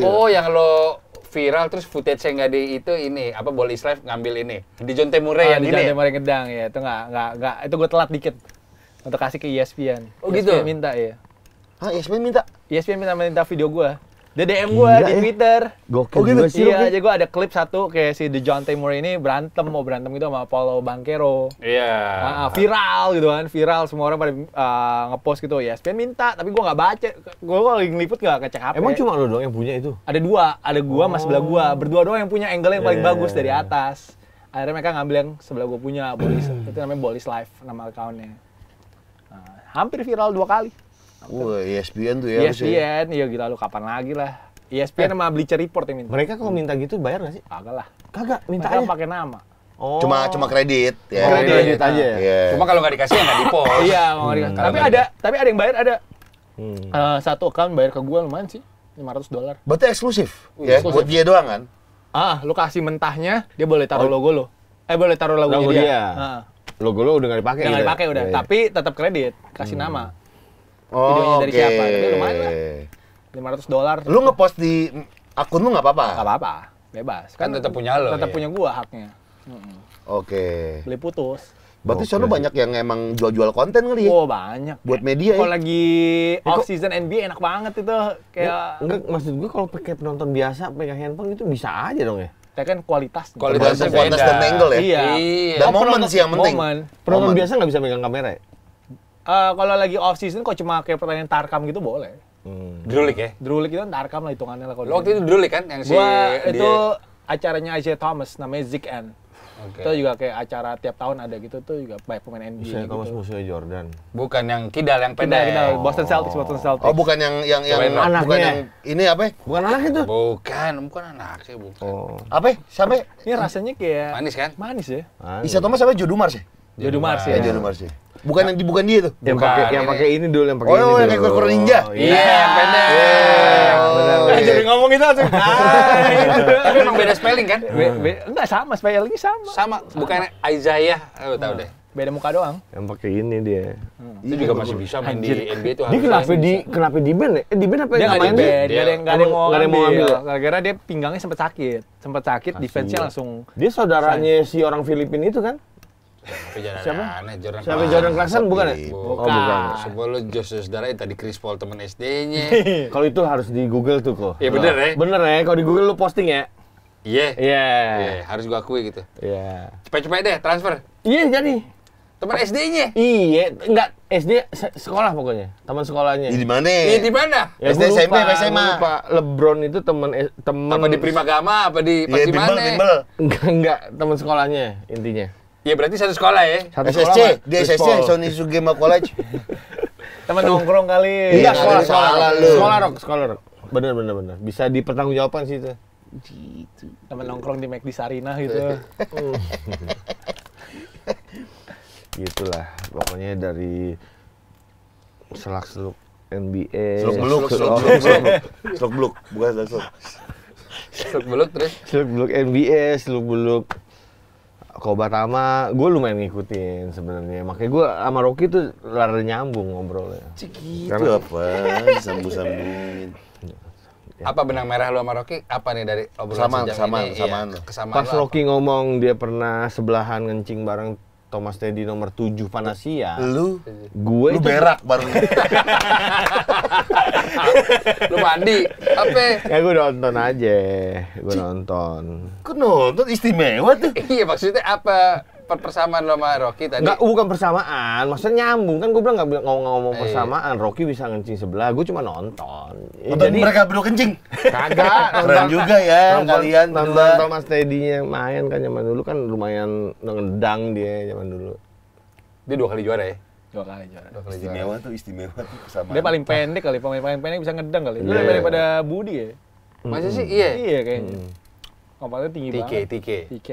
Oh, yang lo viral terus footage-nya nggak di itu ini apa Bolis Live ngambil ini di John Temure yang di ini. Jangan Temureng Gedang ya. Itu nggak. Itu gue telat dikit untuk kasih ke ESPN. Oh, gitu? ESPN minta ya. Hah, Yasmin minta? ESPN minta video gue. Dia DM gue Iya, di ya. Twitter. Gokil Oh, gitu? juga sih. Iya, Rocky. aja gue ada klip satu kayak si John Temure ini mau berantem gitu sama Paulo Banchero. Iya. Viral gitu kan, semua orang pada ngepost gitu. ESPN minta, tapi gue nggak baca. Gue lagi ngeliput nggak ngecek HP. Emang cuma lo doang yang punya itu? Ada dua, ada gua sama sebelah gua. Berdua doang yang punya angle yang paling Iya, bagus iya, dari iya. atas. Akhirnya mereka ngambil yang sebelah gua punya, Bolis. Itu namanya Bolis Live, nama account-nya. Nah, hampir viral 2 kali. Wah, ESPN tuh ya. ESPN, iya gila lu kapan lagi lah. ESPN sama Bleacher Report yang minta. Mereka kalau minta gitu bayar nggak sih? Kagak lah. Kagak, minta Mereka aja. pakai nama. Oh. Cuma kredit ya. Oh, kredit aja ya? Iya. Cuma kalau nggak dikasih ya nggak di-post. Iya, mau dikasih. kalau Tapi nggak ada yang bayar ada. Hmm. Satu account bayar ke gua lumayan sih. $500. Berarti eksklusif ya, Eksklusif. buat dia doang kan? Lu kasih mentahnya, dia boleh taruh logo lo. Boleh taruh logonya Logo dia. dia. Logo lo udah nggak dipakai. Udah nggak gitu ya? dipakai udah, Iya, iya. tapi tetap kredit, kasih nama. Oh, Videonya dari oke. siapa? Tapi lumayan lah. $500. Lu ngepost di akun lu nggak apa-apa? Nggak apa-apa, bebas. Kan tetap punya lo, Tetap ya. punya gua haknya. Oke. Beli putus. Berarti sono banyak yang emang jual-jual konten kali ya? Oh banyak. Buat media Kalau ya? lagi off season NBA enak banget itu. Kayak Enggak, maksud gue kalau pakai penonton biasa pegang handphone itu bisa aja dong ya. kayak kan kualitas. Kualitasnya Tergantung kualitas beda. dan angle ya? Iya. Dan Oh, momen penonton- sih yang penting. momen. Penonton Momen. biasa nggak bisa megang kamera ya? Kalau lagi off season kok cuma kayak pertanyaan tarkam gitu boleh. Drulik ya. Drulik itu kan tarkam lah hitungannya lah kalau. Lo waktu itu Drulik kan yang si Gua dia- itu acaranya Isaiah Thomas namanya Zig N. Oke. Itu juga kayak acara tiap tahun ada gitu tuh juga banyak pemain NBA Saya gitu. Thomas musuhnya Jordan. bukan yang kidal yang pendek. Kita Boston Celtics. Oh, bukan yang Cobain dong. bukan Anaknya. yang ini apa? ya? Bukan anak itu. Bukan anaknya, bukan. Oh. Apa? ya? Sampai Ini rasanya kayak Manis kan? Manis ya. Isa Thomas sampai Jodu Mars ya? Jodu Mars Ya, ya. Jodu Mars ya. Bukan yang bukan dia tuh. Yang Bukan, pakai yang ini. pakai ini dulu, yang pakai Oh, ini. yang dulu. kayak Kuro Ninja? Iya, yang pendek. Jadi ngomong itu langsung. Tapi emang beda spelling kan? Enggak sama, spellingnya sama. Sama, bukan Isaiah. Lo tahu deh. Beda muka doang. Yang pakai ini dia. Itu juga masih bisa main di NBA itu Dia kenapa di band ya? Di band apa Dia yang nggak di main band, dia? nggak ada yang mau Nggak ada yang mau ngambil. ngambil ya? Gara-gara dia pinggangnya sempat sakit, defense-nya langsung. Dia saudaranya si orang Filipina itu kan? Siapa? Jordan Siapa Jordan Clarkson bukan ya? Bukan. Oh, bukan. Semua lo saudara tadi Chris Paul temen SD-nya. Kalau itu harus di Google tuh kok. Iya bener ya? Bener ya, kalau di Google lu posting ya? Iya. Iya. Iya, harus gua akui gitu. Iya. Cepet-cepet deh transfer. Iya jadi. Teman SD-nya. Iya, enggak SD sekolah pokoknya, teman sekolahnya. Di mana? Di mana? Ya, SD, gua SMP, lupa, SMA. gua lupa. LeBron itu teman Apa di Primagama, apa di Iya, bimbel, Pasimane? bimbel. enggak teman sekolahnya intinya. Ya berarti satu sekolah ya? Satu SSC, sekolah, dia Chris SSC, Paul. Sony Sugema College. Teman nongkrong kali. Iya, sekolah, salah lu. sekolah rock. Bener. Bisa dipertanggungjawabkan sih itu. Teman nongkrong di McD Sarinah gitu. Gitulah, pokoknya dari selak-seluk NBA. Seluk beluk, bukan seluk. Seluk beluk terus. Seluk-beluk NBA, seluk-beluk Kobatama, gue lumayan ngikutin sebenarnya. Makanya gue sama Rocky tuh rada nyambung ngobrolnya. Gitu Karena- apa? Sambung-sambungin. Apa benang merah lu sama Rocky? Apa nih dari obrolan sejam ini? Kesamaan. Iya, kesamaan Pas lu apa? Rocky ngomong dia pernah sebelahan ngencing bareng Thomas Teddy nomor 7 Panasia. Lu Gue lu berak baru. Lu mandi? Apa? Ya gue nonton aja, gue nonton. Kok nonton istimewa tuh? Iya, maksudnya apa persamaan lo sama Rocky tadi? Enggak, bukan persamaan, maksudnya nyambung. Kan gue bilang nggak ngomong Iya. persamaan. Rocky bisa ngencing sebelah, gue cuma nonton. Ya, Nonton mereka berdua kencing. kagak. Keren juga ya kalian nonton berdua. Thomas Teddy-nya main kan zaman dulu kan lumayan ngedang dia zaman dulu. Dia 2 kali juara ya? 2 kali juara. 2 kali juara. Istimewa tuh kesamaan. Dia paling pendek kali, pemain paling pendek bisa ngedang kali. Itu Iya. daripada Budi ya. Masa sih? Iya. Iya kayaknya. Lompatnya tinggi TK, banget. TK. TK.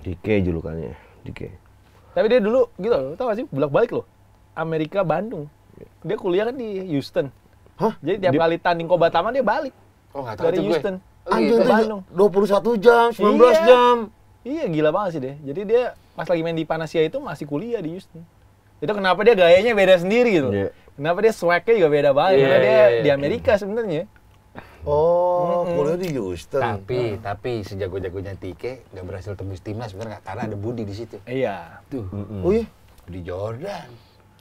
Dike julukannya, Dike. Tapi dia dulu gitu loh, tau gak sih? Bolak-balik loh. Amerika, Bandung. Dia kuliah kan di Houston. Hah? Jadi tiap kali tanding Kobatama dia balik. Oh, nggak tahu Dari tuh gue. Houston. Oh, Anjing gitu. ke Bandung. 21 jam, 19 Iya. jam. Iya, gila banget sih deh. Jadi dia pas lagi main di Panasia itu masih kuliah di Houston. Itu kenapa dia gayanya beda sendiri gitu. Iya. Kenapa dia swag-nya juga beda banget. Iya, Karena dia iya, iya. di Amerika sebenarnya. Oh, kuliah di Houston. Tapi sejago-jagonya TK nggak berhasil tembus timnas bener nggak? Karena ada Budi di situ. Iya. Tuh, Oh iya. Budi Jordan.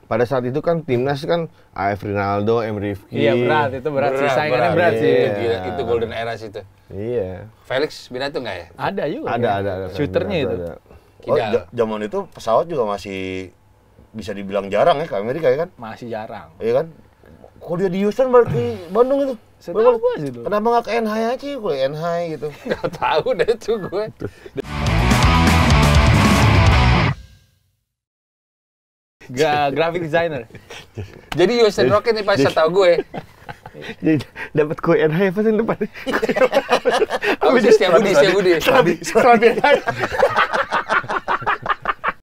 Pada saat itu kan timnas kan AF Rinaldo, M Rifki. Iya berat, itu berat sih. Saingannya berat sih. Iya. Gila, itu golden era situ. Iya. Felix Binatung nggak ya? Ada juga. Ada, kan? ada. Shooternya itu. Ada. Oh, Kidal. zaman itu pesawat juga masih bisa dibilang jarang ya ke Amerika ya kan? Masih jarang. Iya kan? Kok dia di Houston balik di Bandung itu? Setahu gua sih itu. Kenapa nggak ke NH aja? Kuliah NH gitu. Nggak tahu deh tuh gue. Graphic designer. Jadi Houston Rockets nih pas tahu gue. Jadi dapat kue NH apa sih depan? Apa sih Setia Budi? Serabi NH.